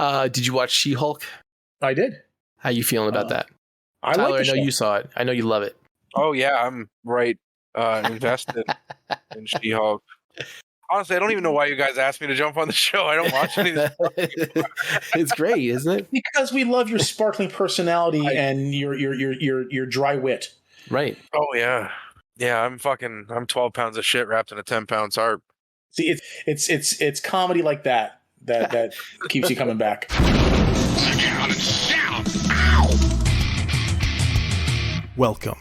Did you watch She-Hulk? I did. How you feeling about that? I Tyler, like I know you saw it. I know you love it. Oh yeah, I'm right invested in She-Hulk. Honestly, I don't even know why you guys asked me to jump on the show. I don't watch any of this stuff. It's great, isn't it? Because we love your sparkling personality and your dry wit. Right. Oh yeah. Yeah, I'm 12 pounds of shit wrapped in a 10-pound tarp. See, it's comedy like that keeps you coming back. Welcome.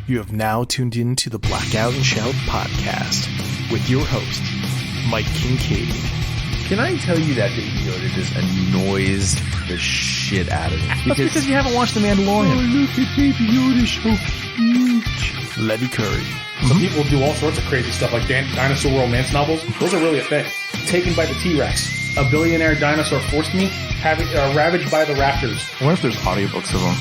You have now tuned in to the Blackout and Shout podcast with your host, Mike Kincaid. Can I tell you that Baby Yoda just annoys the shit out of me? Because you haven't watched The Mandalorian. Oh, look at Baby Yoda, so cute. Levy Curry. Some people do all sorts of crazy stuff, like dinosaur romance novels. Those are really a thing. Taken by the T-Rex. A billionaire dinosaur forced me, ravaged by the raptors. I wonder if there's audiobooks of them.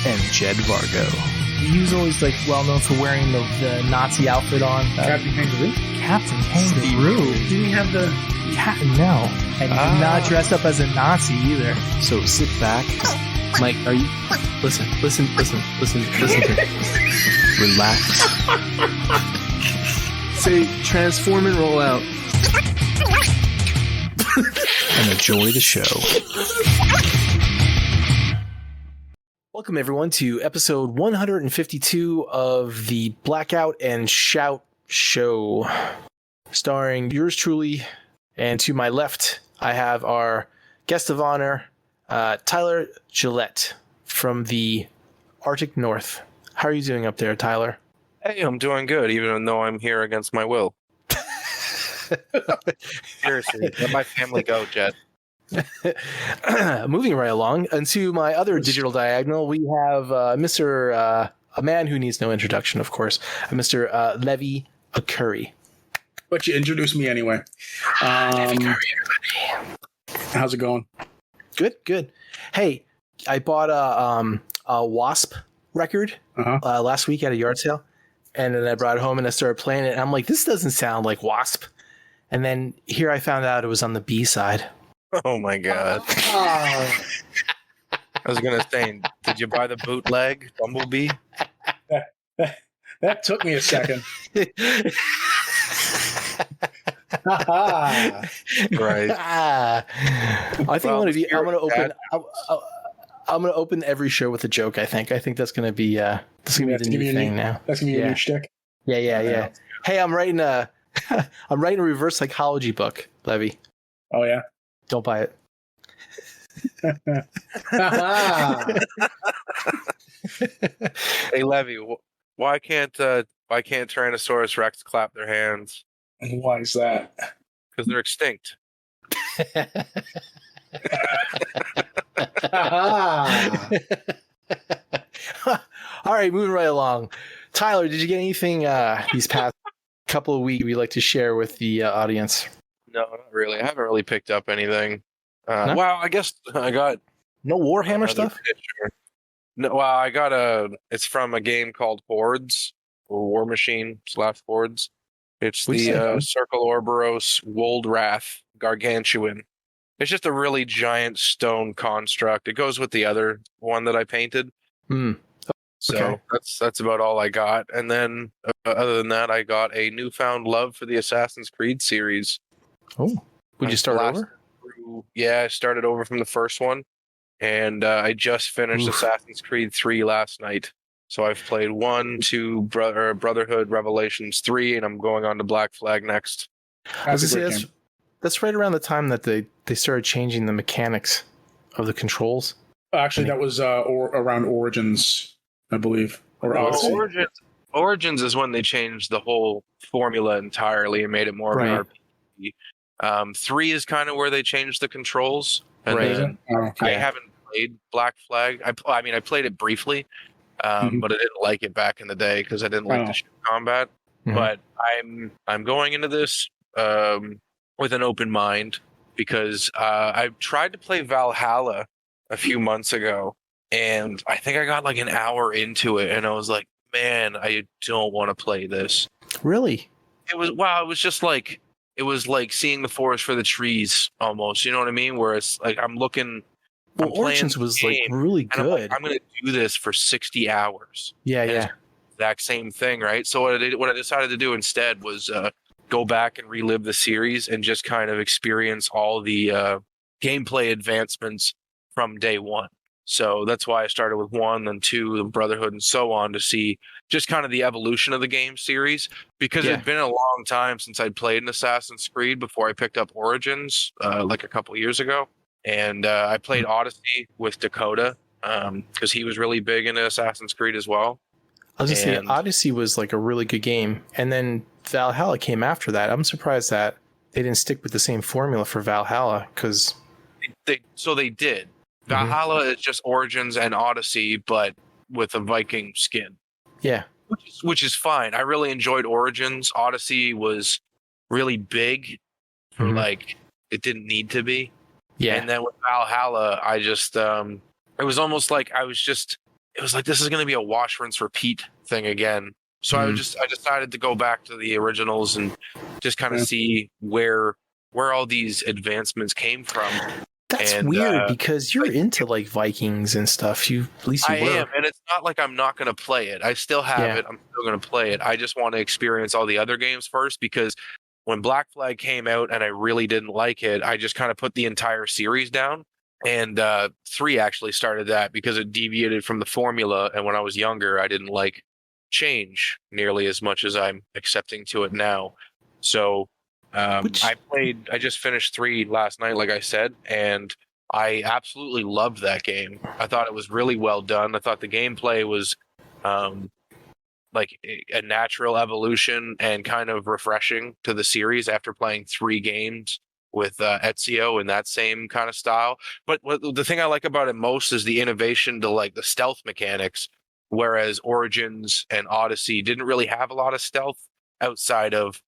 And Jed Vargo. He was always like well known for wearing the Nazi outfit on. Captain Kangaroo? Captain Kangaroo. Didn't he have the... No. And he did not dress up as a Nazi either. So sit back. Mike, are you... Listen to me. Relax. Say, transform and roll out. And enjoy the show. Welcome, everyone, to episode 152 of the Blackout and Shout show, starring yours truly. And to my left, I have our guest of honor, Tyler Gillette from the Arctic North. How are you doing up there, Tyler? Hey, I'm doing good, even though I'm here against my will. Seriously, let my family go, Jed. Moving right along, and to my other digital diagonal, we have Mr. A man who needs no introduction, of course, Mr. Levy Curry. But you introduced me anyway. Levy Curry, everybody. How's it going? Good. Hey, I bought a Wasp record last week at a yard sale, and then I brought it home and I started playing it, and I'm like, this doesn't sound like Wasp. And then here I found out it was on the B side. Oh my god. I was going to say, did you buy the bootleg Bumblebee? That took me a second. Right. I think I'm going to open every show with a joke. I think that's going to be the new thing now. That's going to be a new shtick. Yeah. Hey, I'm writing a reverse psychology book, Levy. Oh yeah. Don't buy it. Hey Levy, why can't Tyrannosaurus Rex clap their hands? Why is that? Because they're extinct. All right, moving right along. Tyler, did you get anything these past couple of weeks you'd like to share with the audience? No, not really. I haven't really picked up anything. No? Well, I guess I got no Warhammer stuff. Picture. No, well, I got it's from a game called Hordes or War Machine / Hordes. It's the Circle Orboros Wold-Wrath Gargantuan. It's just a really giant stone construct. It goes with the other one that I painted. So that's about all I got. And then other than that, I got a newfound love for the Assassin's Creed series. Oh, would you start over? Yeah, I started over from the first one, and I just finished Assassin's Creed 3 last night. So I've played 1, 2, Brotherhood, Revelations 3, and I'm going on to Black Flag next. I was going to say, that's right around the time that they started changing the mechanics of the controls. Actually, that was around Origins, I believe. Or Origins is when they changed the whole formula entirely and made it more of an RPG. 3 is kind of where they changed the controls. And then I haven't played Black Flag. I mean, I played it briefly, but I didn't like it back in the day because I didn't like the ship combat. But I'm going into this with an open mind because I tried to play Valhalla a few months ago, and I think I got like an hour into it, and I was like, man, I don't want to play this. Really? It was just like it was like seeing the forest for the trees almost. You know what I mean? Where it's like I'm looking. Well, Origins was like really good. I'm going to do this for 60 hours. Yeah, and yeah. Exact same thing, right? So what I decided to do instead was go back and relive the series and just kind of experience all the gameplay advancements from day one. So that's why I started with 1, then 2, then Brotherhood, and so on to see just kind of the evolution of the game series. Because it had been a long time since I'd played an Assassin's Creed before I picked up Origins, like a couple years ago. And I played Odyssey with Dakota because he was really big into Assassin's Creed as well. I was going to say, Odyssey was like a really good game. And then Valhalla came after that. I'm surprised that they didn't stick with the same formula for Valhalla because... They did. Valhalla is just Origins and Odyssey, but with a Viking skin. Yeah. Which is fine. I really enjoyed Origins. Odyssey was really big for like, it didn't need to be. Yeah. And then with Valhalla, I just, it was almost like it was like, this is going to be a wash, rinse, repeat thing again. So I decided to go back to the originals and just kind of see where all these advancements came from. That's weird because you're into like Vikings and stuff. At least you were. I am, and it's not like I'm not going to play it. I still have it. I'm still going to play it. I just want to experience all the other games first because when Black Flag came out and I really didn't like it, I just kind of put the entire series down. And 3 actually started that because it deviated from the formula. And when I was younger, I didn't like change nearly as much as I'm accepting to it now. So I just finished 3 last night, like I said, and I absolutely loved that game. I thought it was really well done. I thought the gameplay was like a natural evolution and kind of refreshing to the series after playing 3 games with Ezio in that same kind of style. But the thing I like about it most is the innovation to like the stealth mechanics, whereas Origins and Odyssey didn't really have a lot of stealth outside of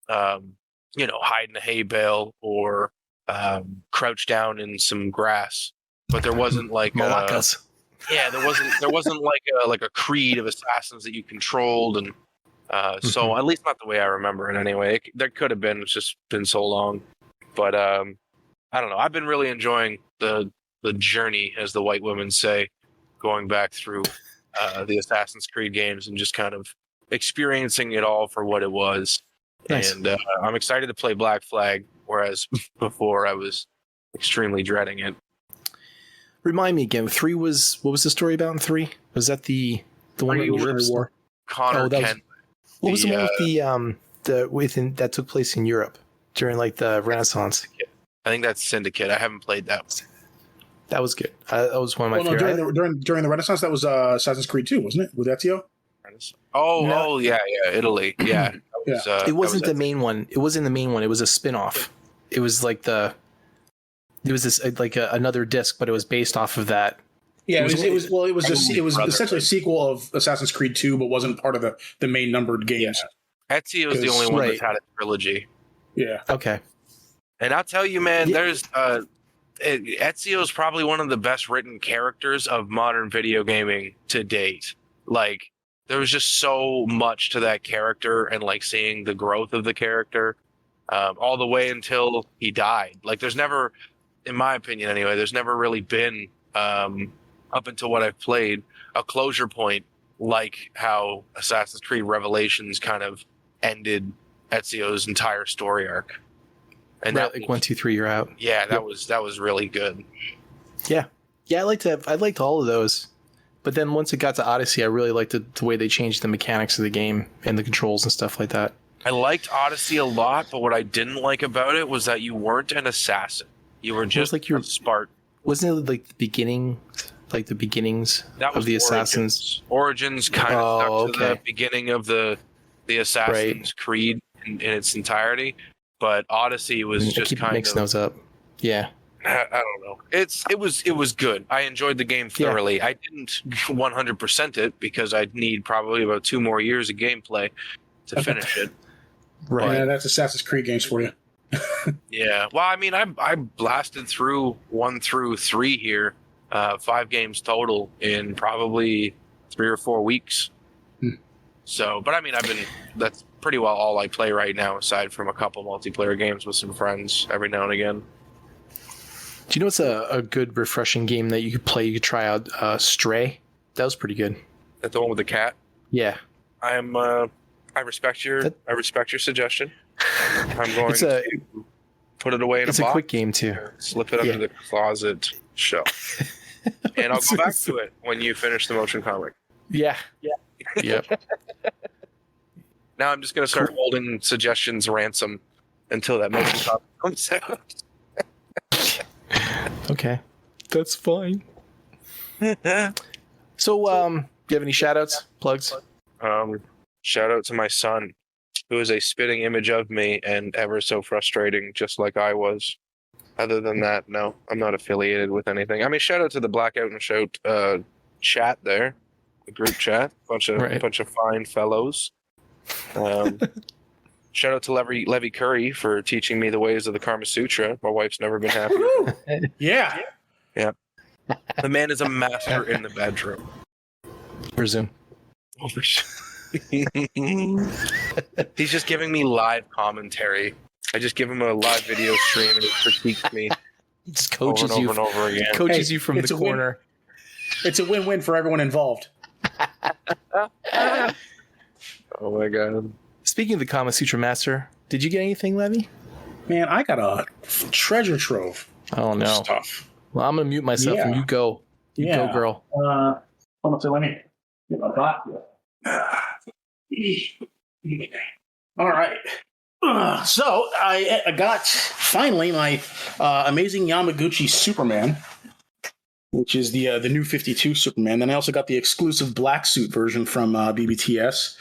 hide in a hay bale or crouch down in some grass. But there wasn't like Malakas. There wasn't like a creed of assassins that you controlled, and so at least not the way I remember it anyway. There could have been. It's just been so long, but I don't know. I've been really enjoying the journey, as the white women say, going back through the Assassin's Creed games and just kind of experiencing it all for what it was. Nice. And I'm excited to play Black Flag, whereas before I was extremely dreading it. Remind me again, 3 was, what was the story about in 3? Was that the one in Europe? War? Connor Kent. What was the one with that took place in Europe during like the Renaissance? I think that's Syndicate. I haven't played that one. That was good. That was one of my favorites. During the Renaissance, that was Assassin's Creed 2, wasn't it? With Ezio? Yeah, Italy. Yeah. It wasn't the main one. It wasn't the main one. It was a spin-off. It was like there was this like another disc, but it was based off of that. Yeah, it was essentially a sequel of Assassin's Creed 2, but wasn't part of the main numbered games. Yeah. Ezio is the only one that's had a trilogy. Yeah. Okay. And I'll tell you, man, there's Ezio is probably one of the best written characters of modern video gaming to date. Like, there was just so much to that character, and like seeing the growth of the character all the way until he died. Like, there's never, in my opinion anyway, there's never really been, up until what I've played, a closure point like how Assassin's Creed Revelations kind of ended Ezio's entire story arc. And right, like 1, 2, 3, you're out. Yeah, that was really good. Yeah, I liked all of those. But then once it got to Odyssey, I really liked the way they changed the mechanics of the game and the controls and stuff like that. I liked Odyssey a lot, but what I didn't like about it was that you weren't an assassin. You were just like a Spartan. Wasn't it like the beginnings of the assassins? Origins kind of stuck to the beginning of the Assassin's Creed in its entirety, but Odyssey was just kind of mixing those up. Yeah. I don't know. It was good. I enjoyed the game thoroughly. Yeah. I didn't 100% it because I'd need probably about 2 more years of gameplay to finish it. Right. Yeah, that's Assassin's Creed games for you. Yeah. Well, I mean, I blasted through 1 through 3 here, 5 games total in probably 3 or 4 weeks. So, but I mean, that's pretty well all I play right now, aside from a couple multiplayer games with some friends every now and again. Do you know what's a good, refreshing game that you could play? You could try out Stray. That was pretty good. That's the one with the cat? Yeah. I respect your suggestion. I'm going to put it away in a box. It's a quick game, too. Slip it under the closet shelf. And I'll go back to it when you finish the motion comic. Yeah. Yep. Now I'm just going to start holding suggestions ransom until that motion comic comes out. Okay. That's fine. So, do you have any shout-outs, plugs? Shout out to my son, who is a spitting image of me and ever so frustrating, just like I was. Other than that, no, I'm not affiliated with anything. I mean, shout out to the Blackout and Shout chat there, the group chat, bunch of fine fellows. Shout out to Levy Curry for teaching me the ways of the Kama Sutra. My wife's never been happy. Yeah. The man is a master in the bedroom. Resume. He's just giving me live commentary. I just give him a live video stream and he critiques me. He just coaches over and over again. Coaches you from the corner. It's a win-win for everyone involved. Oh my god. Speaking of the Kama Sutra Master, did you get anything, Levy? Man, I got a treasure trove. Oh no. Stuff. Well, I'm gonna mute myself and you go. You go, girl. Hold on, so let me get my bot. All right. So I got finally my amazing Yamaguchi Superman, which is the new 52 Superman. Then I also got the exclusive black suit version from BBTS.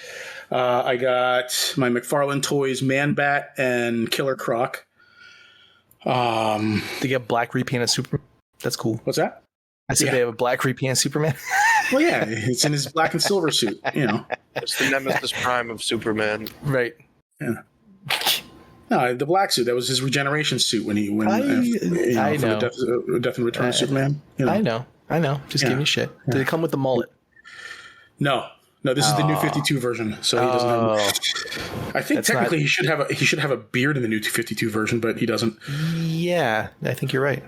I got my McFarlane Toys Man Bat and Killer Croc. They get black repainted Superman. That's cool. What's that? I said they have a black repainted Superman. Well, yeah, it's in his black and silver suit. You know, it's the Nemesis Prime of Superman. Right. Yeah. No, the black suit. That was his regeneration suit when I know. Death and Return of Superman. You know. I know. Just give me shit. Did it come with the mullet? No, this is the new 52 version. So he doesn't have. I think technically he should have a beard in the new 52 version, but he doesn't. Yeah, I think you're right.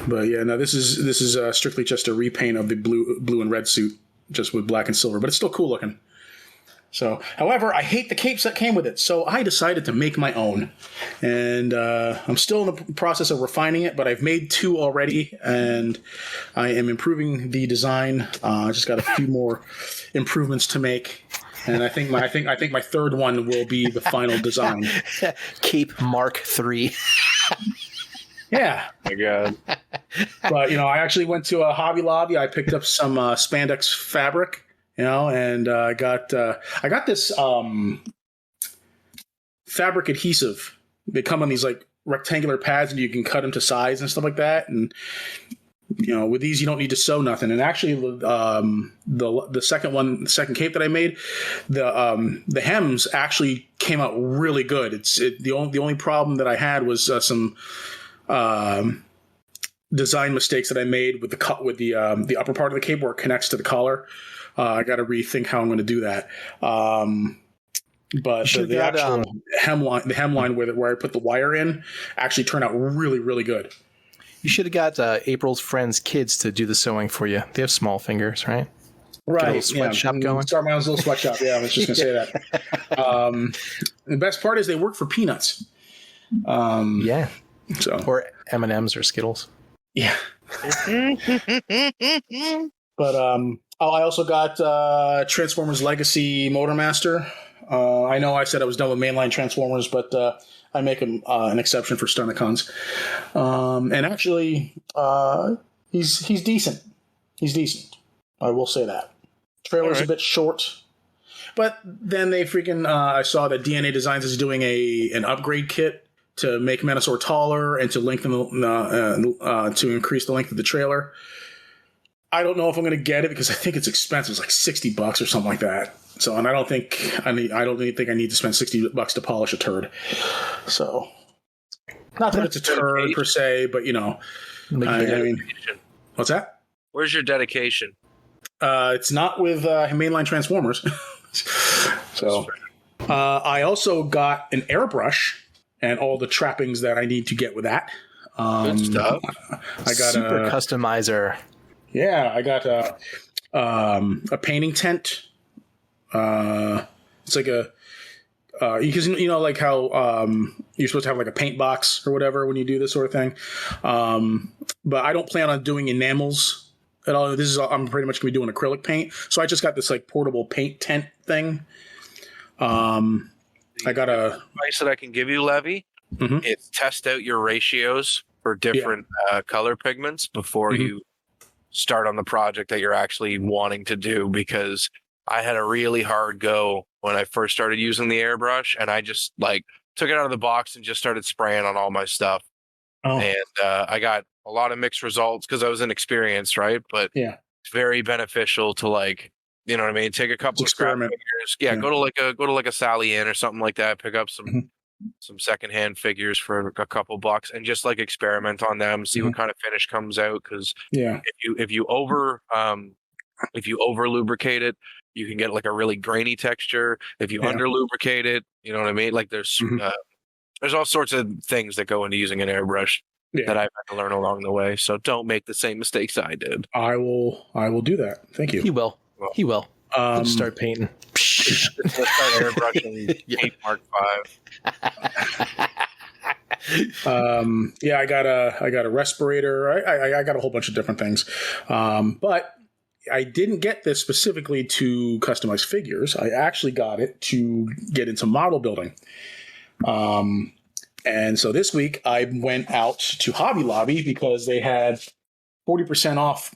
But yeah, no, this is strictly just a repaint of the blue and red suit, just with black and silver. But it's still cool looking. So, however, I hate the capes that came with it, so I decided to make my own. And I'm still in the process of refining it, but I've made 2 already, and I am improving the design. I just got a few more improvements to make, and I think my 3rd one will be the final design. Cape Mark III. Yeah. Oh my god. But I actually went to a Hobby Lobby. I picked up some spandex fabric. And I got this fabric adhesive. They come on these like rectangular pads, and you can cut them to size and stuff like that. And with these, you don't need to sew nothing. And actually, the second cape that I made, the hems actually came out really good. The only problem that I had was some design mistakes that I made with the upper part of the cape where it connects to the collar. I got to rethink how I'm going to do that. But the actual hemline where I put the wire in actually turned out really, really good. You should have got April's friends' kids to do the sewing for you. They have small fingers, right? Right. Sweatshop going. Start my own little sweatshop. Yeah, I was just going to say that. The best part is they work for peanuts. Yeah. So or M&Ms or Skittles. Yeah. But I also got Transformers Legacy Motormaster. I know I said I was done with mainline Transformers, but I make an exception for Stunticons. And actually, he's decent. He's decent. I will say that. Trailer's a bit short. But then they freaking... I saw that DNA Designs is doing an upgrade kit to make Menasor taller and to lengthen to increase the length of the trailer. I don't know if I'm going to get it because I think it's expensive. It's like $60 or something like that. So, and I don't think I need to spend $60 to polish a turd. So, not that it's a turd per se, but I mean, what's that? Where's your dedication? It's not with mainline Transformers. So, I also got an airbrush and all the trappings that I need to get with that. Good stuff. I got Super customizer. Yeah, I got a painting tent. It's like a because you know like how you're supposed to have like a paint box or whatever when you do this sort of thing. But I don't plan on doing enamels at all. I'm pretty much gonna be doing acrylic paint. So I just got this like portable paint tent thing. I got a advice that I can give you, Levy. Is test out your ratios for different color pigments before you start on the project that you're actually wanting to do, because I had a really hard go when I first started using the airbrush, and I just like took it out of the box and just started spraying on all my stuff. And I got a lot of mixed results because I was inexperienced, right? But it's very beneficial to like, you know what I mean? Take a couple of scrap figures. Yeah, go to like a Sally Inn or something like that. Pick up some secondhand figures for a couple bucks and just like experiment on them, see what kind of finish comes out. Because if you over lubricate it, you can get like a really grainy texture. If you under lubricate it, you know what I mean? Like there's all sorts of things that go into using an airbrush that I've had to learn along the way. So don't make the same mistakes I did. I will do that. Thank you. He will. Let's start painting. Let's start airbrushing Paint Mark V. I got a respirator. I got a whole bunch of different things. But I didn't get this specifically to customize figures. I actually got it to get into model building. And so this week I went out to Hobby Lobby because they had 40% off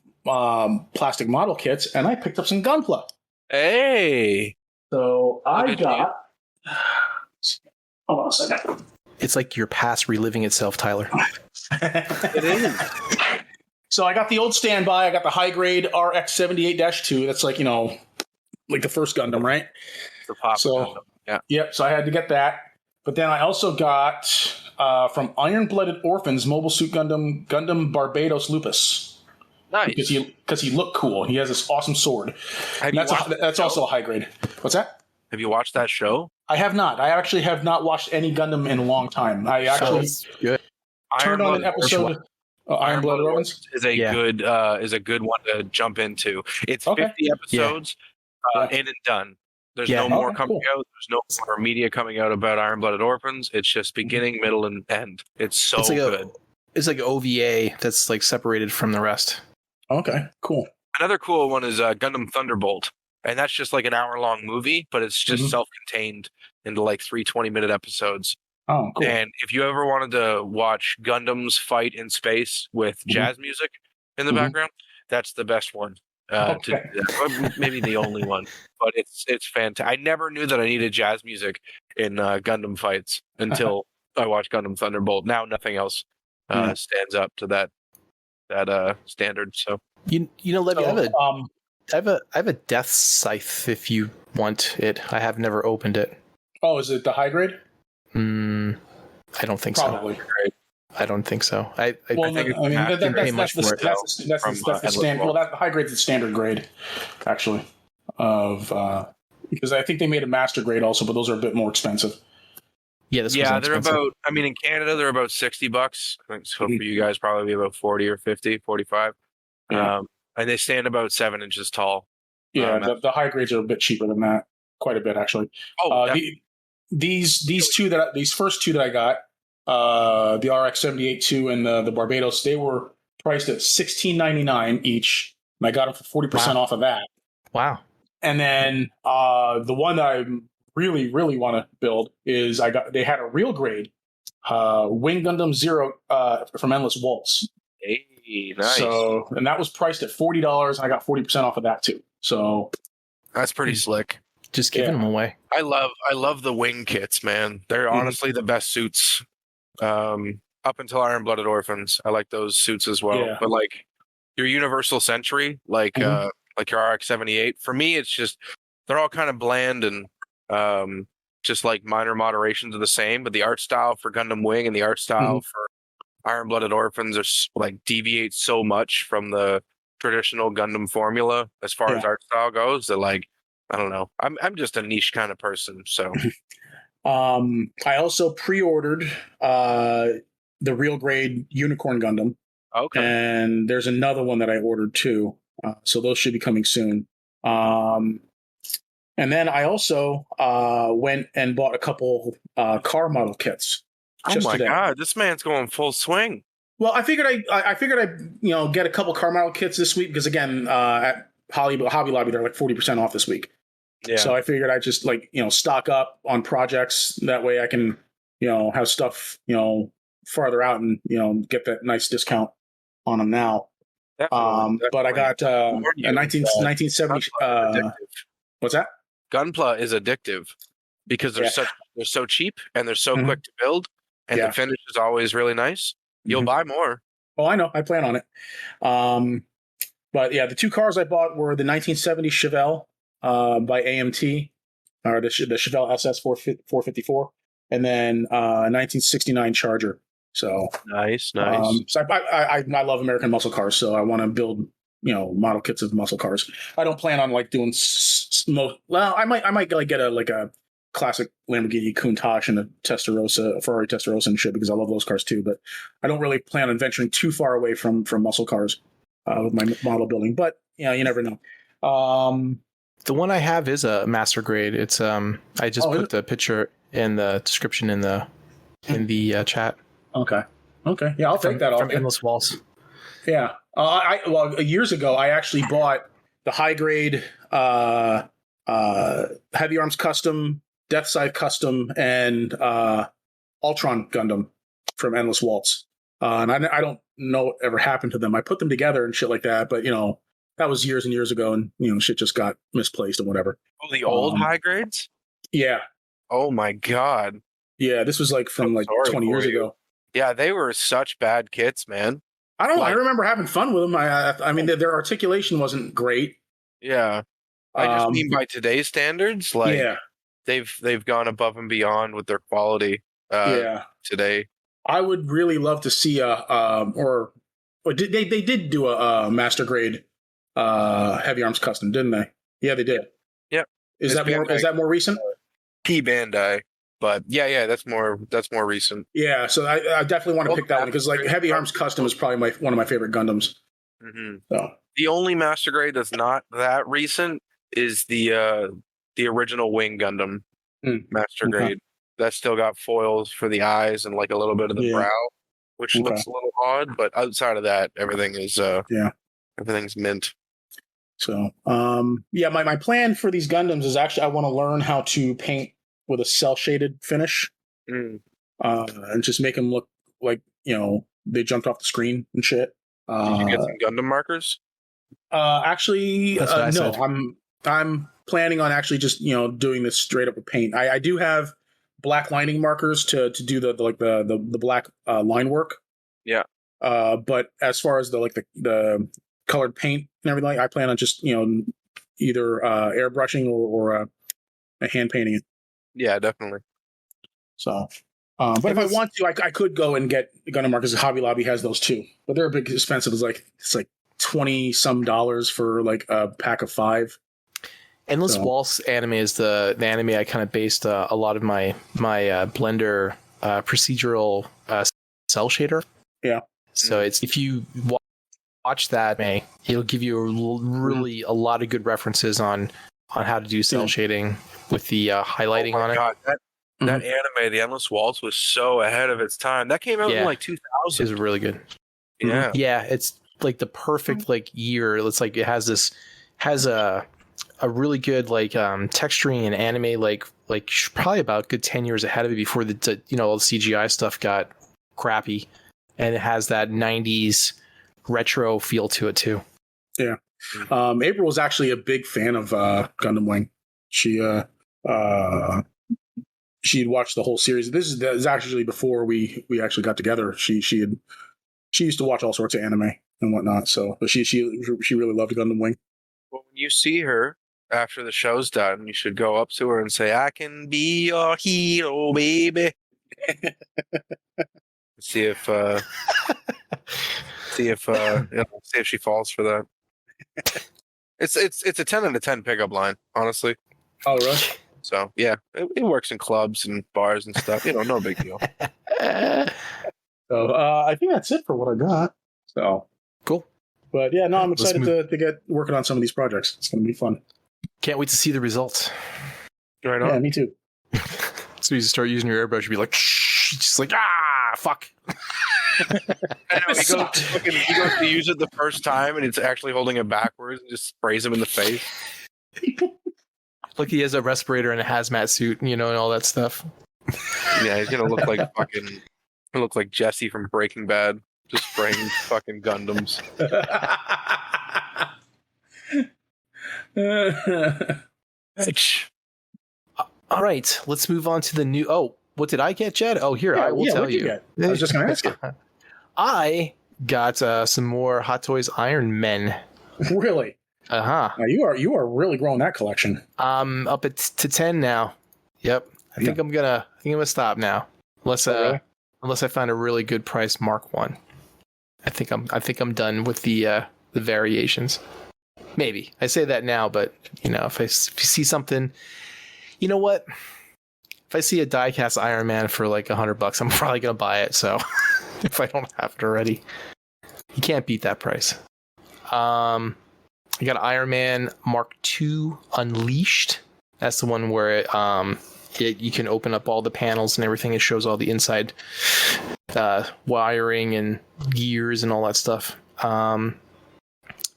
plastic model kits, and I picked up some Gunpla. Hey! So I got... Hold on a second. It's like your past reliving itself, Tyler. It is. So I got the old standby. I got the high grade RX-78-2. That's like, you know, like the first Gundam, right? The pop Gundam. Yeah. Yep. So I had to get that. But then I also got from Iron-Blooded Orphans Mobile Suit Gundam Barbados Lupus. Nice. Because he looked cool. He has this awesome sword. That's also a high grade. What's that? Have you watched that show? I have not. I actually have not watched any Gundam in a long time. I actually turned on an episode. Iron-Blooded Orphans is a good one to jump into. It's 50 episodes in and done. There's no more coming out. There's no more media coming out about Iron-Blooded Orphans. It's just beginning, middle, and end. It's like good. It's like an OVA that's like separated from the rest. Okay, cool. Another cool one is Gundam Thunderbolt. And that's just like an hour-long movie, but it's just self-contained into like 3 20-minute episodes. Oh, cool. And if you ever wanted to watch Gundams fight in space with jazz music in the background, that's the best one. Maybe the only one, but it's fantastic. I never knew that I needed jazz music in Gundam fights until I watched Gundam Thunderbolt. Now nothing else stands up to that standard. So you know, Levy, I have a death scythe if you want it. I have never opened it. Oh, is it the high grade? I don't think Probably. so. I don't think so. I think that's the standard. Well, the high grade's the standard grade, actually, because I think they made a master grade also, but those are a bit more expensive. Yeah, they're about. I mean, in Canada, they're about $60. I think so for you guys, probably about 40 or 50, 45. And they stand about 7 inches tall. Yeah, the high grades are a bit cheaper than that, quite a bit actually. These first two that I got, the RX-78-2 and the Barbados, they were priced at $16.99 each, and I got them for 40% off of that. Wow! And then the one that I really, really want to build is they had a real grade Wing Gundam Zero from Endless Waltz. Hey, nice. So, and that was priced at $40, and I got 40% off of that too. So that's pretty slick. Just giving them away. I love the wing kits, man. They're honestly the best suits. Up until Iron-Blooded Orphans, I like those suits as well. But like your Universal Century, like your RX-78, for me, it's just they're all kind of bland and just like minor moderations of the same. But the art style for Gundam Wing and the art style for Iron-Blooded Orphans are like deviate so much from the traditional Gundam formula as far as art style goes that like I don't know. I'm just a niche kind of person, so. I also pre-ordered the real grade Unicorn Gundam. Okay. And there's another one that I ordered too. So those should be coming soon. And then I also went and bought a couple car model kits. Oh my God, this man's going full swing. Well, I figured I'd get a couple car model kits this week because again, at Hobby Lobby they're like 40% off this week. Yeah. So I figured I'd just stock up on projects. That way I can have stuff farther out and get that nice discount on them now. Definitely. But I got a 1970. What's that? Gunpla is addictive because they're so cheap and they're so quick to build, and the finish is always really nice. You'll buy more. Oh, I know. I plan on it. But yeah, the two cars I bought were the 1970 Chevelle by AMT, or the Chevelle SS 454, and then 1969 Charger. So nice. So I love American muscle cars, so I want to build model kits of muscle cars. I don't plan on doing well. I might get a classic Lamborghini Countach and a Ferrari Testarossa and shit because I love those cars too. But I don't really plan on venturing too far away from muscle cars with my model building. But you never know. The one I have is a master grade. It's I just put the picture in the description in the chat. Okay. Yeah, I'll take that off. From Endless Waltz. Yeah. Years ago, I actually bought the high grade Heavy Arms Custom, Death Scythe Custom, and Ultron Gundam from Endless Waltz. And I don't know what ever happened to them. I put them together and shit like that, but that was years and years ago, and shit just got misplaced and whatever. Oh, the old high grades? Yeah. Oh my God. Yeah, this was from 20 years ago. Yeah, they were such bad kits, man. I don't know. I remember having fun with them. I mean, their articulation wasn't great. Yeah. I just mean by today's standards, they've gone above and beyond with their quality today. I would really love to see they did do a master grade Heavy Arms Custom, didn't they? Yeah, they did. Yeah. Is that more recent? Bandai. But yeah, that's more recent. Yeah, so I definitely want to pick that one because Heavy Arms Custom is probably one of my favorite Gundams. Mm-hmm. So the only master grade that's not that recent is the original Wing Gundam master grade. That still got foils for the eyes and a little bit of the brow, which looks a little odd. But outside of that, everything is everything's mint. So my plan for these Gundams is actually I want to learn how to paint with a cell shaded finish, and just make them look like they jumped off the screen and shit. Did you get some Gundam markers? Actually, no. I'm planning on actually just doing this straight up with paint. I do have black lining markers to do the black line work. Yeah. But as far as the colored paint and everything, I plan on just either airbrushing or hand painting it. Yeah, definitely. So, but if I want to, I could go and get Gundam markers. Hobby Lobby has those too, but they're a bit expensive. It's like $20 for a pack of 5. Endless Waltz anime is the anime I kind of based a lot of my Blender procedural cell shader. Yeah. So it's if you watch that anime, it'll give you a lot of good references on how to do cell shading with the highlighting on it. God, that anime, the Endless Waltz, was so ahead of its time. That came out in 2000. It was really good. Yeah. Yeah, it's the perfect year. It's it has a really good texturing and anime probably about good 10 years ahead of it before the all the CGI stuff got crappy, and it has that 90s retro feel to it too. Yeah. April was actually a big fan of Gundam Wing. She had watched the whole series. This is actually before we actually got together. She used to watch all sorts of anime and whatnot. So, but she really loved Gundam Wing. Well, when you see her after the show's done, you should go up to her and say, "I can be your hero, baby." see if she falls for that. It's a 10 out of 10 pickup line, honestly. Oh, really? So yeah, it works in clubs and bars and stuff. No big deal. So I think that's it for what I got. So cool. But yeah, no, I'm excited to get working on some of these projects. It's going to be fun. Can't wait to see the results. Right on. Yeah, me too. So you start using your airbrush, you'd be like, shh, just like, fuck. I know, he goes to use it the first time, and it's actually holding it backwards and just sprays him in the face. Like he has a respirator and a hazmat suit, and all that stuff. Yeah, he's gonna look like Jesse from Breaking Bad, just spraying fucking Gundams. All right, let's move on to the new. Oh, what did I get, Jed? Oh, here, I will tell you. Get? I was just going to ask you. I got some more Hot Toys Iron Men. Really? Uh-huh. Now you are really growing that collection. Up to 10 now. Yep. I think I'm gonna stop now. Unless I find a really good price Mark 1. I think I'm done with the variations. Maybe. I say that now, but if you see something, you know what? If I see a die-cast Iron Man for like $100, I'm probably gonna buy it. So if I don't have it already, you can't beat that price. I got Iron Man Mark II Unleashed. That's the one where you can open up all the panels and everything. It shows all the inside wiring and gears and all that stuff. And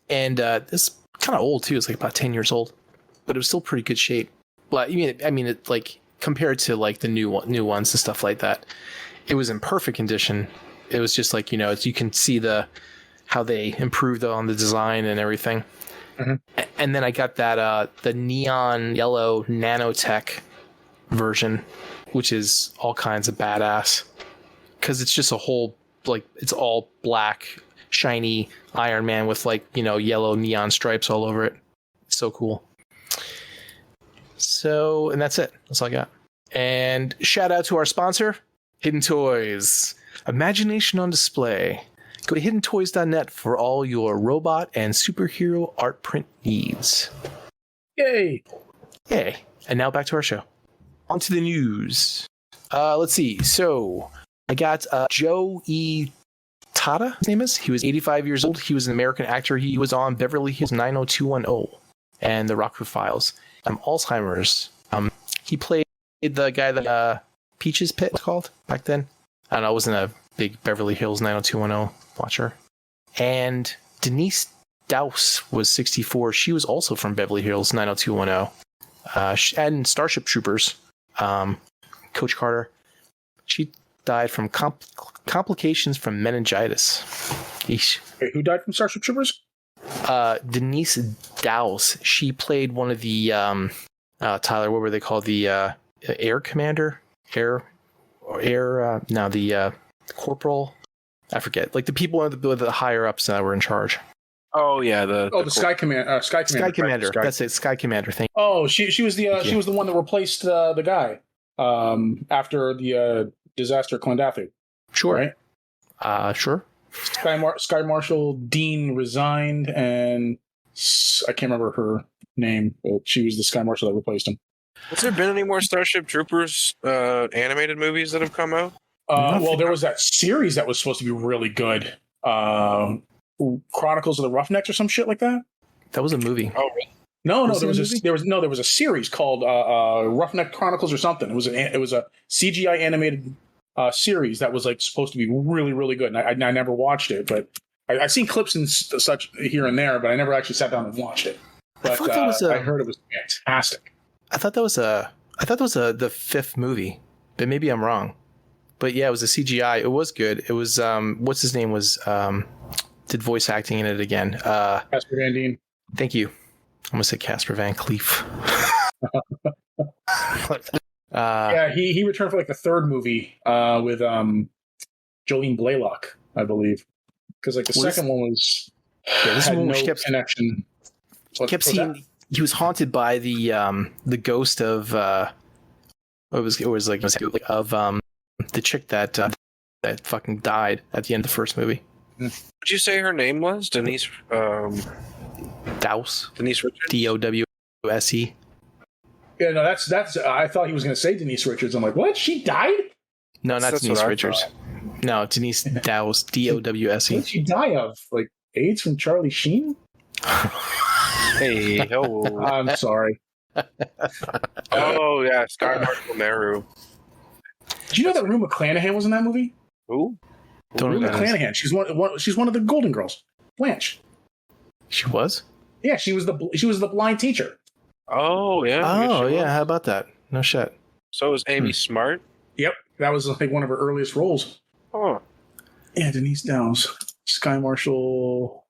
it's kind of old too. It's like about 10 years old, but it was still pretty good shape. But I mean, it like compared to like the new ones and stuff like that, it was in perfect condition. It was just like you can see how they improved on the design and everything. Mm-hmm. And then I got that the neon yellow nanotech version, which is all kinds of badass because it's just a whole it's all black shiny Iron Man with yellow neon stripes all over it. It's so cool. So, and that's it. That's all I got. And shout out to our sponsor, Hidden Toys. Imagination on display. Go to hiddentoys.net for all your robot and superhero art print needs. Yay! Yay. And now back to our show. On to the news. Let's see. So, I got Joe E. Tata, his name is. He was 85 years old. He was an American actor. He was on Beverly Hills 90210 and The Rockford Files. Alzheimer's. He played the guy that Peaches Pit was called back then. I don't know. I wasn't a big Beverly Hills 90210 watcher. And Denise Dowse was 64. She was also from Beverly Hills 90210. And Starship Troopers. Coach Carter. She died from complications from meningitis. Yeesh. Wait, who died from Starship Troopers? Denise Dowse. She played one of the Tyler, what were they called? The air commander? The corporal? I forget. Like the people with the higher ups that were in charge. Oh yeah, the Sky Commander. Sky Commander. That's it. Sky Commander thing. Oh, she was the she was the one that replaced the guy after the disaster at Clondathu. Sure. Right? Sure. Sky Marshal Dean resigned, and I can't remember her name, but she was the Sky Marshal that replaced him. Has there been any more Starship Troopers animated movies that have come out? Well, there was that series that was supposed to be really good. Chronicles of the Roughnecks or some shit like that. That was a movie. Oh, really? No, there was a series called Roughneck Chronicles or something. It was a CGI animated series that was supposed to be really, really good. And I never watched it, but I've seen clips and such here and there, but I never actually sat down and watched it. But I heard it was fantastic. I thought that was the fifth movie, but maybe I'm wrong. But yeah, it was a CGI. It was good. It was what's his name was did voice acting in it again. Casper Van Dien. Thank you. I'm gonna say Casper Van Cleef. Yeah, he returned for the third movie with Jolene Blaylock, I believe, because the second one was this had one no kept connection. Kept seeing he was haunted by the ghost of the chick that fucking died at the end of the first movie. Did you say her name was Denise? Dowse. Denise Richards. Dowse. Yeah, no, that's. I thought he was going to say Denise Richards. I'm like, what? She died? No, not That's Denise what I Richards. thought. No, Denise Dowse. What Dowse. did she die of? Like AIDS from Charlie Sheen? Hey, ho. I'm sorry. Oh yeah, Sky Marshall Meru. Did you know that Rue McClanahan was in that movie? Who? Don't know Rue who that is. McClanahan. She's one of the Golden Girls. Blanche. She was? Yeah, she was the blind teacher. Oh yeah. I guess Oh, she yeah. was. How about that? No shit. So was Amy Smart. Yep, that was like one of her earliest roles. Oh. Yeah, Denise Downs, Sky Marshal,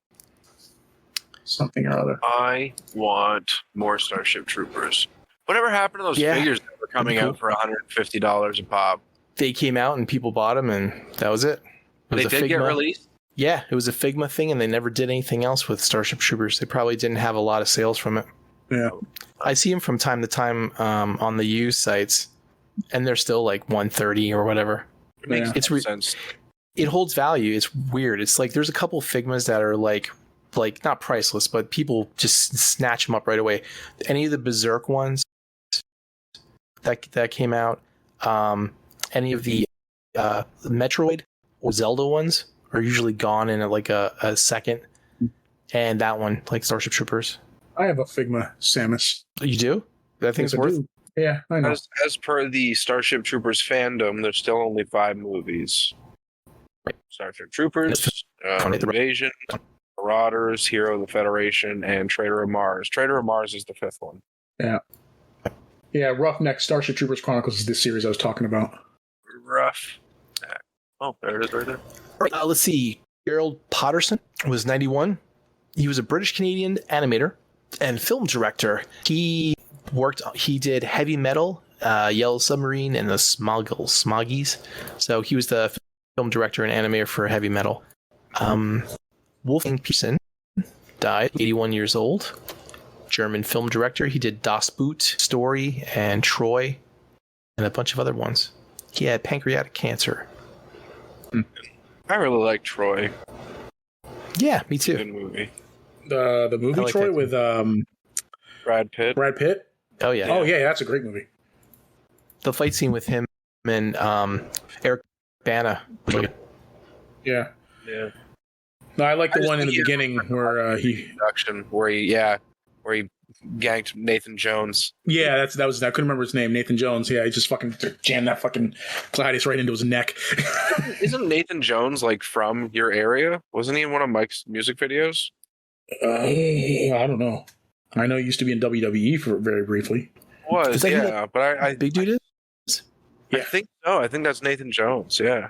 something or other. I want more Starship Troopers. Whatever happened to those Yeah. figures that were coming Cool. out for $150 a pop? They came out and people bought them, and that was it. It was They a did get Figma. released. Yeah, it was a Figma thing, and they never did anything else with Starship Troopers. They probably didn't have a lot of sales from it. Yeah, I see them from time to time on the used sites, and they're still like 130 or whatever. It makes Yeah. It's sense. It holds value. It's weird. It's like there's a couple Figmas that are like not priceless, but people just snatch them up right away. Any of the Berserk ones that came out, any of the Metroid or Zelda ones are usually gone in like a second. And that one, like Starship Troopers. I have a Figma Samus. You do? That thing's Yes, I worth. do. Yeah, I know. As per the Starship Troopers fandom, there's still only 5 movies. Right. Starship Troopers, Invasion, Marauders, Hero of the Federation, and Traitor of Mars. Traitor of Mars is the 5th one. Yeah, Roughneck Starship Troopers Chronicles is this series I was talking about. Rough. Oh, there it is right there. All right, let's see. Gerald Potterson was 91. He was a British Canadian animator and film director. He did Heavy Metal, Yellow Submarine, and the Smoggies. So he was the film director and animator for Heavy Metal. Wolfgang Peterson died, 81 years old. German film director. He did Das Boot, Story, and Troy, and a bunch of other ones. He had pancreatic cancer. I really like Troy. Yeah, me too. Good movie. The movie I like Troy that with Brad Pitt. Brad Pitt. Oh yeah. Oh yeah, that's a great movie. The fight scene with him and Eric Bana. Yeah. Yeah. No, I like the I one in the just- beginning where he. Production where he ganked Nathan Jones. Yeah, that was. I couldn't remember his name. Nathan Jones. Yeah, he just fucking jammed that fucking Gladius right into his neck. Isn't Nathan Jones like from your area? Wasn't he in one of Mike's music videos? I don't know. I know he used to be in WWE for very briefly. Was Is that who yeah, but I Big dude is? I think so. I think that's Nathan Jones. Yeah,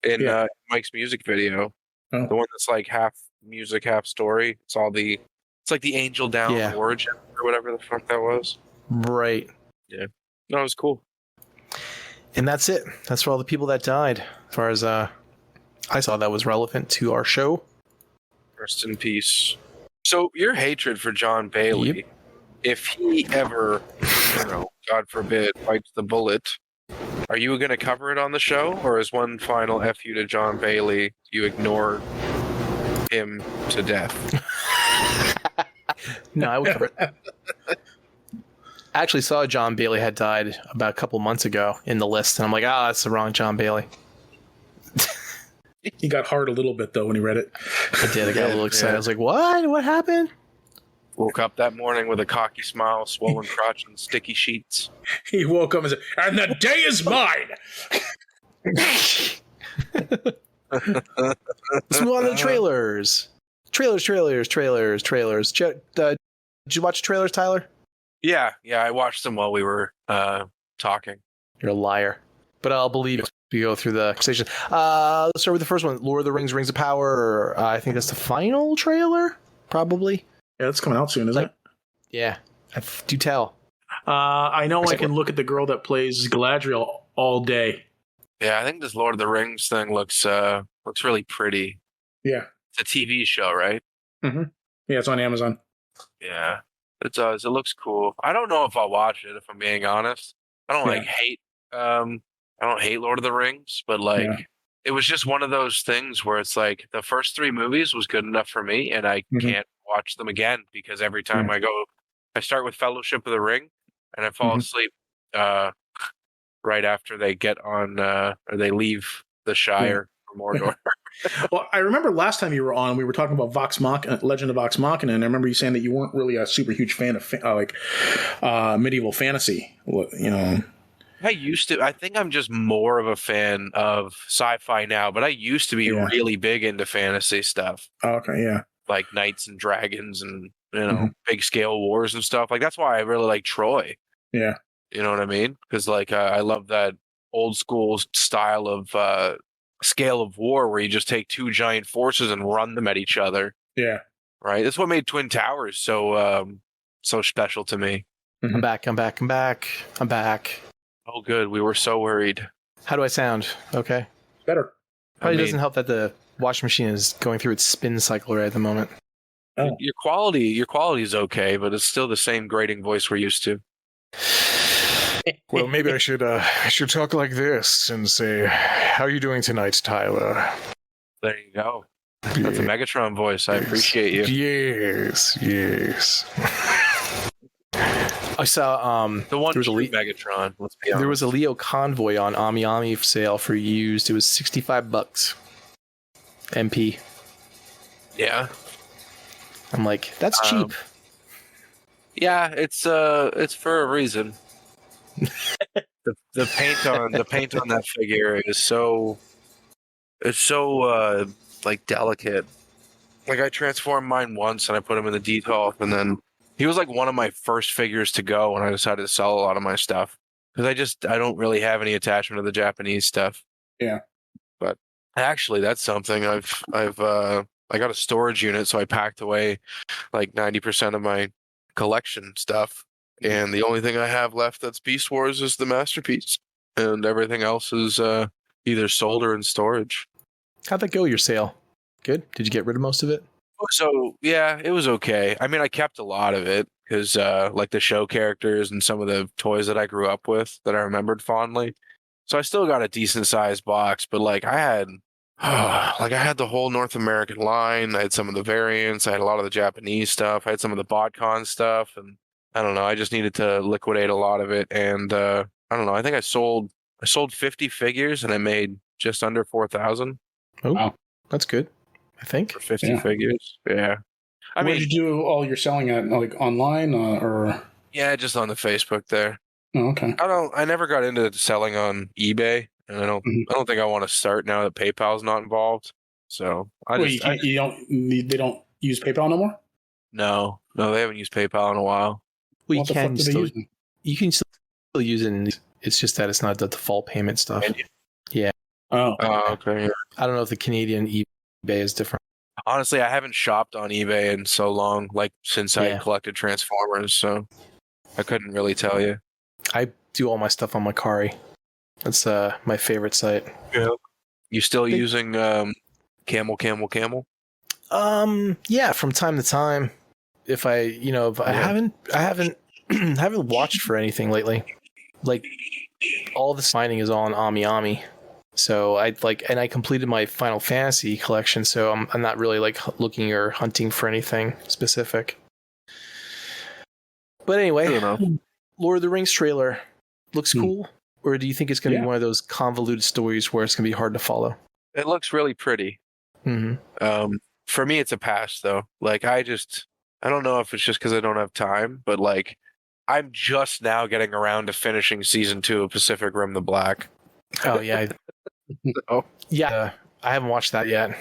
in Yeah. Mike's music video, Oh. the one that's like half music, half story. It's like the Angel Down Yeah. origin or whatever the fuck that was. Right. No, it was cool. And that's it. That's for all the people that died. As far as I saw that was relevant to our show. Rest in peace. So your hatred for John Bailey, Yep. if he ever, God forbid, bites the bullet, are you going to cover it on the show, or is one final F you to John Bailey, you ignore him to death? No, I would cover it. I actually saw John Bailey had died about a couple months ago in the list, and I'm like, that's the wrong John Bailey. He got hard a little bit though when he read it. I did. I got a little excited. Yeah. I was like, what? What happened? Woke up that morning with a cocky smile, swollen crotch, and sticky sheets. He woke up and said, "And the day is mine." Let's move on to the trailers. Trailers. Did you watch trailers, Tyler? Yeah, I watched them while we were talking. You're a liar. But I'll believe it. We go through the conversation. Let's start with the first one. Lord of the Rings, Rings of Power. I think that's the final trailer, probably. Yeah, that's coming out soon, isn't it? Yeah. Do tell. I know I can look at the girl that plays Galadriel all day. Yeah, I think this Lord of the Rings thing looks really pretty. Yeah. It's a TV show, right? Mm-hmm. Yeah, it's on Amazon. Yeah, it does. It looks cool. I don't know if I'll watch it, if I'm being honest. I don't I don't hate Lord of the Rings, but it was just one of those things where it's like the first 3 movies was good enough for me, and I can't watch them again because every time I start with Fellowship of the Ring, and I fall asleep right after they get on or they leave the Shire for Mordor. Well, I remember last time you were on, we were talking about Legend of Vox Machina, and I remember you saying that you weren't really a super huge fan of medieval fantasy. I used to. I think I'm just more of a fan of sci-fi now, but I used to be really big into fantasy stuff. Oh, okay, yeah. Like knights and dragons and, big scale wars and stuff. Like, that's why I really like Troy. Yeah. You know what I mean? Because, like, I love that old school style of scale of war where you just take two giant forces and run them at each other. Yeah. Right? That's what made Twin Towers so special to me. I'm back. Oh, good. We were so worried. How do I sound? Okay. Better. Probably doesn't help that the washing machine is going through its spin cycle right at the moment. Oh. Your quality is okay, but it's still the same grating voice we're used to. Well, maybe I should talk like this and say, "How are you doing tonight, Tyler?" There you go. That's a Megatron voice. I appreciate you. Yes. I saw the one was Megatron. Let's be honest. There was a Leo Convoy on Ami sale for used. It was $65 MP. Yeah. I'm like, that's cheap. Yeah, it's for a reason. the paint on that figure is so like delicate. Like, I transformed mine once and I put him in the detail, and then he was like one of my first figures to go when I decided to sell a lot of my stuff because I don't really have any attachment to the Japanese stuff. Yeah. But actually, that's something I got a storage unit, so I packed away like 90% of my collection stuff. And the only thing I have left that's Beast Wars is the Masterpiece. And everything else is either sold or in storage. How'd that go, your sale? Good? Did you get rid of most of it? So, yeah, it was okay. I mean, I kept a lot of it because like the show characters and some of the toys that I grew up with that I remembered fondly. So I still got a decent sized box, but like I had the whole North American line. I had some of the variants. I had a lot of the Japanese stuff. I had some of the BotCon stuff, and I don't know. I just needed to liquidate a lot of it, and I don't know. I think I sold 50 figures, and I made just under 4,000. Oh, wow. That's good. I think for 50 figures. Yeah. Where did you do all your selling at? Like online or? Yeah, just on the Facebook there. Oh, okay. I never got into selling on eBay, and I don't think I want to start now that PayPal's not involved. So they don't use PayPal no more? No, they haven't used PayPal in a while. Well, you can still use it. It's just that it's not the default payment stuff. Yeah. Oh, okay. I don't know if the Canadian eBay is different. Honestly, I haven't shopped on eBay in so long, like since I collected Transformers, so I couldn't really tell you. I do all my stuff on Macari. That's my favorite site. Yeah. You still using Camel? Yeah, from time to time. If I haven't watched for anything lately. Like, all the mining is all on Ami. So I completed my Final Fantasy collection, so I'm not really like looking or hunting for anything specific. But anyway, Lord of the Rings trailer looks cool, or do you think it's going to be one of those convoluted stories where it's going to be hard to follow? It looks really pretty. Mm-hmm. For me, it's a pass though. Like, I don't know if it's just because I don't have time, but like, I'm just now getting around to finishing season 2 of Pacific Rim: The Black. Oh yeah. Yeah, I haven't watched that yet.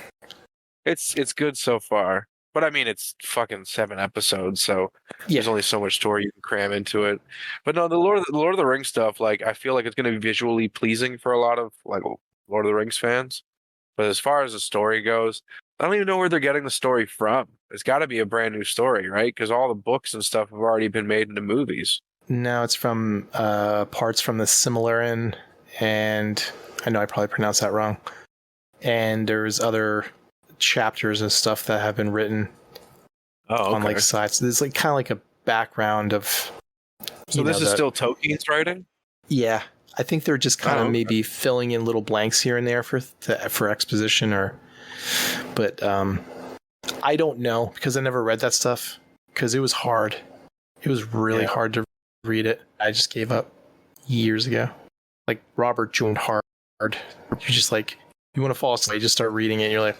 It's good so far, but I mean, it's fucking 7 episodes, so there's only so much story you can cram into it. But no, the Lord of the Rings stuff, like, I feel like it's going to be visually pleasing for a lot of like Lord of the Rings fans. But as far as the story goes, I don't even know where they're getting the story from. It's got to be a brand new story, right? Because all the books and stuff have already been made into movies. No, it's from parts from the Silmarillion, and I know I probably pronounced that wrong. And there's other chapters and stuff that have been written on like sides. So there's like kind of like a background of. So this is still Tolkien's writing? Yeah, I think they're just kind of maybe filling in little blanks here and there for exposition, but I don't know because I never read that stuff because it was hard. It was really hard to read it. I just gave up years ago. Like Robert joined hard. You're just like, you want to fall asleep, you just start reading it and you're like...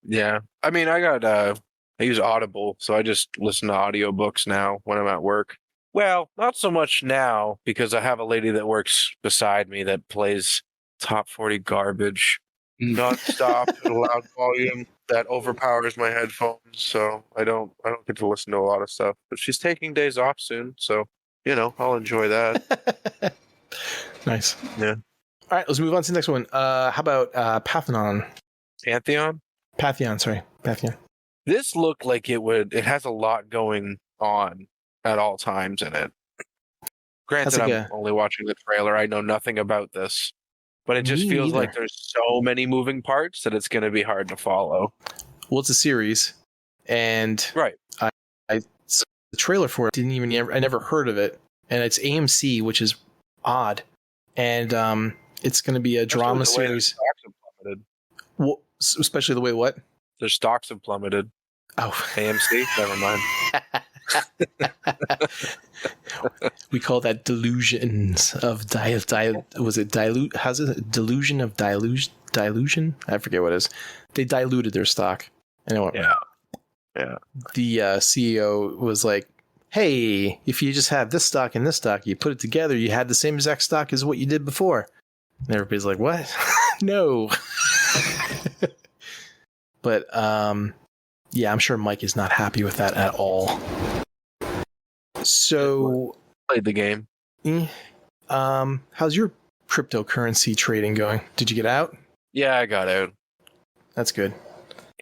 Yeah. I mean, I use Audible, so I just listen to audiobooks now when I'm at work. Well, not so much now because I have a lady that works beside me that plays top 40 garbage non-stop at a loud volume that overpowers my headphones, so I don't get to listen to a lot of stuff. But she's taking days off soon, so I'll enjoy that. Nice. Yeah. All right, let's move on to the next one. How about Pantheon? Pantheon. This looked like it has a lot going on at all times in it. Granted, I'm only watching the trailer. I know nothing about this, but it just feels like there's so many moving parts that it's going to be hard to follow. Well, it's a series, and right. The trailer for it I never heard of it, and it's AMC, which is odd, and it's going to be a drama series. Well, especially the way what? Their stocks have plummeted. Oh, AMC. Never mind. We call that delusions of was it dilute? How's it? Delusion of dilution? I forget what it is. They diluted their stock. Anyway, yeah. The CEO was like, "Hey, if you just have this stock and this stock, you put it together, you had the same exact stock as what you did before." And everybody's like, "What? No." But yeah, I'm sure Mike is not happy with that at all. So played the game. How's your cryptocurrency trading going? Did you get out? Yeah, I got out. That's good.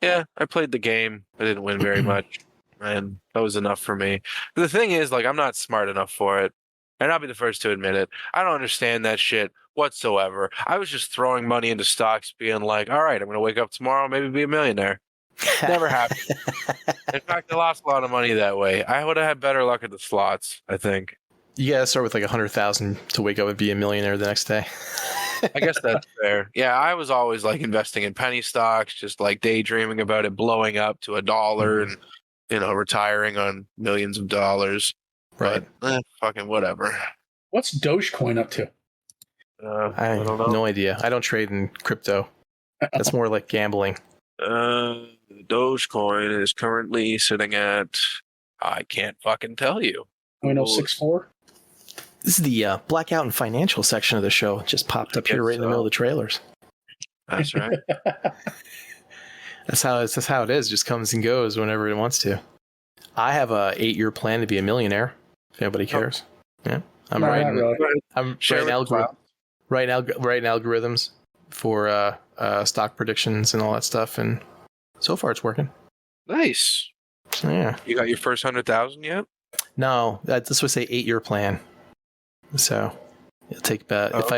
Yeah, I played the game. I didn't win very much, and that was enough for me. The thing is, like, I'm not smart enough for it, and I'll be the first to admit it. I don't understand that shit whatsoever. I was just throwing money into stocks, being like, all right, I'm going to wake up tomorrow, maybe be a millionaire. Never happened. In fact, I lost a lot of money that way. I would have had better luck at the slots, I think. You gotta start with like 100,000 to wake up and be a millionaire the next day. I guess that's fair. Yeah, I was always like investing in penny stocks, just like daydreaming about it blowing up to $1 and retiring on millions of dollars. Right. But, fucking whatever. What's Dogecoin up to? I don't know. No idea. I don't trade in crypto. That's more like gambling. Dogecoin is currently sitting at, I can't fucking tell you. 0.064? This is the Blackout and financial section of the show. It just popped up here right in the middle of the trailers. That's right. That's how it is. It just comes and goes whenever it wants to. I have a 8-year plan to be a millionaire. If anybody cares. Yeah. I'm writing algorithms for stock predictions and all that stuff, and so far it's working. Nice. Yeah. You got your first 100,000 yet? No, this would say 8-year plan. So it'll take about if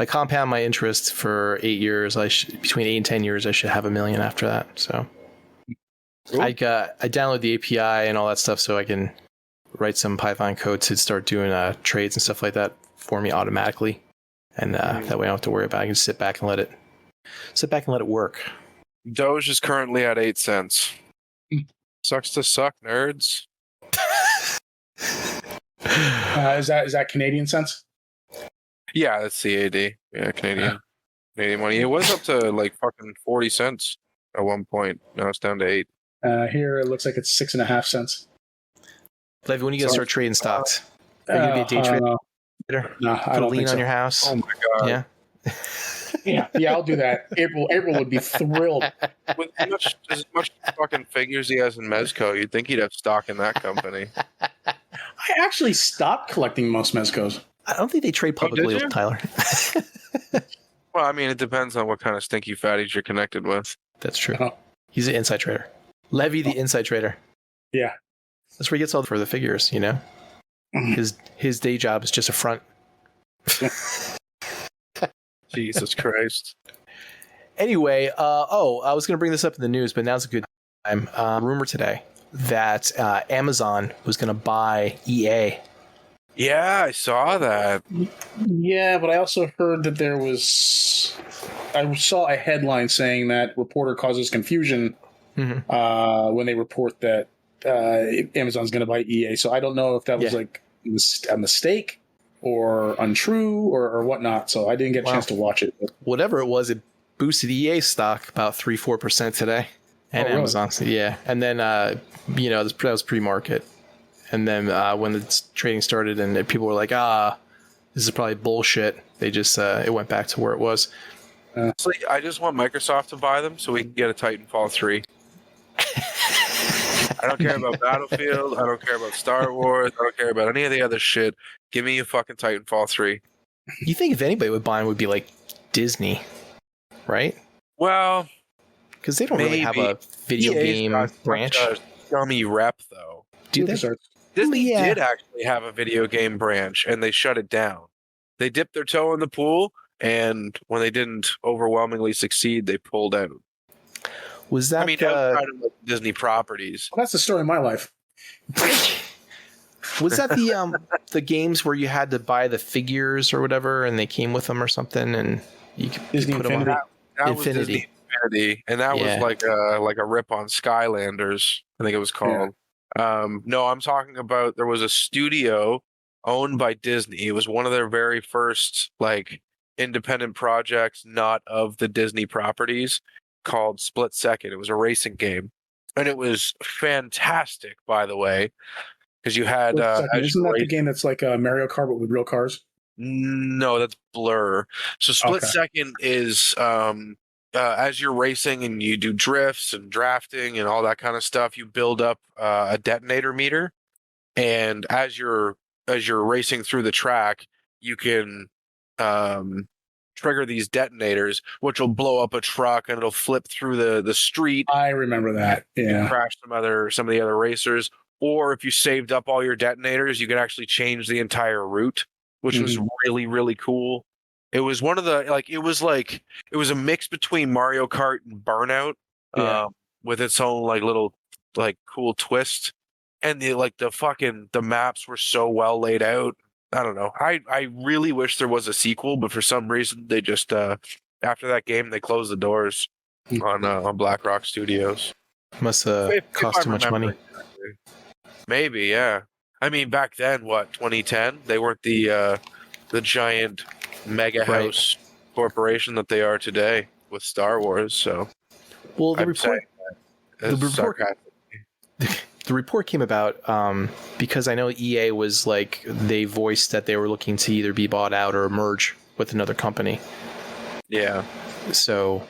I compound my interest for 8 years, between 8 and 10 years, I should have $1 million after that. So cool. I download the API and all that stuff so I can write some Python code to start doing trades and stuff like that for me automatically, and that way I don't have to worry about it. I can sit back and let it work. Doge is currently at 8 cents. Sucks to suck, nerds. Is that Canadian cents? Yeah, that's CAD. Yeah, Canadian money. It was up to like fucking 40 cents at one point. Now it's down to 8. Here it looks like it's 6.5 cents. Levy, when are you gonna start trading stocks? Are you gonna be a day trader? No, I don't think so. On your house. Oh my god. Yeah. Yeah, I'll do that. April would be thrilled. With as much fucking figures he has in Mezco, you'd think he'd have stock in that company. I actually stopped collecting most Mezcos. I don't think they trade publicly, Tyler. Well, I mean, it depends on what kind of stinky fatties you're connected with. That's true. He's an inside trader. Levy, the inside trader. Yeah. That's where he gets all for the figures, you know? His day job is just a front. Jesus Christ. Anyway, I was going to bring this up in the news, but now's a good time. Rumor today that Amazon was going to buy EA. Yeah, I saw that. Yeah, but I also heard that there was I saw a headline saying that reporter causes confusion when they report that Amazon's going to buy EA. So I don't know if that was like a mistake or untrue or whatnot. So I didn't get a chance to watch it. But. Whatever it was, it boosted EA stock about 3-4% today, and Amazon. Really? Yeah, and then that was pre-market, and then when the trading started and people were like, this is probably bullshit. They just it went back to where it was. Honestly, I just want Microsoft to buy them so we can get a Titanfall 3. I don't care about Battlefield. I don't care about Star Wars. I don't care about any of the other shit. Give me a fucking Titanfall 3. You think if anybody would buy them, it would be like Disney, right? Well, because they don't really have a video game branch. Dummy rep though. Do they? Disney did actually have a video game branch, and they shut it down. They dipped their toe in the pool, and when they didn't overwhelmingly succeed, they pulled out. Was that? Outside of Disney properties. Well, that's the story of my life. Was that the games where you had to buy the figures or whatever, and they came with them or something, and you could put them on? That was Disney Infinity, and that was like a rip on Skylanders, I think it was called. Yeah. No, I'm talking about there was a studio owned by Disney. It was one of their very first like independent projects, not of the Disney properties, called Split Second. It was a racing game, and it was fantastic, by the way, because you had. Isn't that the game that's like Mario Kart but with real cars? No, that's Blur. So Split Second is as you're racing and you do drifts and drafting and all that kind of stuff, you build up a detonator meter, and as you're racing through the track, you can trigger these detonators, which will blow up a truck and it'll flip through the street. I remember that. Yeah, and crash some of the other racers. Or if you saved up all your detonators, you could actually change the entire route, which was really, really cool. It was one of the it was a mix between Mario Kart and Burnout, with its own little cool twist. And the maps were so well laid out. I don't know. I really wish there was a sequel, but for some reason they just after that game they closed the doors on BlackRock Studios. Must cost too much money. Maybe, yeah. I mean, back then, 2010? They weren't the giant mega house corporation that they are today with Star Wars. So, well, the report came about because I know EA was they voiced that they were looking to either be bought out or merge with another company. Yeah. So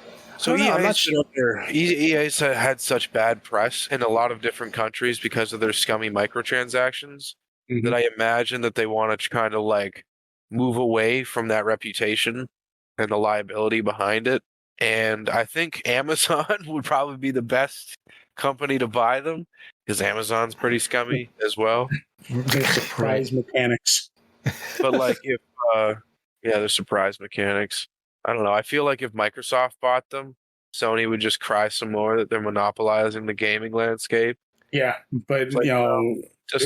EA's had such bad press in a lot of different countries because of their scummy microtransactions that I imagine that they want to kind of move away from that reputation and the liability behind it. And I think Amazon would probably be the best company to buy them because Amazon's pretty scummy as well. There's surprise mechanics. But there's surprise mechanics. I don't know. I feel like if Microsoft bought them, Sony would just cry some more that they're monopolizing the gaming landscape. Yeah, but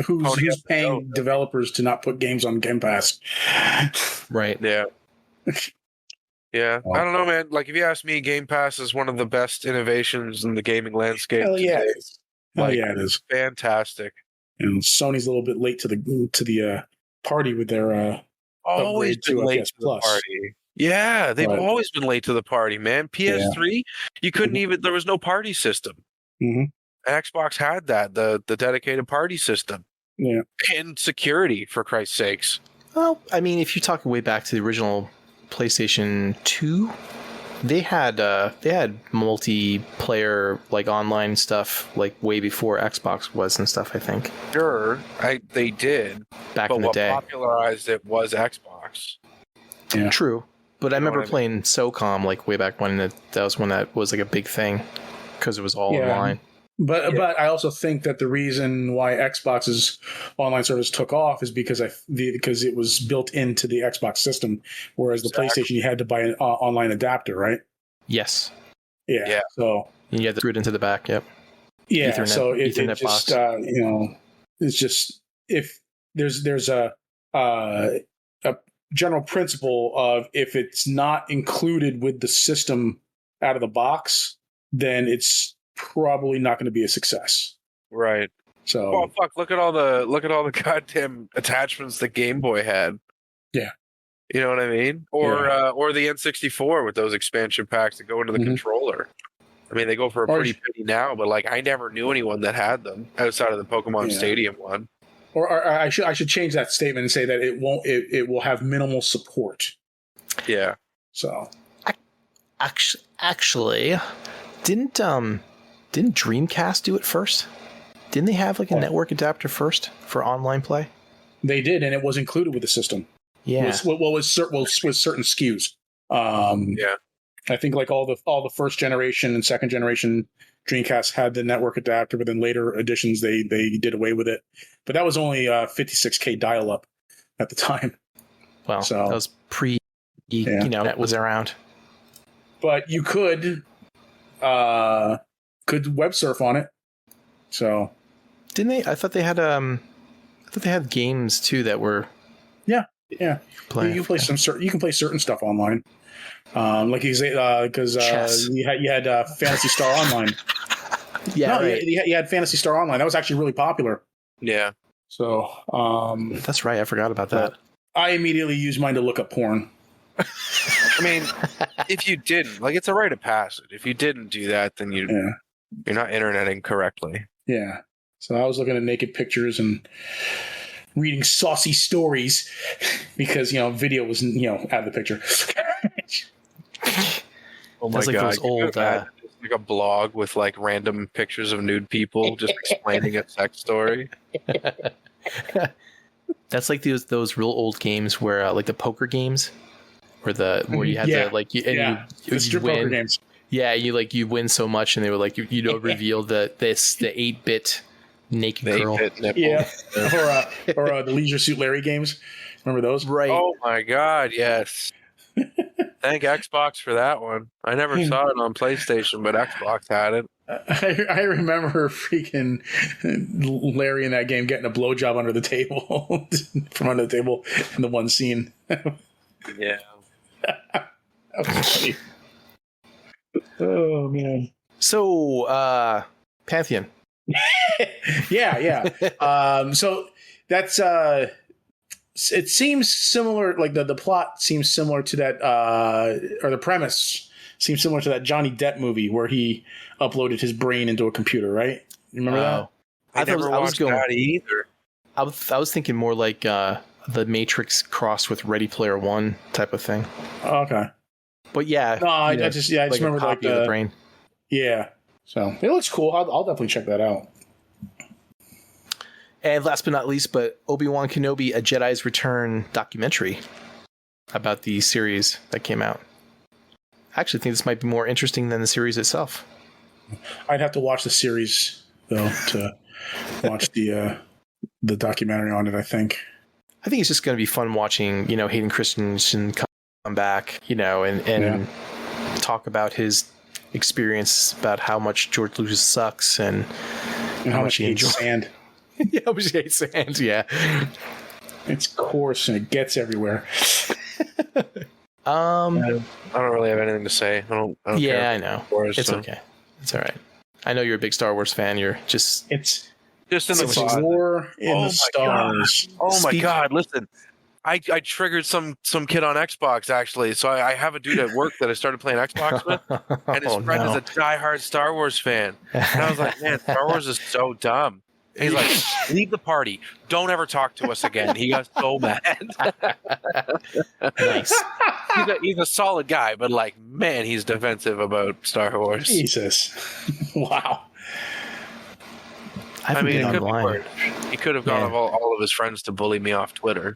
who's paying developers to not put games on Game Pass? Right. Yeah. Yeah. I don't know, man. If you ask me, Game Pass is one of the best innovations in the gaming landscape. Hell yeah, it is. It is fantastic. And Sony's a little bit late to the party with their always been late to the party. Yeah, they've always been late to the party, man. PS3, you couldn't even. There was no party system. Xbox had that, the dedicated party system. Yeah, and security, for Christ's sakes. Well, I mean, if you talk way back to the original PlayStation 2, they had multiplayer online stuff way before Xbox was and stuff. I think. Sure, they did back in the day. But what popularized it was Xbox. Yeah. True. But I remember playing SOCOM way back when that was when that was a big thing because it was all online. But I also think that the reason why Xbox's online service took off is because it was built into the Xbox system, whereas the PlayStation you had to buy an online adapter, right? Yes. Yeah. So you had to screw it into the back. Yep. Yeah. Ethernet, so it Ethernet just box. it's just if there's general principle of if it's not included with the system out of the box, then it's probably not going to be a success. Right. So, oh fuck! Look at all the goddamn attachments the Game Boy had. Yeah. You know what I mean? Or the N64 with those expansion packs that go into the controller. I mean, they go for a pretty penny now, but like I never knew anyone that had them outside of the Pokemon Stadium one. Or I should change that statement and say that it won't. It will have minimal support. Yeah. So actually, didn't Dreamcast do it first? Didn't they have like a network adapter first for online play? They did, and it was included with the system. Yeah. With certain SKUs. Yeah. I think like all the first generation and second generation Dreamcast had the network adapter, but then later editions they did away with it. But that was only 56K dial-up at the time. Well, so that was that was around. But you could web surf on it. So didn't they? I thought they had games too that were. Yeah. You can play you can play certain stuff online. Like because you had Phantasy Star Online. Yeah, no, right. You had Phantasy Star Online. That was actually really popular. Yeah. So that's right. I forgot about that. I immediately used mine to look up porn. I mean, if you didn't, like, it's a rite of passage. If you didn't do that, then you're not interneting correctly. Yeah. So I was looking at naked pictures and reading saucy stories because video was out of the picture. Oh my god! Those old like a blog with like random pictures of nude people just explaining a sex story. That's like those real old games where like the poker games, where you had to like you strip win. Poker games. Yeah, you win so much, and they were like reveal the 8-bit naked girl. 8-bit nipple. Yeah, or the Leisure Suit Larry games. Remember those? Right. Oh my god, yes. Thank Xbox for that one. I never saw it on PlayStation, but Xbox had it. I remember freaking Larry in that game getting a blowjob under the table, from under the table in the one scene. Yeah. That was funny. Oh man. So, Pantheon. Yeah. So that's it seems similar, like the plot seems similar to that or the premise seems similar to that Johnny Depp movie where he uploaded his brain into a computer, right? You remember that? I never watched that either. I was thinking more like the Matrix crossed with Ready Player One type of thing. Okay. But yeah. No, I just remember like the brain. Yeah. So it looks cool. I'll definitely check that out. And last but not least, but Obi-Wan Kenobi, A Jedi's Return documentary about the series that came out. I actually think this might be more interesting than the series itself. I'd have to watch the series though to watch the documentary on it. I think it's just going to be fun watching Hayden Christensen come back, and talk about his experience about how much George Lucas sucks and how much he hates sand. Yeah, how much he hates sand. Yeah, it's coarse and it gets everywhere. I don't really have anything to say. I don't care. I know. It's okay. It's all right. I know you're a big Star Wars fan. It's just in the war in the stars. God. Oh my god! Listen, I triggered some kid on Xbox actually. So I have a dude at work that I started playing Xbox with, and his friend is a diehard Star Wars fan. And I was like, man, Star Wars is so dumb. And he's like, leave the party. Don't ever talk to us again. He got so mad. Nice. He's a solid guy, but like, man, he's defensive about Star Wars. Jesus. Wow. I mean, it could be worse. He could have gone all of his friends to bully me off Twitter.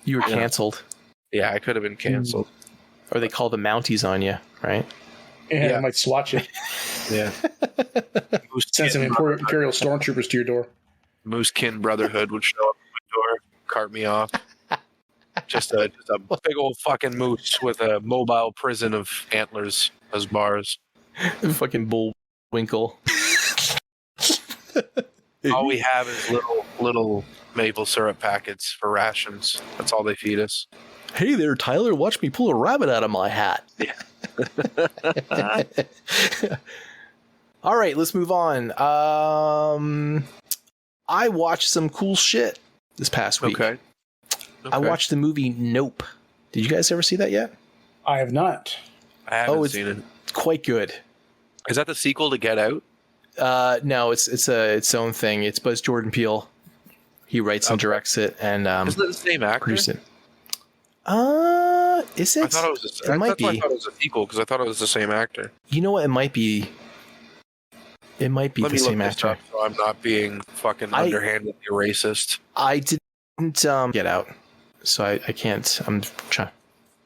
You were canceled. Yeah, I could have been canceled. Or they call the Mounties on you, right? Yeah, I might swatch it. Yeah. Send some Imperial stormtroopers to your door. Moosekin Brotherhood would show up at my door, cart me off. Just a big old fucking moose with a mobile prison of antlers as bars. Fucking Bullwinkle. All we have is little maple syrup packets for rations. That's all they feed us. Hey there, Tyler. Watch me pull a rabbit out of my hat. Yeah. All right, let's move on. I watched some cool shit this past week. Okay. I watched the movie Nope. Did you guys ever see that yet? I have not. I haven't seen it. It's quite good. Is that the sequel to Get Out? No, it's its own thing. It's Buzz Jordan Peele. He writes and directs it, and isn't it the same actor? Produced it. Is it? I thought it was. It might be. I thought it was a sequel because I thought it was the same actor. You know what? It might be. It might be the same actor. Up so I'm not being fucking underhandedly racist. I didn't Get Out, so I can't. I'm trying to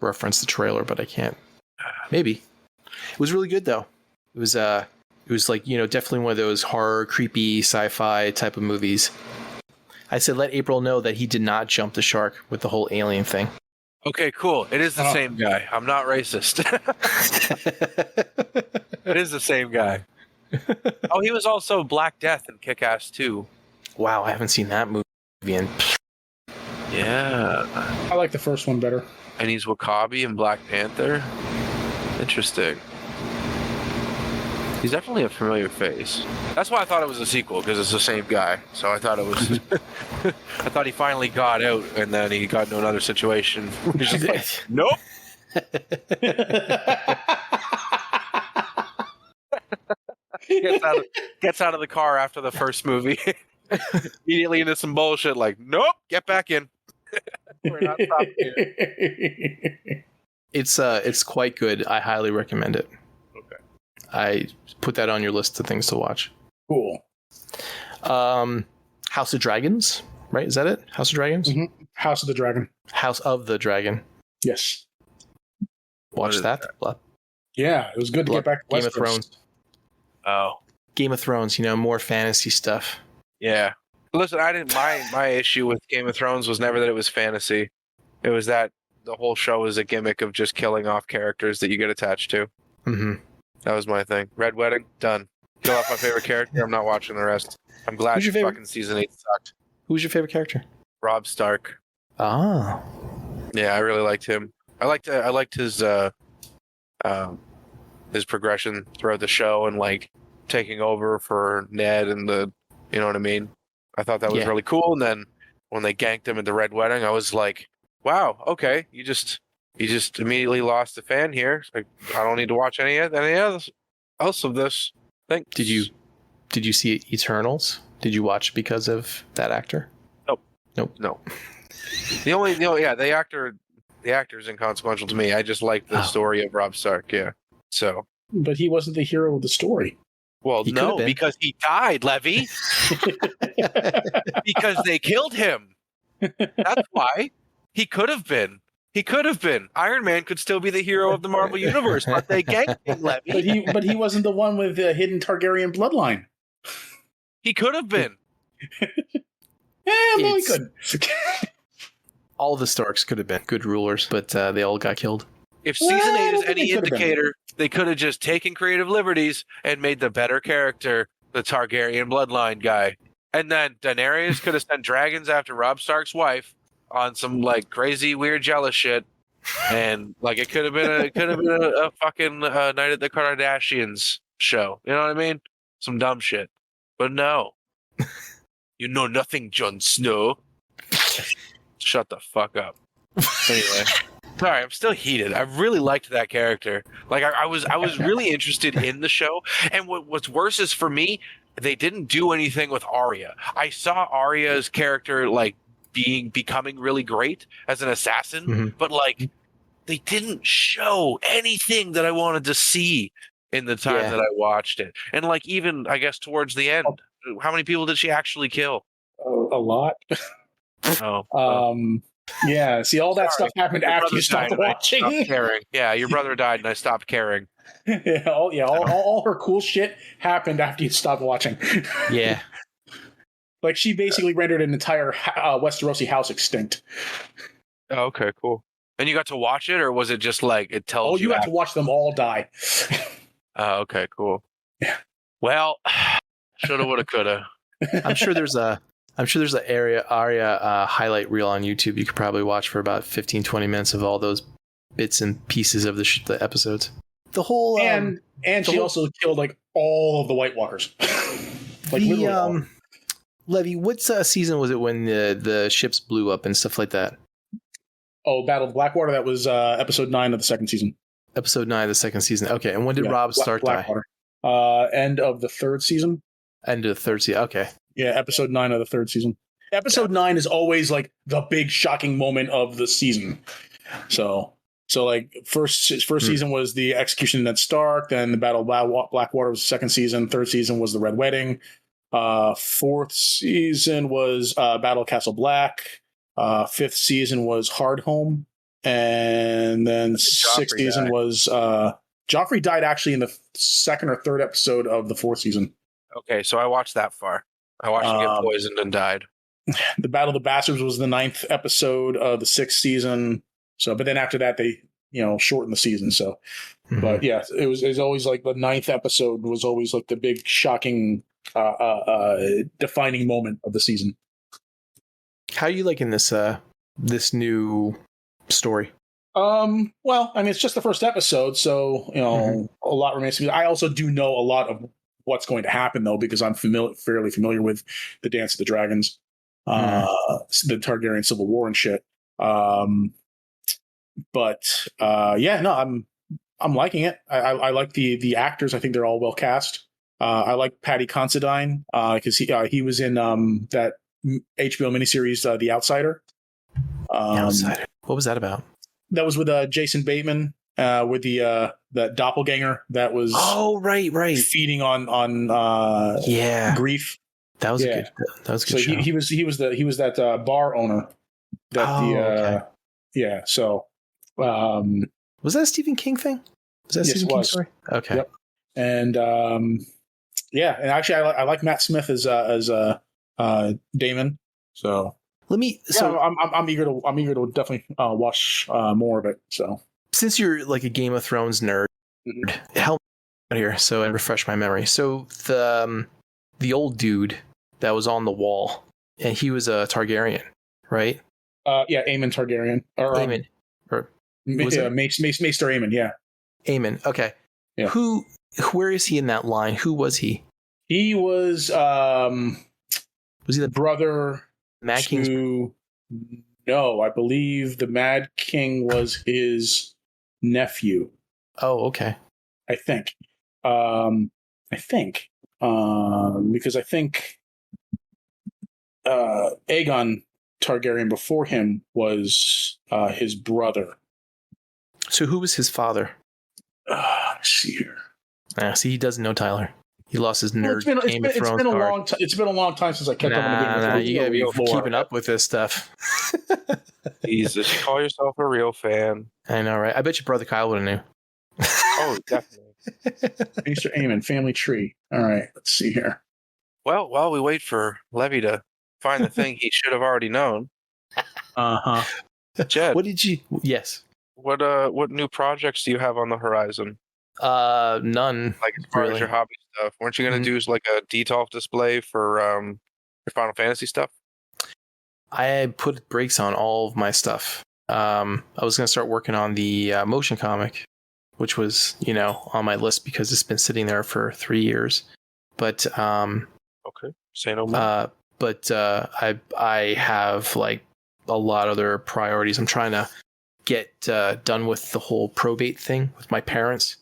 reference the trailer, but I can't. Maybe it was really good though. It was like, you know, definitely one of those horror, creepy, sci-fi type of movies. I said let April know that he did not jump the shark with the whole alien thing. Okay, cool. It is the same guy. I'm not racist. It is the same guy. Oh, he was also Black Death in Kick-Ass 2. Wow, I haven't seen that movie in. Yeah. I like the first one better. And he's Wakabi in Black Panther. Interesting. He's definitely a familiar face. That's why I thought it was a sequel, because it's the same guy. So I thought it was... I thought he finally got out, and then he got into another situation. He's just like, nope. Gets out of the car after the first movie. Immediately into some bullshit like, nope, get back in. We're not stopping here. It's quite good. I highly recommend it. Okay. I put that on your list of things to watch. Cool. House of Dragons, right? Is that it? House of Dragons? Mm-hmm. House of the Dragon. House of the Dragon. Yes. Watch that. Yeah, it was good to get back to Game of Thrones. Oh. Game of Thrones, you know, more fantasy stuff. Yeah. Listen, I didn't. My issue with Game of Thrones was never that it was fantasy. It was that the whole show was a gimmick of just killing off characters that you get attached to. Mm-hmm. That was my thing. Red Wedding, done. Kill off my favorite character. I'm not watching the rest. I'm glad fucking season 8 sucked. Who's your favorite character? Robb Stark. Ah. Yeah, I really liked him. I liked his progression throughout the show and like taking over for Ned and the, you know what I mean? I thought that was really cool. And then when they ganked him at the Red Wedding, I was like, wow, okay, you just immediately lost a fan here. Like, I don't need to watch any else of this. Thanks. Did you see Eternals? Did you watch because of that actor? Nope. No. The actor is inconsequential to me. I just like the story of Robb Stark. Yeah. So. But he wasn't the hero of the story. Well, no, because he died, Levy. Because they killed him. That's why. He could have been. Iron Man could still be the hero of the Marvel Universe, but they ganked him, Levy. But he wasn't the one with the hidden Targaryen bloodline. He could have been. No, he couldn't. All the Starks could have been good rulers, but they all got killed. If season 8 is any indicator, they could have just taken creative liberties and made the better character the Targaryen bloodline guy. And then Daenerys could have sent dragons after Robb Stark's wife on some like crazy, weird, jealous shit. And like it could have been a fucking Night at the Kardashians show. You know what I mean? Some dumb shit. But no. You know nothing, Jon Snow. Shut the fuck up. Anyway. Sorry, I'm still heated. I really liked that character. Like I was really interested in the show. And what's worse is for me, they didn't do anything with Arya. I saw Arya's character like becoming really great as an assassin, but like they didn't show anything that I wanted to see in the time that I watched it. And like even I guess towards the end, how many people did she actually kill? A lot. Oh. Yeah, see, all that stuff happened after you stopped watching. Stopped caring. Yeah, your brother died and I stopped caring. All her cool shit happened after you stopped watching. Yeah. Like, she basically rendered an entire Westerosi house extinct. Oh, okay, cool. And you got to watch it, or was it just like it tells you? Oh, you got to watch them all die. Oh, okay, cool. Yeah. Well, shoulda, woulda, coulda. I'm sure there's a I'm sure there's an Aria highlight reel on YouTube you could probably watch for about 15-20 minutes of all those bits and pieces of the episodes. The whole and she also killed like all of the White Walkers. Levy, what season was it when the ships blew up and stuff like that? Oh, Battle of Blackwater. That was episode 9 of the second season. Episode 9 of the second season. Okay, and when did Robb Stark die? End of the third season. End of the third season. Okay. Yeah, episode 9 of the third season. Episode 9 is always like the big shocking moment of the season. So like first season was the execution of Ned Stark. Then the Battle of Blackwater was the second season. Third season was the Red Wedding. Fourth season was Battle of Castle Black. Fifth season was Hardhome. And then sixth season was Joffrey died actually in the second or third episode of the fourth season. Okay, so I watched that far. I watched him get poisoned and died. The Battle of the Bastards was the 9th episode of the 6th season. So, but then after that, they shortened the season. So, but yeah, it was always like the 9th episode was always like the big shocking, defining moment of the season. How are you liking this new story? Well, I mean, it's just the first episode, so a lot remains to be. I also do know a lot of what's going to happen, though, because I'm fairly familiar with the Dance of the Dragons, the Targaryen Civil War and shit. But yeah, no, I'm liking it. I like the actors. I think they're all well cast. I like Paddy Considine because he was in that HBO miniseries, The Outsider. The Outsider. What was that about? That was with Jason Bateman, with the doppelganger that was right feeding on grief. That was a good show. He was that bar owner. Yeah. So was that a Stephen King thing? Was that a Stephen King story? Okay. Yep. And yeah, and actually I like Matt Smith as Damon. So I'm eager to definitely watch more of it. So since you're like a Game of Thrones nerd, help me out here and refresh my memory. So the old dude that was on the wall, and he was a Targaryen, right? Aemon Targaryen. Or Aemon. Maester Aemon, yeah. Aemon, okay. Yeah. Where is he in that line? Who was he? He was he the brother Mad King's? No, I believe the Mad King was his nephew. Oh, okay. I think. Because I think Aegon Targaryen before him was his brother. So who was his father? Let's see here. See, he doesn't know Tyler. He lost his nerd Game of Thrones card. It's been a long time since I kept up on the Game of Thrones. You gotta be keeping up with this stuff. Jesus, you call yourself a real fan. I know, right? I bet your brother Kyle would have knew. Oh, definitely. Maester Aemon, family tree. All right, let's see here. Well, while we wait for Levy to find the thing he should have already known. Jed, what did you? Yes. What new projects do you have on the horizon? None. Like as far as your hobby stuff, weren't you going to do like a DTOF display for your Final Fantasy stuff? I put brakes on all of my stuff. I was going to start working on the motion comic, which was on my list because it's been sitting there for 3 years. But okay, say no more. But I have like a lot of other priorities. I'm trying to get done with the whole probate thing with my parents.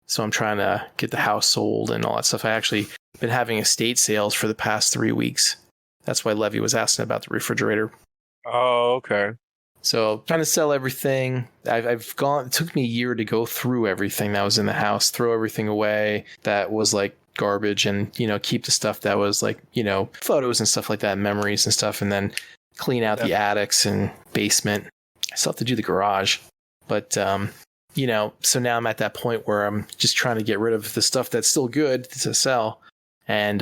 So I'm trying to get the house sold and all that stuff. I actually been having estate sales for the past 3 weeks. That's why Levy was asking about the refrigerator. Oh, okay. So trying to sell everything. I've gone. It took me a year to go through everything that was in the house, throw everything away that was like garbage, and keep the stuff that was like photos and stuff like that, memories and stuff, and then clean out the attics and basement. I still have to do the garage, but so now I'm at that point where I'm just trying to get rid of the stuff that's still good to sell. And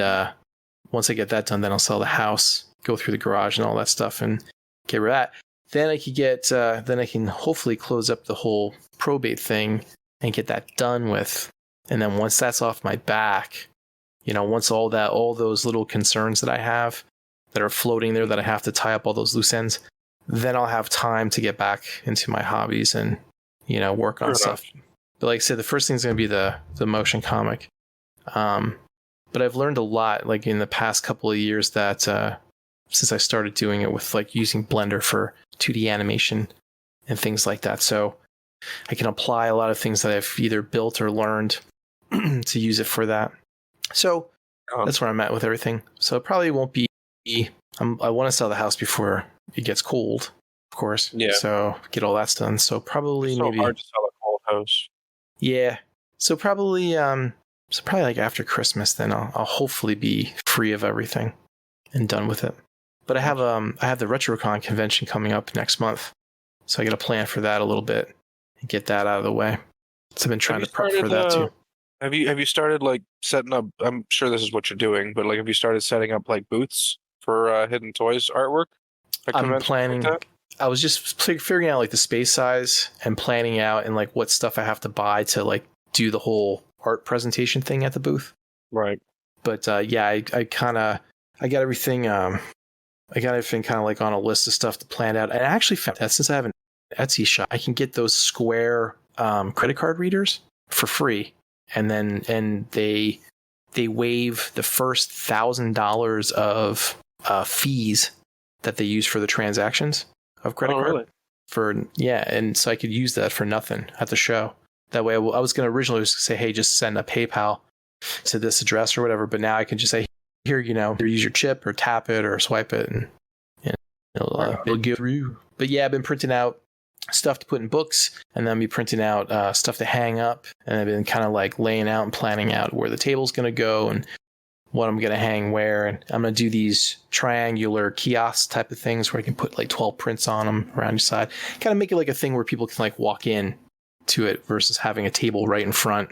once I get that done, then I'll sell the house, go through the garage and all that stuff and get rid of that. Then I could then I can hopefully close up the whole probate thing and get that done with. And then once that's off my back, once all those little concerns that I have that are floating there that I have to tie up all those loose ends. Then I'll have time to get back into my hobbies and, work on stuff. But like I said, the first thing's going to be the motion comic. But I've learned a lot, like in the past couple of years, that since I started doing it with like using Blender for 2D animation and things like that. So I can apply a lot of things that I've either built or learned to use it for that. So that's where I'm at with everything. So it probably won't be. I want to sell the house before it gets cold, of course. Yeah. So get all that done. So probably it's so maybe hard to sell a cold house. Yeah. So probably like after Christmas, then I'll hopefully be free of everything and done with it. But I have the RetroCon convention coming up next month, so I got to plan for that a little bit and get that out of the way. So I've been trying to prep for that too. Have you started like setting up? I'm sure this is what you're doing, but like, have you started setting up like booths for Hidden Toys artwork? I'm planning. Like I was just figuring out like the space size and planning out and like what stuff I have to buy to like do the whole art presentation thing at the booth. Right. But I got everything. I got everything kind of like on a list of stuff to plan out. And I actually found that since I have an Etsy shop, I can get those Square credit card readers for free. And they waive the first $1,000 of fees that they use for the transactions of credit card. Really? And so I could use that for nothing at the show. That way, I was going to originally say, hey, just send a PayPal to this address or whatever. But now I can just say, here, use your chip or tap it or swipe it, and it'll go through. But yeah, I've been printing out stuff to put in books, and then be printing out stuff to hang up, and I've been kind of like laying out and planning out where the table's going to go and what I'm going to hang where. And I'm going to do these triangular kiosk type of things where I can put like 12 prints on them around your side. Kind of make it like a thing where people can like walk in to it versus having a table right in front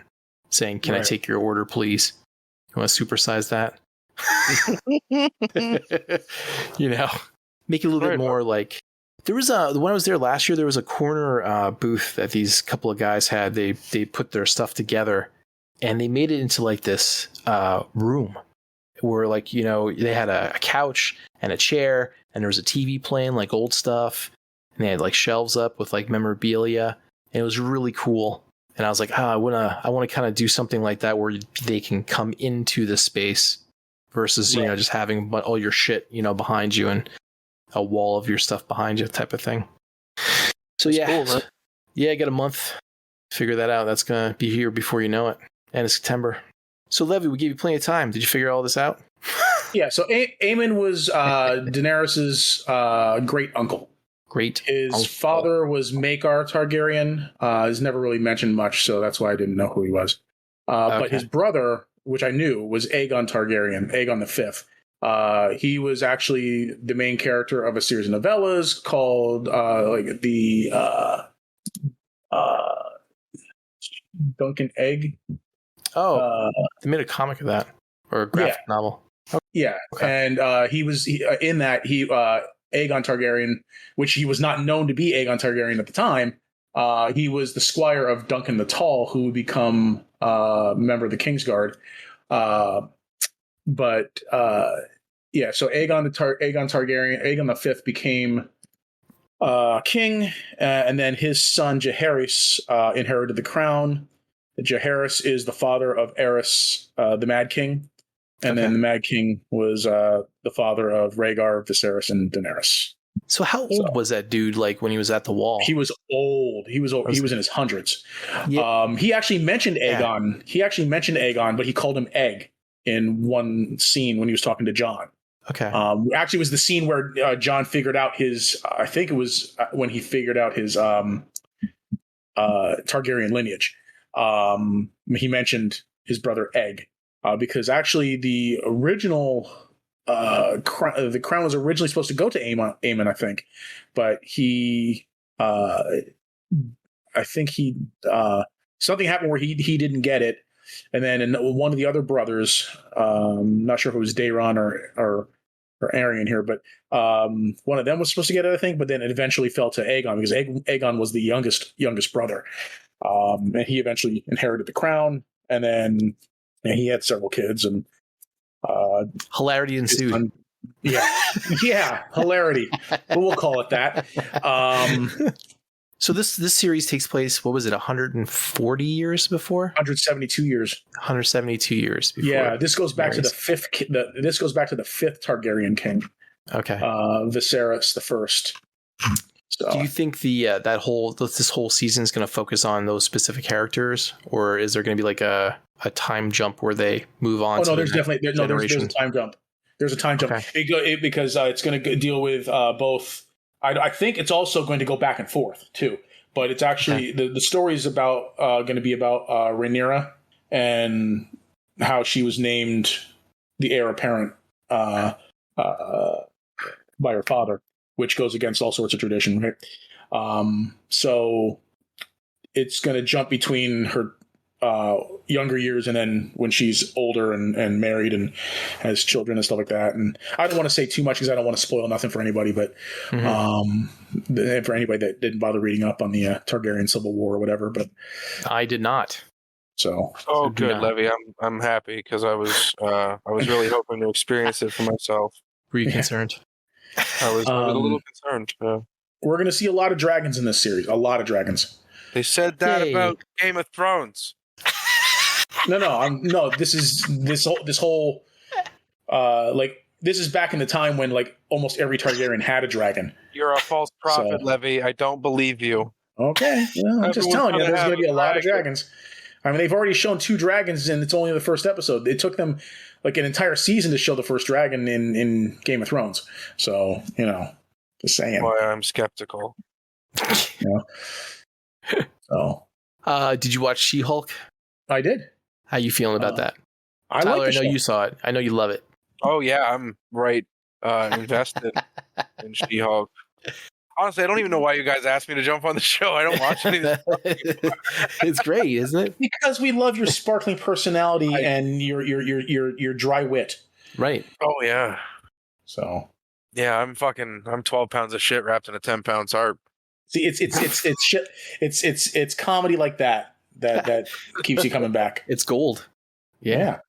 saying, can I take your order, please? You want to supersize that? Make it a little bit more like. There was when I was there last year, there was a corner booth that these couple of guys had. They put their stuff together, and they made it into like this room where like they had a couch and a chair, and there was a TV playing like old stuff, and they had like shelves up with like memorabilia, and it was really cool. And I was like, I want to kind of do something like that where they can come into the space versus just having all your shit behind you and a wall of your stuff behind you type of thing. So that's cool, man. Yeah, I got a month to figure that out. That's going to be here before you know it. End of September. So Levy, we gave you plenty of time. Did you figure all this out? Yeah, so Aemon was Daenerys's great uncle. His father was Maekar Targaryen. He's never really mentioned much, so that's why I didn't know who he was. But his brother, which I knew, was Aegon Targaryen, Aegon the Fifth. He was actually the main character of a series of novellas called Duncan Egg. They made a comic of that, or a graphic novel. Yeah, and in that Aegon Targaryen, which he was not known to be Aegon Targaryen at the time. He was the squire of Duncan the Tall, who would become a member of the Kingsguard. So Aegon Targaryen, Aegon the Fifth became king, and then his son Jaehaerys inherited the crown. Jaehaerys is the father of Aerys, the Mad King, and then the Mad King was the father of Rhaegar, Viserys, and Daenerys. So how old was that dude? Like when he was at the wall? He was old. He was in his hundreds. Yeah. He actually mentioned Aegon. He actually mentioned Aegon, but he called him Egg in one scene when he was talking to Jon. Okay. Actually, it was the scene where Jon figured out his. I think it was when he figured out his Targaryen lineage. He mentioned his brother Egg because actually the original the crown was originally supposed to go to Aemon, I think, but something happened where he didn't get it, and then one of the other brothers, not sure if it was Daeron or Aerion here, but one of them was supposed to get it, I think, but then it eventually fell to Aegon because Aegon was the youngest brother, and he eventually inherited the crown, and then he had several kids, and hilarity ensued. Yeah, hilarity. But we'll call it that. So this series takes place, what was it, 140 years before? 172 years. 172 years before. Yeah, this goes back to the fifth. This goes back to the fifth Targaryen king. Okay. Viserys the First. So, do you think this whole season is going to focus on those specific characters, or is there going to be like a time jump where they move on? There's definitely there's a time jump. There's a time jump because it's going to deal with both. I think it's also going to go back and forth too, but it's actually the story is about going to be about Rhaenyra and how she was named the heir apparent by her father, which goes against all sorts of tradition, right? So it's going to jump between her younger years and then when she's older and married and has children and stuff like that. And I don't want to say too much because I don't want to spoil nothing for anybody, but for anybody that didn't bother reading up on the Targaryen Civil War or whatever. But I did not. So good, Levy. I'm happy because I was really hoping to experience it for myself. Were you concerned? I was a little concerned. We're going to see a lot of dragons in this series. A lot of dragons. They said that about Game of Thrones. No. This whole this is back in the time when like almost every Targaryen had a dragon. You're a false prophet, Levy. I don't believe you. Okay, I'm just telling you, there's going to be a lot of dragons. I mean, they've already shown 2 dragons, and it's only the first episode. It took them like an entire season to show the first dragon in Game of Thrones. So just saying. Why I'm skeptical. So, did you watch She-Hulk? I did. How you feeling about that? Tyler, I know you saw it. I know you love it. Oh yeah, I'm right invested in She-Hulk. Honestly, I don't even know why you guys asked me to jump on the show. I don't watch any of this. It's great, isn't it? Because we love your sparkling personality and your dry wit. Right. Oh yeah. So. Yeah, I'm 12 pounds of shit wrapped in a 10-pound tarp. See, it's shit. It's comedy like that keeps you coming back. It's gold. Yeah.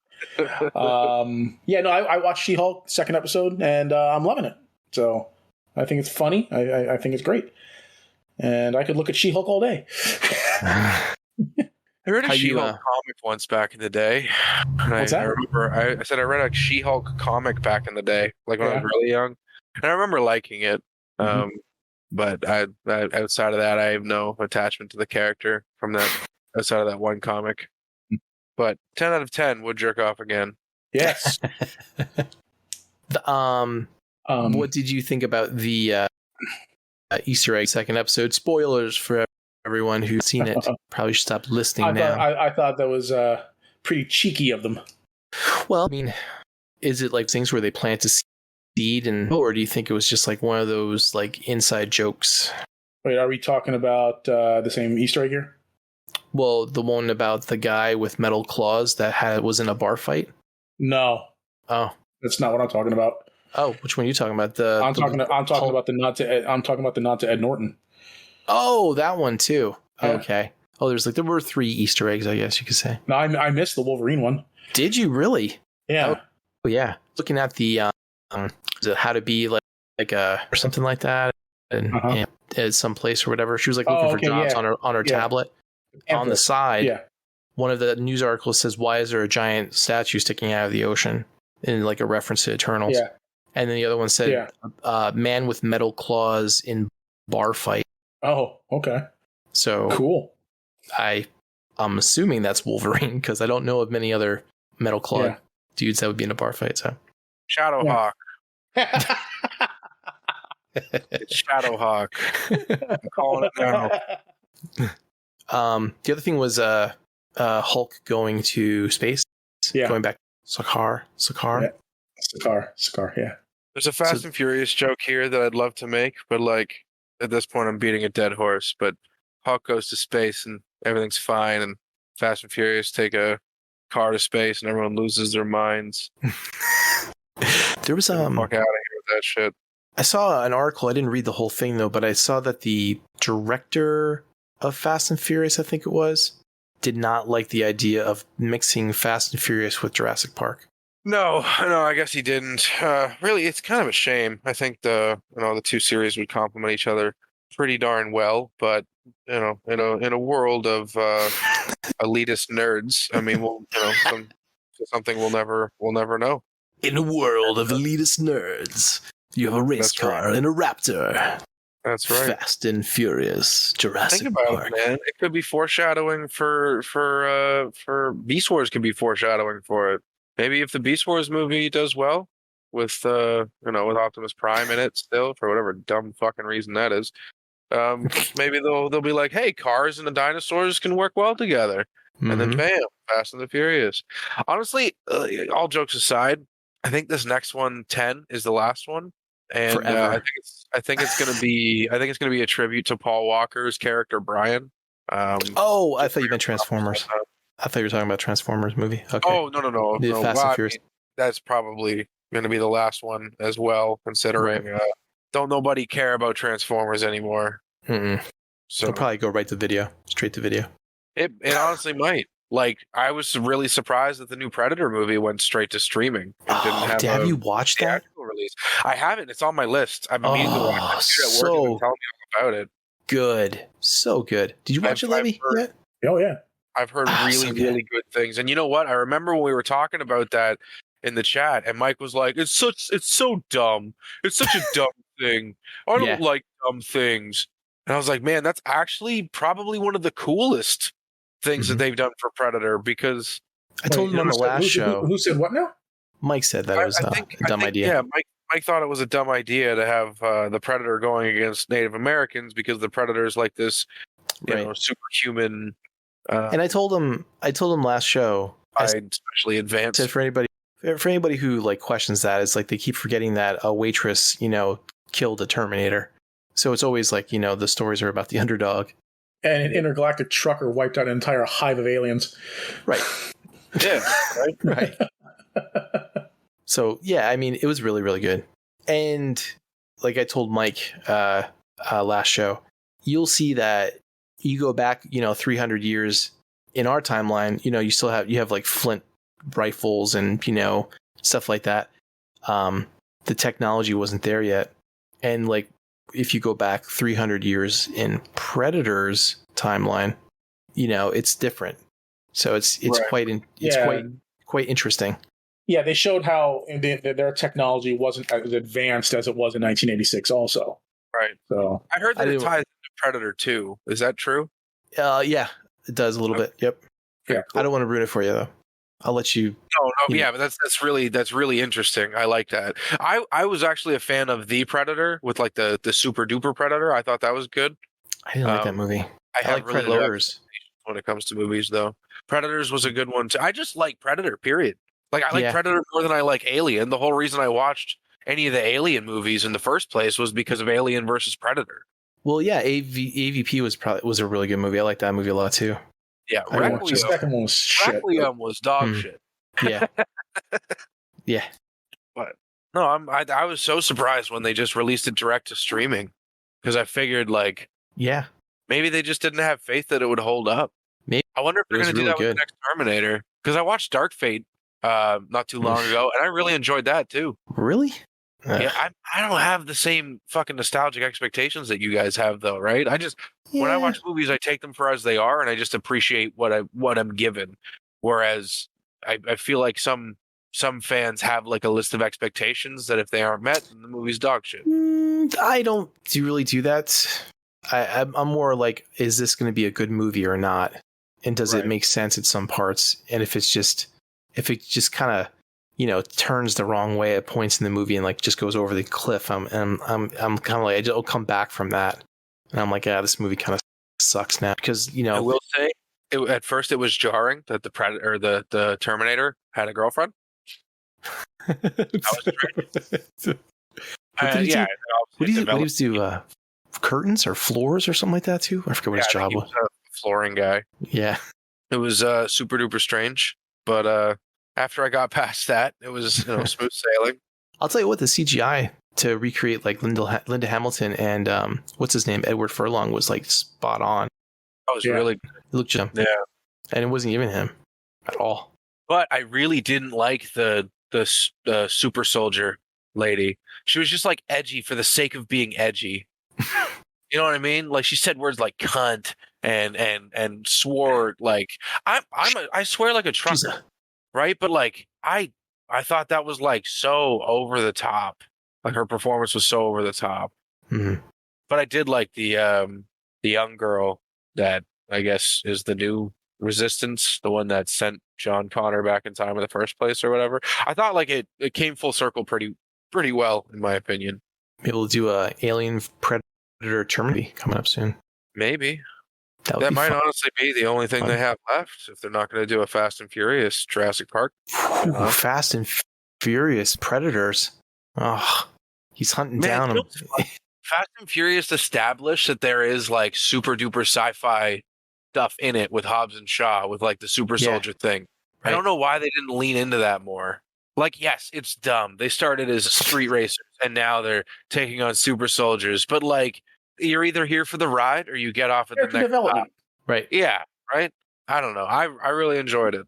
I watched She-Hulk second episode and I'm loving it. So I think it's funny. I think it's great, and I could look at She-Hulk all day. I read a She-Hulk comic once back in the day. What's that? I remember I said I read a She-Hulk comic back in the day, like when I was really young, and I remember liking it. But I outside of that, I have no attachment to the character from that outside of that one comic. But 10 out of 10 would jerk off again. Yes. What did you think about the Easter egg second episode? Spoilers for everyone who's seen it. Probably should stop listening now. I thought that was pretty cheeky of them. Well, I mean, is it like things where they plant a seed, or do you think it was just like one of those like inside jokes? Wait, are we talking about the same Easter egg here? Well, the one about the guy with metal claws that was in a bar fight? No. Oh. That's not what I'm talking about. Oh, which one are you talking about? I'm talking about the nod to Ed Norton. Oh, that one too. Yeah. Okay. Oh, there were 3 Easter eggs, I guess you could say. No, I missed the Wolverine one. Did you really? Yeah. Oh yeah. Looking at the how to be like or something like that, and at some place or whatever. She was like looking for jobs on her tablet. On the side, one of the news articles says, "Why is there a giant statue sticking out of the ocean?" In like a reference to Eternals. Yeah. And then the other one said, "Man with metal claws in bar fight." Oh, okay. So cool. I'm assuming that's Wolverine because I don't know of many other metal claw dudes that would be in a bar fight. So Shadowhawk. It's Shadowhawk. I'm calling it now. The other thing was Hulk going to space. Yeah. Going back to Sakaar. Yeah. Sakaar, yeah. There's a Fast and Furious joke here that I'd love to make, but like at this point I'm beating a dead horse. But Hulk goes to space and everything's fine, and Fast and Furious take a car to space and everyone loses their minds. There was fuck out of here with that shit. I saw an article. I didn't read the whole thing though, but I saw that the director of Fast and Furious, I think it was, did not like the idea of mixing Fast and Furious with Jurassic Park. No, I guess he didn't. Really, it's kind of a shame. I think the two series would complement each other pretty darn well, but in a world of elitist nerds, I mean, something we'll never know. In a world of elitist nerds, you have a race car and a Raptor. That's right. Fast and Furious, Jurassic Think about Park. it, man. It could be foreshadowing for Beast Wars. Could be foreshadowing for it. Maybe if the Beast Wars movie does well with with Optimus Prime in it still, for whatever dumb fucking reason that is, maybe they'll be like, hey, cars and the dinosaurs can work well together, and then bam, Fast and the Furious. Honestly, all jokes aside, I think this next one, 10, is the last one. And I think it's gonna be a tribute to Paul Walker's character Brian. I thought you meant Transformers. I thought you were talking about Transformers movie. Okay. Oh no. Fast and Furious. That's probably gonna be the last one as well, considering don't nobody care about Transformers anymore. Mm-mm. So they'll probably go straight to video. It honestly might. Like, I was really surprised that the new Predator movie went straight to streaming. Have you watched that? Release. I haven't. It's on my list. I've been meaning to watch it. At work, you've been telling me all about it. Good. So good. Did you watch it, Levy? Yet? Oh, yeah. I've heard really good things. And you know what? I remember when we were talking about that in the chat, and Mike was like, it's so dumb. It's such a dumb thing. I don't like dumb things. And I was like, man, that's actually probably one of the coolest things that they've done for Predator, because I told him on the last show. Who said what now? Mike said that it was a dumb idea. Yeah, Mike thought it was a dumb idea to have the Predator going against Native Americans, because the Predator is like this, superhuman. And I told him last show, especially advanced. For anybody who like questions that, it's like they keep forgetting that a waitress, killed a Terminator. So it's always like, the stories are about the underdog. And an intergalactic trucker wiped out an entire hive of aliens. Right. Yeah. Right. So, yeah, I mean, it was really, really good. And like I told Mike last show, you'll see that you go back, 300 years in our timeline, you have like flint rifles and, stuff like that. The technology wasn't there yet. And like, if you go back 300 years in Predator's timeline, it's different. So it's quite interesting. Yeah, they showed how their technology wasn't as advanced as it was in 1986 also. Right. So I heard that it ties into Predator 2. Is that true? Yeah, it does a little bit. Yep. Yeah. Cool. I don't want to ruin it for you though. I'll let you. No, yeah, but that's really interesting. I like that. I was actually a fan of the Predator with like the super duper Predator. I thought that was good. I didn't like that movie. I like really Predators when it comes to movies, though. Predators was a good one too. I just like Predator. Period. Like I like Predator more than I like Alien. The whole reason I watched any of the Alien movies in the first place was because of Alien versus Predator. Well, yeah, AVP was a really good movie. I like that movie a lot too. Yeah, the second one was shit. Requiem was dog shit. Yeah. Yeah. But no, I was so surprised when they just released it direct to streaming, because I figured maybe they just didn't have faith that it would hold up. Maybe. I wonder if they're going to do that with the next Terminator, because I watched Dark Fate not too long ago, and I really enjoyed that too. Really? Yeah, I don't have the same fucking nostalgic expectations that you guys have, though, right? When I watch movies, I take them for as they are, and I just appreciate what I'm given. Whereas I feel like some fans have like a list of expectations that if they aren't met, then the movie's dog shit. I don't really do that. I'm more like, is this going to be a good movie or not? And does it make sense at some parts? And if it just kind of turns the wrong way at points in the movie and like just goes over the cliff, I'm kind of like, I'll come back from that, and I'm like, this movie kind of sucks now, because I will say at first it was jarring that the Predator or the Terminator had a girlfriend. That was strange. What do you do? Curtains or floors or something like that too? I forget what his job was. A flooring guy. Yeah, it was super duper strange, but after I got past that, it was smooth sailing. I'll tell you what, the CGI to recreate like Linda Hamilton and what's his name, Edward Furlong, was like spot on. That was really good. It looked Yeah, and it wasn't even him at all. But I really didn't like the the super soldier lady. She was just like edgy for the sake of being edgy. You know what I mean? Like she said words like cunt and swore like I swear like a trucker, right? But like I thought that was like so over the top. Like her performance was so over the top. Mm-hmm. But I did like the young girl that I guess is the new Resistance, the one that sent John Connor back in time in the first place or whatever. I thought like it came full circle pretty well in my opinion. Maybe we'll do a Alien Predator Terminator coming up soon. Maybe. That might honestly be the only thing they have left if they're not going to do a Fast and Furious Jurassic Park. Fast and Furious Predators. Oh, he's hunting down them. Fast and Furious established that there is like super duper sci-fi stuff in it with Hobbs and Shaw with like the super soldier thing. Right. I don't know why they didn't lean into that more. Like, yes, it's dumb. They started as street racers and now they're taking on super soldiers. But like, you're either here for the ride or you get off at the next development. Right. Yeah. Right. I don't know. I really enjoyed it.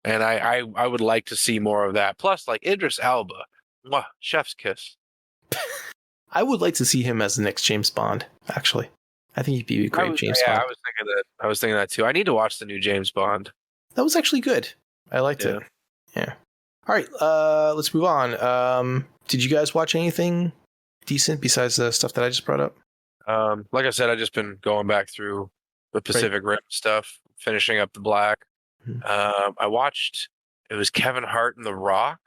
And I would like to see more of that. Plus, like Idris Elba. Mwah, chef's kiss. I would like to see him as the next James Bond, actually. I think he'd be a great James Bond. Yeah, I was thinking that too. I need to watch the new James Bond. That was actually good. I liked it. Yeah. All right, let's move on. Did you guys watch anything decent besides the stuff that I just brought up? Like I said, I've just been going back through the Pacific Rim stuff, finishing up The Black. Mm-hmm. I watched, it was Kevin Hart and The Rock.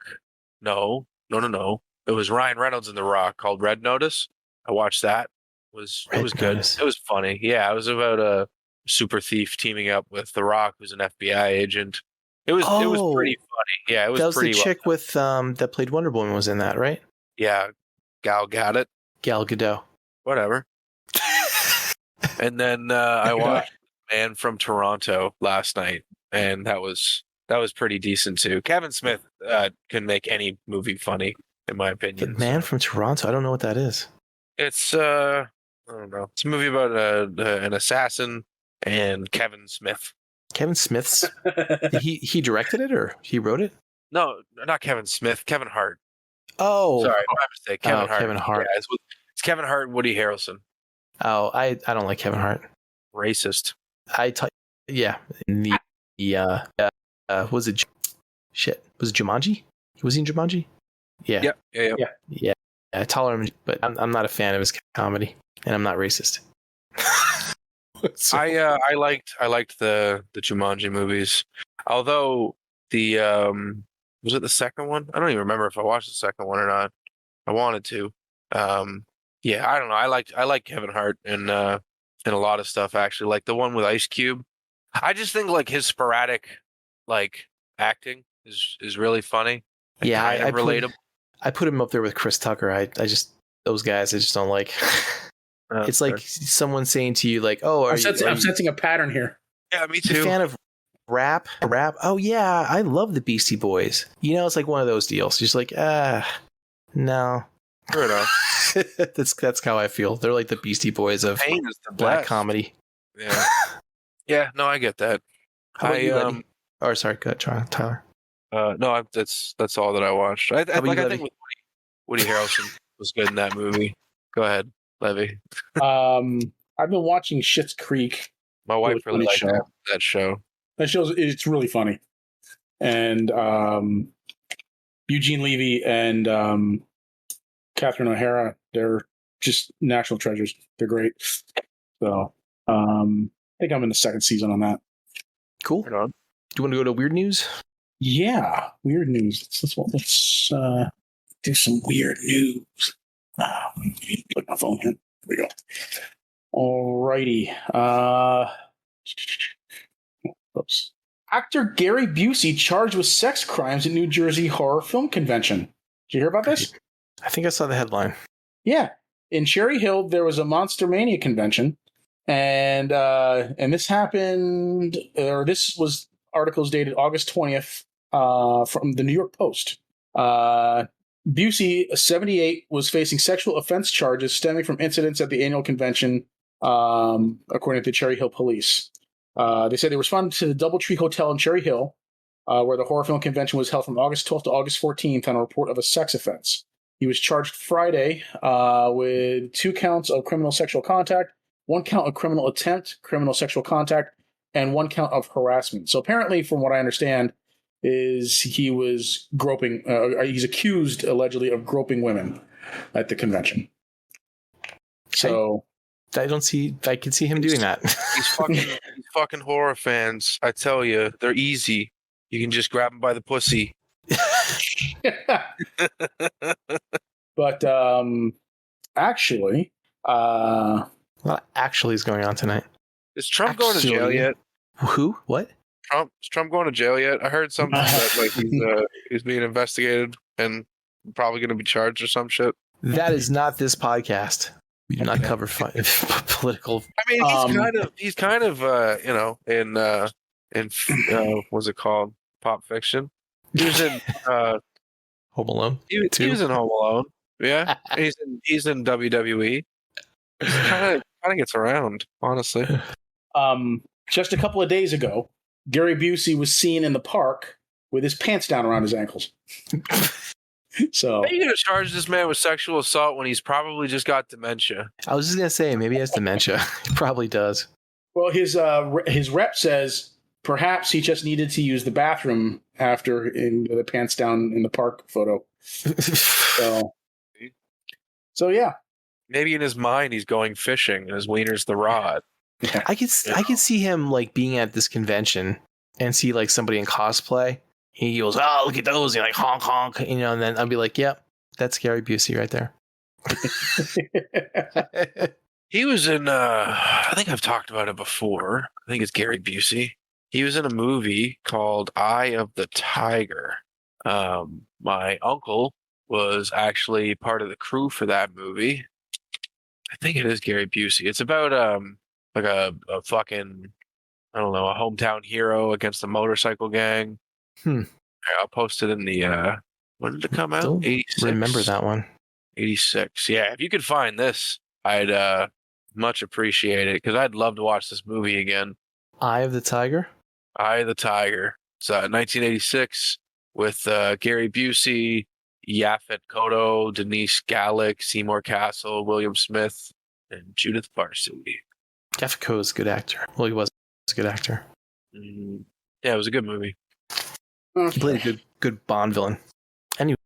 No. It was Ryan Reynolds and The Rock called Red Notice. I watched that. It was good. It was funny. Yeah, it was about a super thief teaming up with The Rock, who's an FBI agent. It was pretty funny. Yeah, it was pretty. That was the chick with that played Wonder Woman was in that, right? Yeah, Gal Gadot. Whatever. And then I watched Man from Toronto last night, and that was pretty decent too. Kevin Smith can make any movie funny, in my opinion. The Man from Toronto. I don't know what that is. It's I don't know. It's a movie about an assassin and Kevin Smith. Kevin Smith's? he directed it or he wrote it? No, not Kevin Smith. Kevin Hart. Oh, sorry, my mistake. Kevin Hart. Kevin Hart. Yeah, it's Kevin Hart and Woody Harrelson. Oh, I don't like Kevin Hart. Racist. Yeah. Was it? Shit. Was it Jumanji? Was he in Jumanji? Yeah. Yeah. I tolerate him, but I'm not a fan of his comedy, and I'm not racist. So. I liked the Jumanji movies, although the was it the second one? I don't even remember if I watched the second one or not. I wanted to. Yeah, I don't know. I like Kevin Hart in a lot of stuff actually. Like the one with Ice Cube. I just think like his sporadic like acting is really funny. Yeah, I relatable. I put him up there with Chris Tucker. I just those guys I just don't like. It's like someone saying to you like, "Oh, I'm sensing a pattern here." Yeah, me too. A fan of rap? Oh yeah, I love the Beastie Boys. You know, it's like one of those deals. Just like, no. Fair enough. That's how I feel. They're like the Beastie Boys of black comedy. Yeah. Yeah. No, I get that. How about you, oh, sorry. Go ahead, Tyler. No, that's all that I watched. I think Woody Harrelson was good in that movie. Go ahead, Levy. I've been watching Schitt's Creek. My wife really liked that show. That it's really funny, and Eugene Levy and Catherine O'Hara, they're just national treasures. They're great. So I think I'm in the second season on that. Cool. Do you want to go to weird news? Yeah, weird news. Let's do some weird news. Put my phone here. Here we go. Alrighty. Oops. Actor Gary Busey charged with sex crimes at New Jersey Horror Film Convention. Did you hear about this? I think I saw the headline. Yeah. In Cherry Hill, there was a Monster Mania convention, and this happened, or this was articles dated August 20th from the New York Post. Busey, 78, was facing sexual offense charges stemming from incidents at the annual convention, according to the Cherry Hill police. They said they responded to the DoubleTree Hotel in Cherry Hill where the horror film convention was held from August 12th to August 14th on a report of a sex offense. He was charged Friday with 2 counts of criminal sexual contact, 1 count of criminal attempt, criminal sexual contact, and 1 count of harassment. So apparently, from what I understand, is he was groping, he's accused allegedly of groping women at the convention. So I can see him doing that. These fucking horror fans, I tell you, they're easy. You can just grab them by the pussy. But actually, a lot actually is going on tonight. Is Trump going to jail yet? Who? What? Is Trump going to jail yet? I heard something that like he's being investigated and probably going to be charged or some shit. That is not this podcast. We do not cover political. I mean, he's kind of in what's it called? Pop fiction. He was in Home Alone. He was in Home Alone. Yeah, he's in WWE. Kind of gets around, honestly. Just a couple of days ago, Gary Busey was seen in the park with his pants down around his ankles. So, how are you going to charge this man with sexual assault when he's probably just got dementia? I was just going to say, maybe he has dementia. He probably does. Well, his rep says perhaps he just needed to use the bathroom after in the pants down in the park photo. So yeah. Maybe in his mind he's going fishing and his wiener's the rod. Yeah. I could see him like being at this convention and see like somebody in cosplay. He goes, "Oh, look at those!" And like honk honk, and then I'd be like, "Yep, that's Gary Busey right there." He was in. I think I've talked about it before. I think it's Gary Busey. He was in a movie called Eye of the Tiger. My uncle was actually part of the crew for that movie. I think it is Gary Busey. It's about like a fucking, I don't know, a hometown hero against a motorcycle gang. I'll post it in the when did it come out? Don't 86. remember that one. 86. Yeah, if you could find this, I'd much appreciate it because I'd love to watch this movie again. Eye of the Tiger? Eye of the Tiger. It's 1986 with Gary Busey, Yaphet Kotto, Denise Gallick, Seymour Castle, William Smith, and Judith Parsley. Jeff Coe is a good actor. Well, he was a good actor. Yeah, it was a good movie. He played a good Bond villain. And he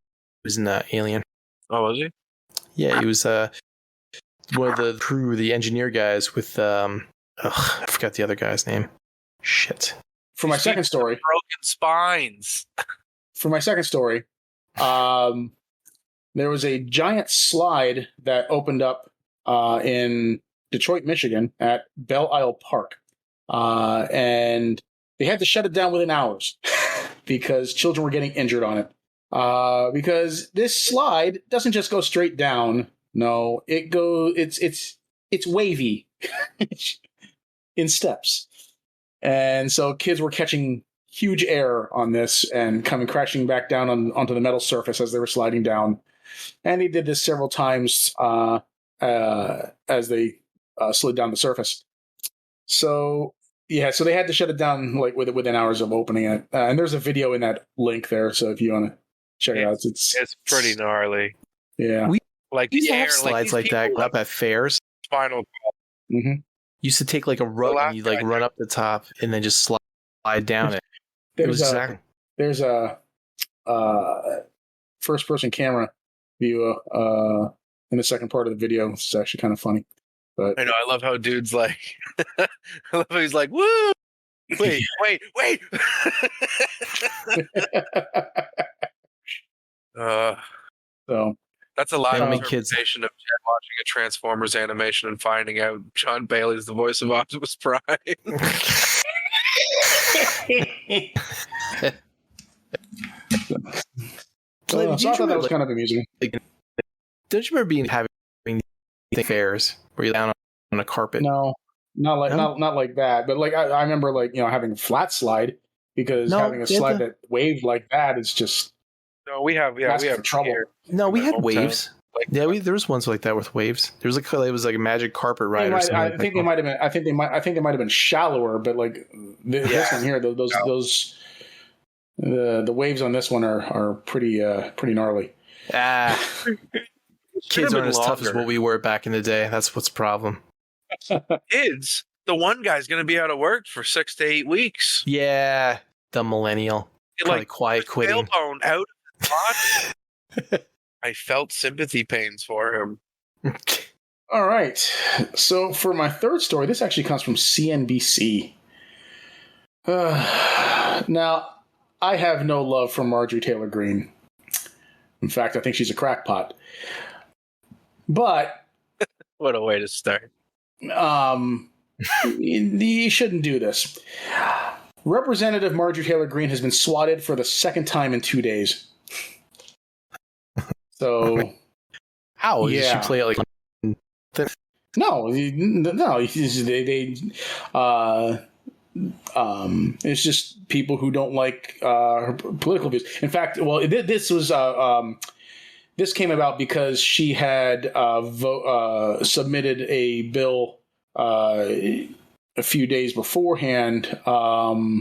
was in Alien. Oh, was he? Yeah, he was one of the crew, the engineer guys with I forgot the other guy's name. Shit. For my second story, broken spines. For my second story, there was a giant slide that opened up in Detroit, Michigan, at Belle Isle Park, and they had to shut it down within hours because children were getting injured on it. Because this slide doesn't just go straight down. No, it's wavy in steps. And so kids were catching huge air on this and coming crashing back down onto the metal surface as they were sliding down. And he did this several times as they slid down the surface. So yeah, so they had to shut it down like within hours of opening it. And there's a video in that link there, so if you want to check it out, it's pretty gnarly. Yeah, we used to have slides like that up at fairs. Spinal. Mm-hmm. Used to take like a rug and you like run up the top and then just slide down it. There's a first person camera view in the second part of the video. It's actually kind of funny. But I know, I love how dude's like I love how he's like, woo! Wait. So that's a live interpretation of Chad watching a Transformers animation and finding out John Bailey's the voice of Optimus Prime. So I thought that was kind of amusing. Don't you remember having fairs where you're down on a carpet? No, not like that. But like I remember like having a flat slide because having a slide that waved like that is just. No, we have trouble. Here. No, we had waves. There was ones like that with waves. There was it was like a magic carpet ride or something. I think they might have been. I think they might have been shallower, but like this one here, those The waves on this one are pretty gnarly. Kids aren't as tough as what we were back in the day. That's what's the problem. Kids, the one guy's going to be out of work for 6 to 8 weeks. Yeah, the millennial, probably quiet quitting. Tailbone out of the body. I felt sympathy pains for him. All right. So for my third story, this actually comes from CNBC. Now, I have no love for Marjorie Taylor Greene. In fact, I think she's a crackpot. But what a way to start. You shouldn't do this. Representative Marjorie Taylor Greene has been swatted for the second time in 2 days. So, how did she play it like? No. It's just people who don't like her political views. In fact, well, this came about because she had submitted a bill a few days beforehand. Where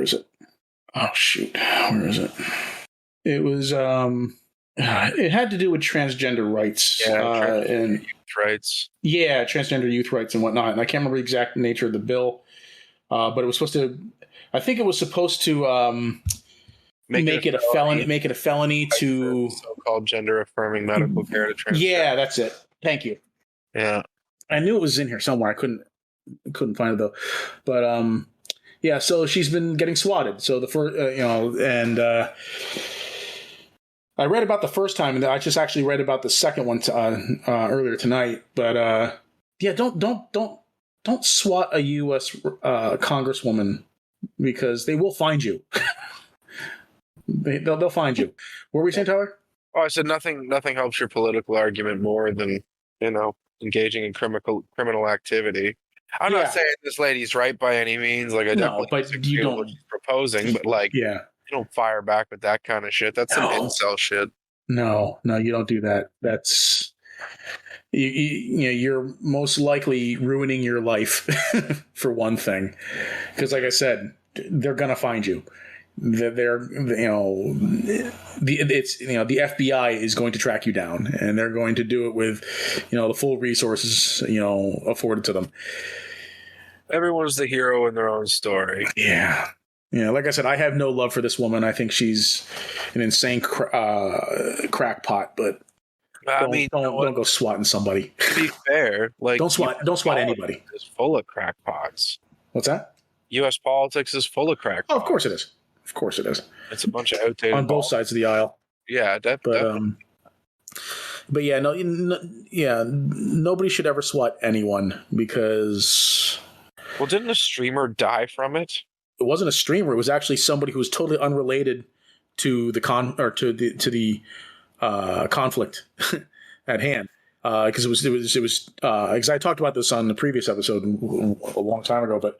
is it? Oh shoot, where is it? It was it had to do with transgender rights and youth rights. Yeah, transgender youth rights and whatnot. And I can't remember the exact nature of the bill, but it was supposed to. I think it was supposed to make it a felony. Make it a felony to so-called gender affirming medical care to transgender. Yeah, that's it. Thank you. Yeah, I knew it was in here somewhere. I couldn't find it though. But yeah. So she's been getting swatted. So the first, and. I read about the first time, and I just actually read about the second one earlier tonight. But yeah, don't swat a U.S. Congresswoman because they will find you. They'll find you. What were we saying, Tyler? Oh, I said nothing helps your political argument more than engaging in criminal activity. I'm not saying this lady's right by any means. Like I definitely but you don't what she's proposing, but like You don't fire back with that kind of shit. That's some incel shit. No, you don't do that. That's you're most likely ruining your life for one thing, because like I said, they're gonna find you. The FBI is going to track you down, and they're going to do it with the full resources afforded to them. Everyone's the hero in their own story. Yeah, like I said, I have no love for this woman. I think she's an insane crackpot. But don't go swatting somebody. To be fair, like don't swat anybody. It's full of crackpots. What's that? U.S. politics is full of crackpots. Oh, of course it is. Of course it is. It's a bunch of outdated on both sides of the aisle. Yeah, definitely. But yeah, nobody should ever swat anyone because. Well, didn't a streamer die from it? It wasn't a streamer. It was actually somebody who was totally unrelated to the conflict at hand. Because it was because I talked about this on the previous episode a long time ago. But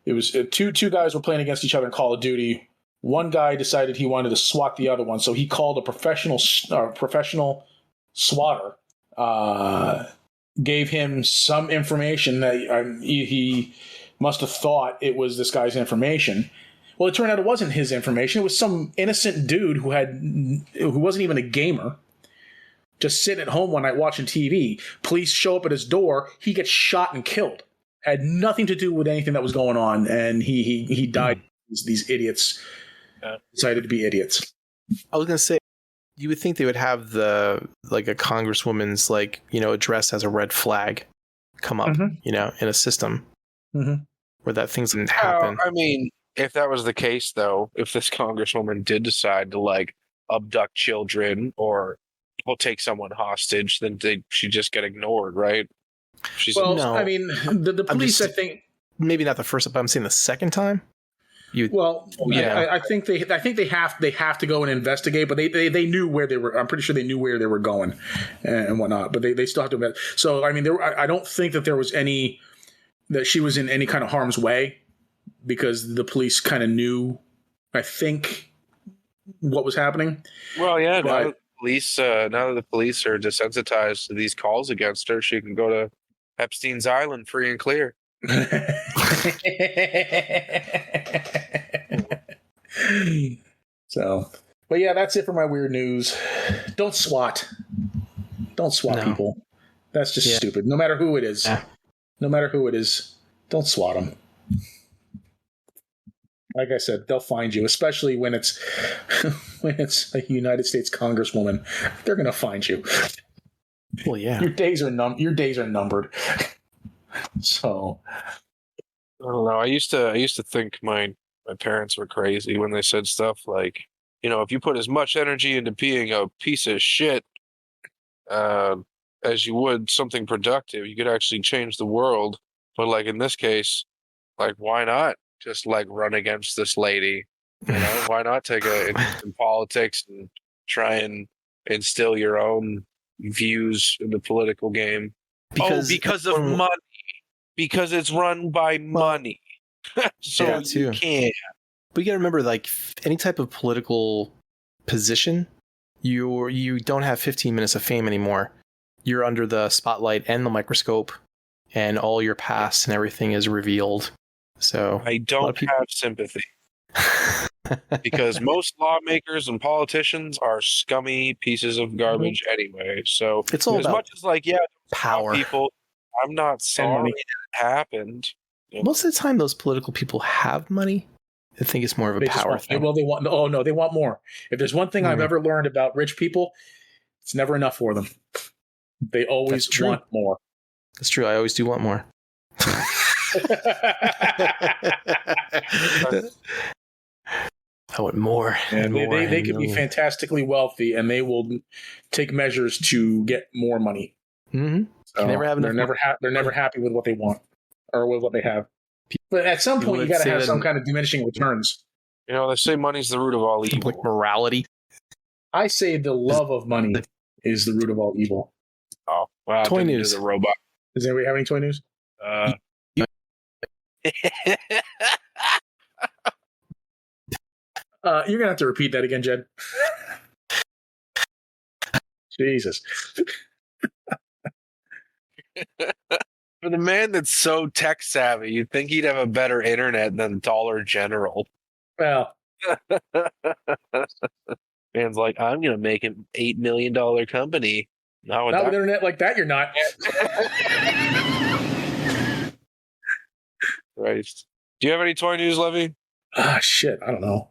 it was two guys were playing against each other in Call of Duty. One guy decided he wanted to swat the other one, so he called a professional swatter. Gave him some information that he must have thought it was this guy's information. Well, it turned out it wasn't his information. It was some innocent dude who wasn't even a gamer, just sitting at home one night watching TV. Police show up at his door. He gets shot and killed. Had nothing to do with anything that was going on, and he died. These idiots decided to be idiots. I was gonna say, you would think they would have a congresswoman's address as a red flag come up, in a system. Mm-hmm. Where that things didn't happen. I mean, if that was the case, though, if this congresswoman did decide to abduct children or take someone hostage, then she'd just get ignored, right? No. I mean, the police. I think maybe not the first, but I'm saying the second time. I think they have to go and investigate, but they knew where they were. I'm pretty sure they knew where they were going and whatnot. But they still have to investigate. So I mean, I don't think that there was that she was in any kind of harm's way, because the police kind of knew, I think, what was happening. Well, yeah, now that the police are desensitized to these calls against her, she can go to Epstein's Island free and clear. So, but yeah, that's it for my weird news. Don't swat. Don't swat people. That's just stupid. No matter who it is. Yeah. No matter who it is, don't swat them. Like I said, they'll find you, especially when it's a United States Congresswoman. They're going to find you. Well, yeah. Your days are numbered. So, I don't know. I used to think my parents were crazy when they said stuff like, if you put as much energy into being a piece of shit as you would something productive, you could actually change the world. But like in this case, like why not just like run against this lady? Why not take an interest in politics and try and instill your own views in the political game? Because of money. Because it's run by money. So you can't. But you got to remember, like any type of political position, you don't have 15 minutes of fame anymore. You're under the spotlight and the microscope, and all your past and everything is revealed. So I don't have sympathy. Because most lawmakers and politicians are scummy pieces of garbage anyway. So it's all as about much as power. People, I'm not sorry it happened. Most of the time, those political people have money. I think it's more of a power thing. Well, they want more. If there's one thing I've ever learned about rich people, it's never enough for them. They always want more. That's true. I always do want more. I want more. And they could be fantastically wealthy, and they will take measures to get more money. Mm-hmm. So they're never happy with what they want or with what they have. But at some point, you got to have some kind of diminishing returns. They say money's the root of all evil. Like morality. I say the love of money is the root of all evil. Oh, wow. Toy news. A robot. Does anybody have any toy news? You're going to have to repeat that again, Jed. Jesus. For the man that's so tech savvy, you'd think he'd have a better internet than Dollar General. Well. Man's like, I'm going to make an $8 million company. Not with internet like that, you're not. Christ. Do you have any toy news, Levy? Shit, I don't know.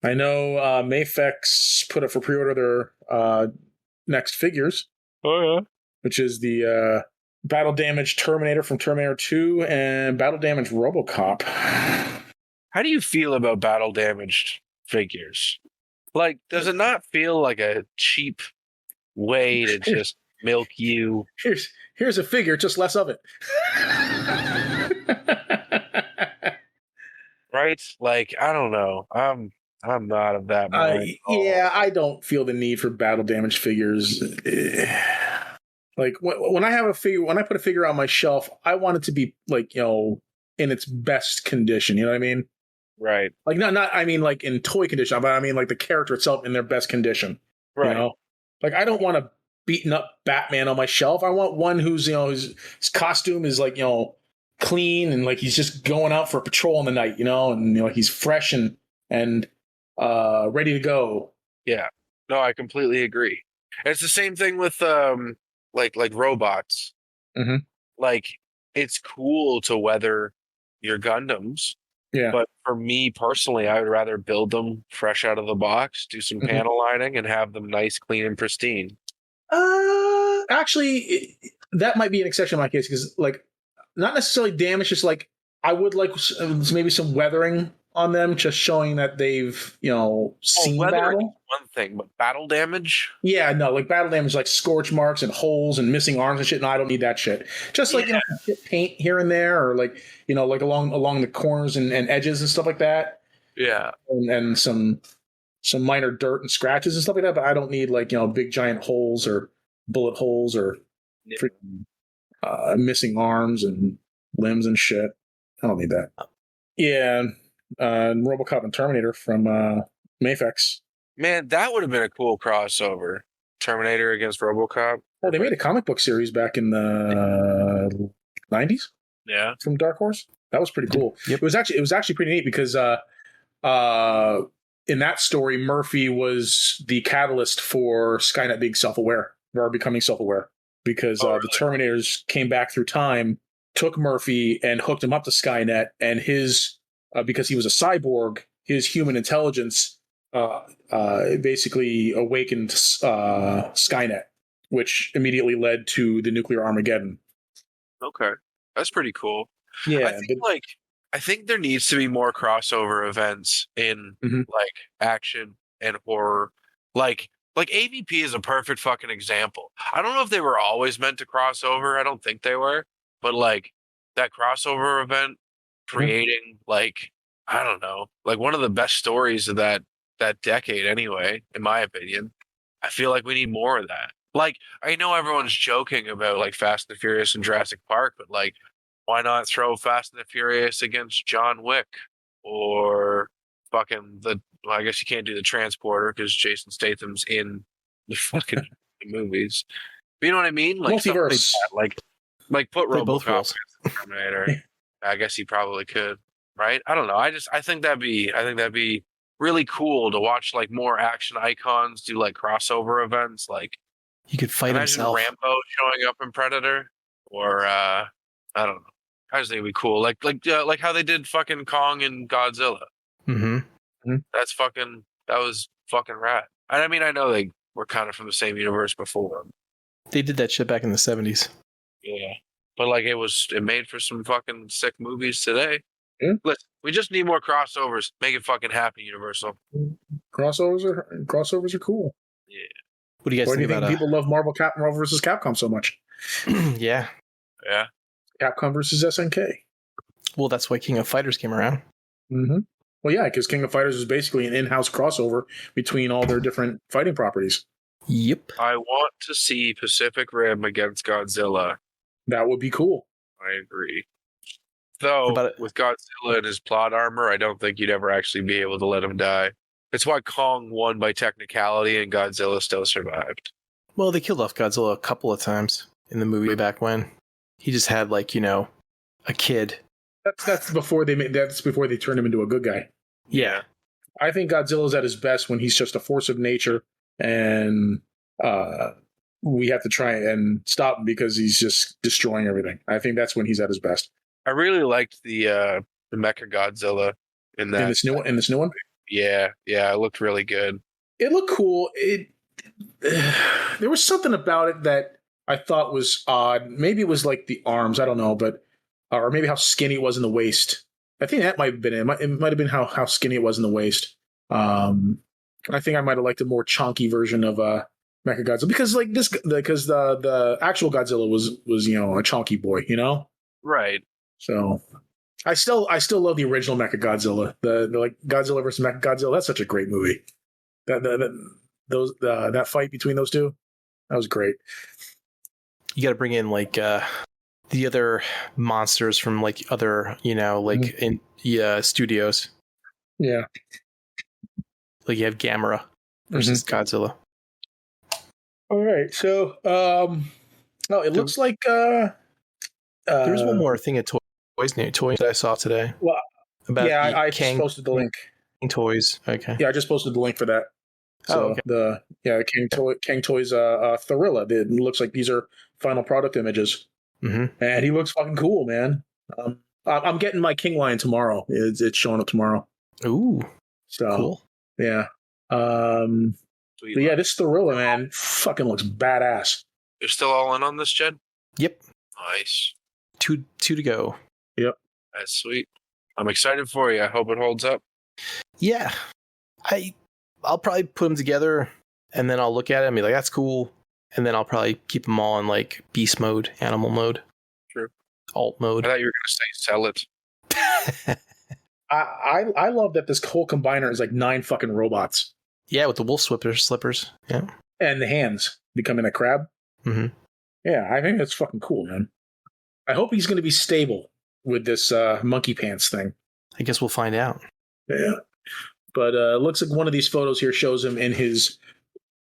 I know Mafex put up for pre-order their next figures. Oh, yeah. Which is the Battle Damage Terminator from Terminator 2 and Battle Damage RoboCop. How do you feel about Battle Damaged figures? Like, does it not feel like a cheap way to just milk you? Here's a figure, just less of it. Right? Like, I don't know. I'm not of that mind. I don't feel the need for Battle Damage figures. Like when I put a figure on my shelf, I want it to be like, in its best condition. You know what I mean? Right. Like not I mean like in toy condition, but I mean like the character itself in their best condition. Right. Like I don't want a beaten up Batman on my shelf. I want one who's his costume is like clean and like he's just going out for a patrol in the night, and like he's fresh and ready to go. Yeah. No, I completely agree. It's the same thing with like robots. Mm-hmm. Like it's cool to weather your Gundams. Yeah. But for me personally, I would rather build them fresh out of the box, do some panel lining, and have them nice, clean, and pristine. Actually, that might be an exception in my case because, like, not necessarily damage, just like I would like maybe some weathering on them, just showing that they've seen battle. One thing, but battle damage. Yeah, no, like battle damage, like scorch marks and holes and missing arms and shit. No, I don't need that shit. Just like paint here and there, or like like along the corners and edges and stuff like that. Yeah, and some minor dirt and scratches and stuff like that. But I don't need like big giant holes or bullet holes or missing arms and limbs and shit. I don't need that. Yeah. RoboCop and Terminator from Mafex. Man, that would have been a cool crossover. Terminator against RoboCop. Oh, they made a comic book series back in the 90s. Yeah, from Dark Horse. That was pretty cool. Yep. It was actually pretty neat because in that story, Murphy was the catalyst for Skynet being self-aware or becoming self-aware because the Terminators came back through time, took Murphy and hooked him up to Skynet, and his because he was a cyborg, his human intelligence basically awakened Skynet, which immediately led to the nuclear Armageddon. Okay, that's pretty cool. Yeah, I think there needs to be more crossover events in like action and horror. Like AVP is a perfect fucking example. I don't know if they were always meant to cross over. I don't think they were, but like that crossover event creating like, I don't know, like one of the best stories of that decade anyway, in my opinion. I feel like we need more of that. Like, I know everyone's joking about like Fast and the Furious and Jurassic Park, but like, why not throw Fast and the Furious against John Wick or fucking I guess you can't do the Transporter because Jason Statham's in the fucking movies. But you know what I mean? Like multiverse. Like put both RoboCop roles. against the Terminator. I guess he probably could, right? I don't know. I think that'd be really cool to watch like more action icons do like crossover events. Like he could fight imagine himself. Rambo showing up in Predator, or I don't know. I just think it'd be cool, like how they did fucking Kong and Godzilla. That was fucking rad. And I mean, I know they were kind of from the same universe before. They did that shit back in the 70s. Yeah, but like it made for some fucking sick movies today. Yeah. Listen, we just need more crossovers. Make it fucking happen, Universal. Crossovers are cool. Yeah. What do you guys Why do think you think people love Marvel vs. Capcom so much? Yeah. Yeah. Capcom versus SNK. Well, that's why King of Fighters came around. Well, yeah, because King of Fighters is basically an in-house crossover between all their different fighting properties. Yep. I want to see Pacific Rim against Godzilla. That would be cool. I agree. Though, with Godzilla and his plot armor, I don't think you'd ever actually be able to let him die. That's why Kong won by technicality and Godzilla still survived. Well, they killed off Godzilla a couple of times in the movie back when. He just had, like, a kid. That's before they turned him into a good guy. Yeah. I think Godzilla's at his best when he's just a force of nature, and we have to try and stop him because he's just destroying everything. I think that's when he's at his best. I really liked the Mecha Godzilla in this new one. Yeah, it looked really good. It looked cool. There was something about it that I thought was odd. Maybe it was like the arms. I don't know, but or maybe how skinny it was in the waist. I think that might have been it. It might have been how skinny it was in the waist. I think I might have liked a more chunky version of Mechagodzilla because the actual Godzilla was a chunky boy, Right. So I still love the original Mechagodzilla. The like Godzilla versus Mechagodzilla. That's such a great movie. That fight between those two, that was great. You got to bring in like the other monsters from like other in studios. Yeah. Like you have Gamera versus Godzilla. All right, so it looks like there's one more thing at toys that I saw today. Well, about I just posted the link. Toys, okay. Yeah, I just posted the link for that. So okay. King Toys Thorilla. It looks like these are final product images, and he looks fucking cool, man. I'm getting my King line tomorrow. It's showing up tomorrow. Ooh, so cool. Yeah. But yeah, this Thorilla, man, fucking looks badass. You're still all in on this, Jed? Yep. Nice. Two to go. Yep. That's sweet. I'm excited for you. I hope it holds up. Yeah. I'll probably put them together and then I'll look at it and be like, that's cool. And then I'll probably keep them all in like beast mode, animal mode. True. Alt mode. I thought you were going to say sell it. I love that this whole combiner is like 9 fucking robots. Yeah, with the wolf slippers. Yeah. And the hands becoming a crab. Yeah, I think that's fucking cool, man. I hope he's going to be stable with this monkey pants thing. I guess we'll find out. Yeah. But it looks like one of these photos here shows him in his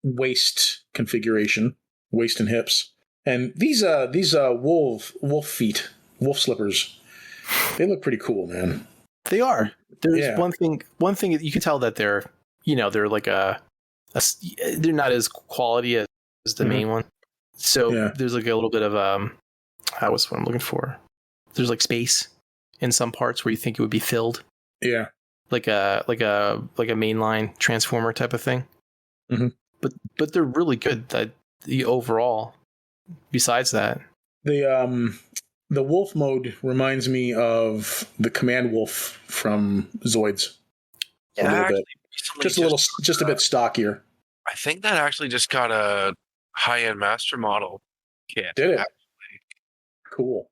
waist configuration, waist and hips. And these wolf feet wolf slippers. They look pretty cool, man. They are. There's one thing that you can tell that they're like they're not as quality as the main one. So there's like a little bit of what's what I'm looking for. There's like space in some parts where you think it would be filled. Yeah. Like a mainline transformer type of thing. Mm-hmm. But they're really good. The overall. Besides that, the wolf mode reminds me of the command wolf from Zoids. Yeah, just a bit stockier. I think that actually just got a high-end master model kit. Did it? Actually. Cool.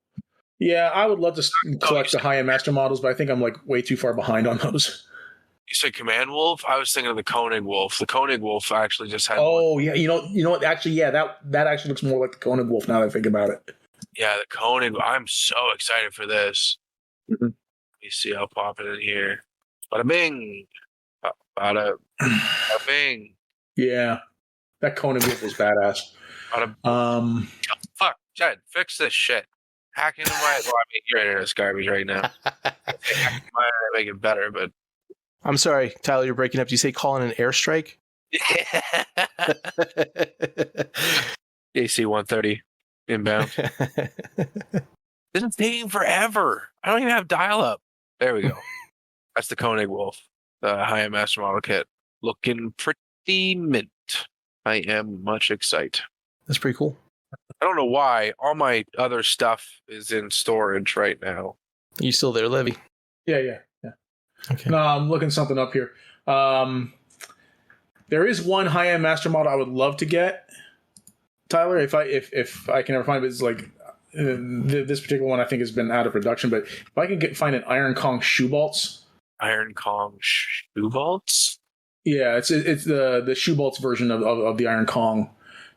Yeah, I would love to collect the high-end master models, but I think I'm like way too far behind on those. You said Command Wolf? I was thinking of the Koenig Wolf. The Koenig Wolf actually just had. Oh yeah, you know what? Actually, yeah, that actually looks more like the Koenig Wolf now that I think about it. Yeah, the Koenig. I'm so excited for this. Mm-hmm. Let me see. I'll pop it in here. Bada bing. Bada bing. Yeah, that Koenig Wolf was badass. Fuck, Jed, fix this shit. Hack into my. Well, I mean, you're in this garbage right now. Make it better, but. I'm sorry, Tyler, you're breaking up. Do you say call in an airstrike? AC-130 inbound. This is taking forever. I don't even have dial-up. There we go. That's the Koenig Wolf, the high-end master model kit. Looking pretty mint. I am much excited. That's pretty cool. I don't know why. All my other stuff is in storage right now. Are you still there, Levy? Yeah. Okay. No, I'm looking something up here. There is one high-end master model I would love to get, Tyler. If I can ever find it, it's like this particular one I think has been out of production. But if I can find an Iron Kong shoe bolts. Iron Kong shoe bolts. Yeah, it's the shoe bolts version of the Iron Kong.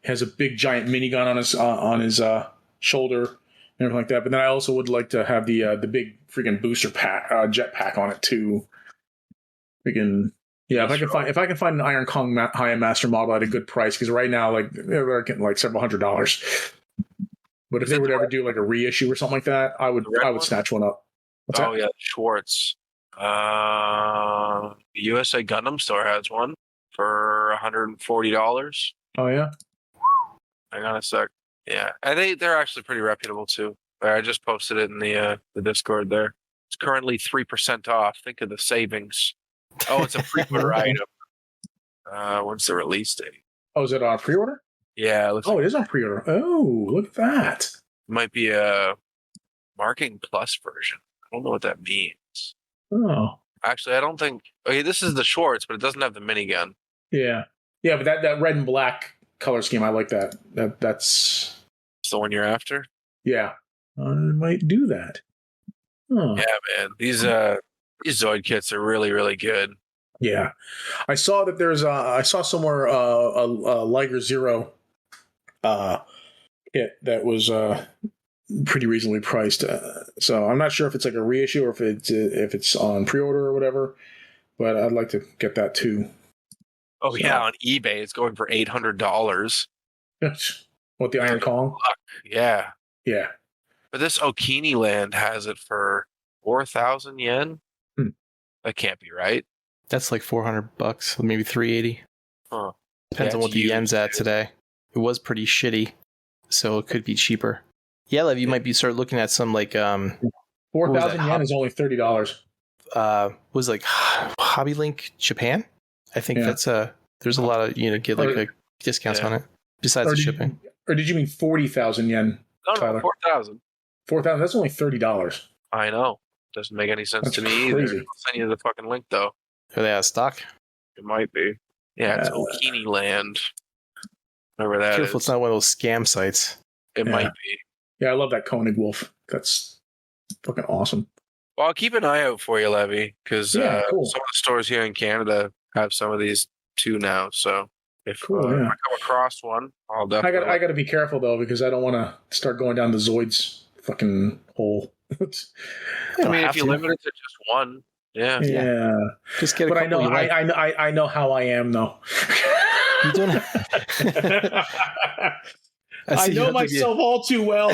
It has a big giant minigun on his shoulder. And everything like that, but then I also would like to have the big freaking booster pack, jet pack on it too. Freaking yeah! If I can find an Iron Kong high-end master model at a good price, because right now like they're getting like several $100s. But if they were to ever do like a reissue or something like that, I would snatch one up. What's that? Yeah, Schwartz. The USA Gundam store has one for $140. Oh yeah. Hang on a sec. Yeah, and they're actually pretty reputable too. I just posted it in the Discord there. It's currently 3% off. Think of the savings. Oh, it's a pre-order item. When's the release date? Oh, is it on pre-order? Yeah. It is on pre-order. Oh, look at that. It might be a Marking Plus version. I don't know what that means. Oh. Actually, I don't think. Okay, this is the Schwartz, but it doesn't have the minigun. Yeah, but that red and black color scheme, I like that. That's the one you're after. Yeah, I might do that. Oh. Yeah, man, these Zoid kits are really, really good. Yeah, I saw that there's I saw somewhere a Liger Zero kit that was pretty reasonably priced. So I'm not sure if it's like a reissue or if it's on pre-order or whatever. But I'd like to get that too. Oh yeah, on eBay it's going for $800. What, the Iron Kong? Yeah. Yeah. But this Okini Land has it for 4,000 yen. That can't be right. That's like $400, maybe $380. Huh. Depends on what the yen's at today. It was pretty shitty, so it could be cheaper. Yeah, Lev, you might be start looking at some like 4,000 yen is only $30. Was like Hobby Link Japan. I think that's there's a lot of get like discounts on it besides the shipping. Or did you mean 40,000 yen? No, Tyler? 4,000. 4,000. That's only $30. I know. Doesn't make any sense to me crazy. Either. I'll send you the fucking link though. Are they out of stock? It might be. Yeah, it's Okini Land. Whatever that Careful, it's not one of those scam sites. It might be. Yeah, I love that Koenig Wolf. That's fucking awesome. Well, I'll keep an eye out for you, Levy, because some of the stores here in Canada have some of these too now. So if I come across one, I'll definitely. I got to be careful though, because I don't want to start going down the Zoids fucking hole. I mean, if you limit it to just one, yeah. Just get. But I know how I am though. You don't. I know myself all too well.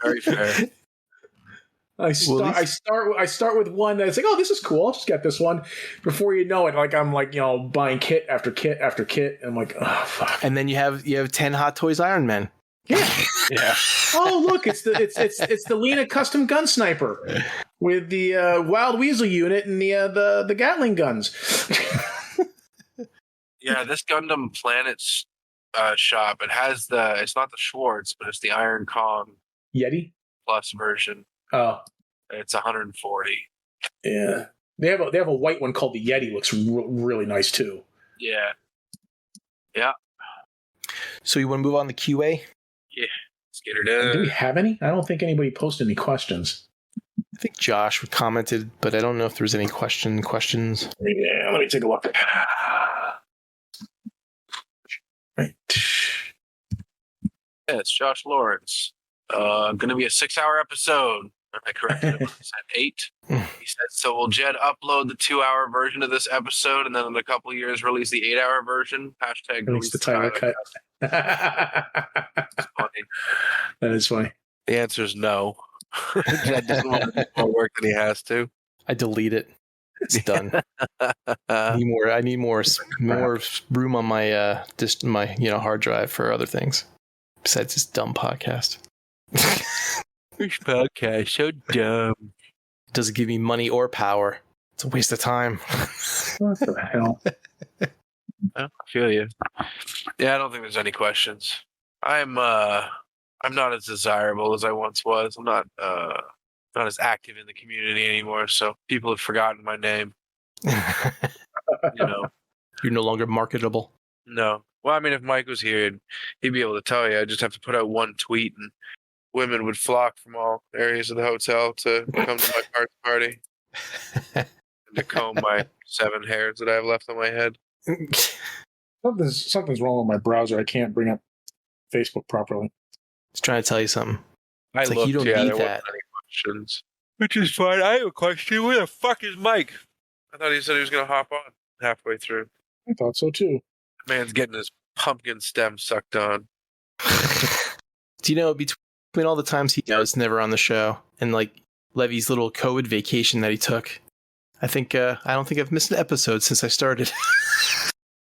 Very fair. I start with one that's like, oh, this is cool. I'll just get this one. Before you know it, like I'm like, buying kit after kit after kit. And I'm like, oh fuck. And then you have 10 Hot Toys Iron Men. Yeah. Yeah. Oh look, it's the Lena custom gun sniper with the Wild Weasel unit and the Gatling guns. Yeah, this Gundam Planet's shop. It's not the Schwartz, but it's the Iron Kong Yeti Plus version. Oh, it's 140. Yeah, they have a white one called the Yeti. Looks really nice too. Yeah. Yeah. So you want to move on to QA? Yeah. Let's get her done. Do we have any? I don't think anybody posted any questions. I think Josh commented, but I don't know if there's any questions. Yeah, let me take a look. Right. Yeah, it's Josh Lawrence. Going to be a 6-hour episode. I corrected him. He said 8. He said, so will Jed upload the 2-hour version of this episode and then in a couple of years release the 8-hour version? Hashtag release the Tyler cut. That's funny. That is funny. The answer is no. Jed doesn't want to do more work than he has to. I delete it. It's done. I need more room on my hard drive for other things besides this dumb podcast. Which podcast? So dumb. Doesn't give me money or power. It's a waste of time. What the hell? I feel you. Yeah, I don't think there's any questions. I'm not as desirable as I once was. I'm not as active in the community anymore, so people have forgotten my name. You're no longer marketable. No. Well, I mean, if Mike was here, he'd be able to tell you. I just have to put out one tweet, and women would flock from all areas of the hotel to come to my party and to comb my 7 hairs that I have left on my head. Something's wrong with my browser. I can't bring up Facebook properly. It's trying to tell you something. It's like you don't need there that. wasn't any questions. Which is fine. I have a question. Where the fuck is Mike? I thought he said he was going to hop on halfway through. I thought so too. Man's getting his pumpkin stem sucked on. Do you know, between all the times he was never on the show and like Levy's little COVID vacation that he took, I don't think I've missed an episode since I started.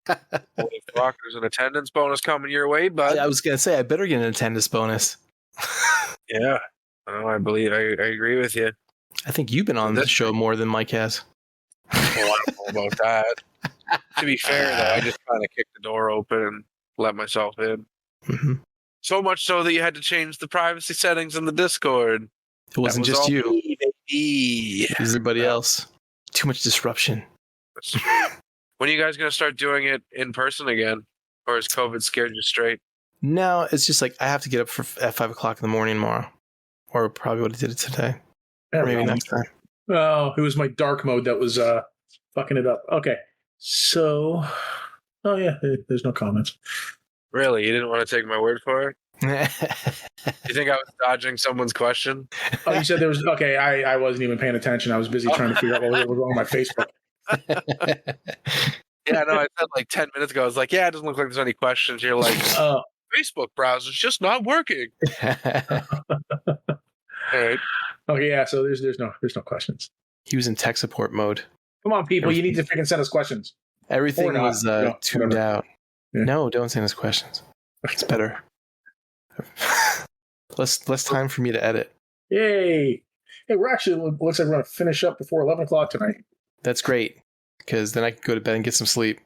There's an attendance bonus coming your way, bud. I was going to say, I better get an attendance bonus. Yeah. I believe I agree with you. I think you've been on the show more than Mike has. Well, I don't know about that. To be fair, though, I just kind of kicked the door open and let myself in. Mm-hmm. So much so that you had to change the privacy settings in the Discord. It wasn't just you. Me. Everybody else. Too much disruption. When are you guys going to start doing it in person again? Or has COVID scared you straight? No, it's just like I have to get up at 5 o'clock in the morning tomorrow. Or probably would have did it today. Or maybe next time. Oh, it was my dark mode that was fucking it up. Okay. So, oh yeah, there's no comments. Really? You didn't want to take my word for it? You think I was dodging someone's question? Oh, you said there was... Okay, I wasn't even paying attention. I was busy trying to figure out what was wrong with my Facebook. Yeah, no, I said like 10 minutes ago. I was like, yeah, it doesn't look like there's any questions. You're like, Facebook browser's just not working. All right. Okay, yeah, so there's no questions. He was in tech support mode. Come on, people, you need to freaking send us questions. Everything was tuned out. Yeah. No, don't send us questions. It's better. less time for me to edit. Yay! Hey, looks like we're going to finish up before 11 o'clock tonight. That's great, because then I can go to bed and get some sleep.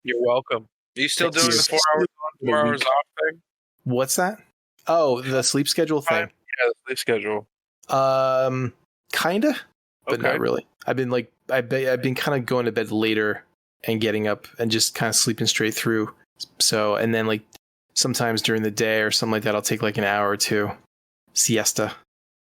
You're welcome. Are you still doing the 4 hours on, 4 hours off thing? What's that? Oh, the sleep schedule thing. Yeah, the sleep schedule. Kinda, but not really. I've been kind of going to bed later and getting up and just kind of sleeping straight through. So, and then like sometimes during the day or something like that, I'll take like an hour or two siesta.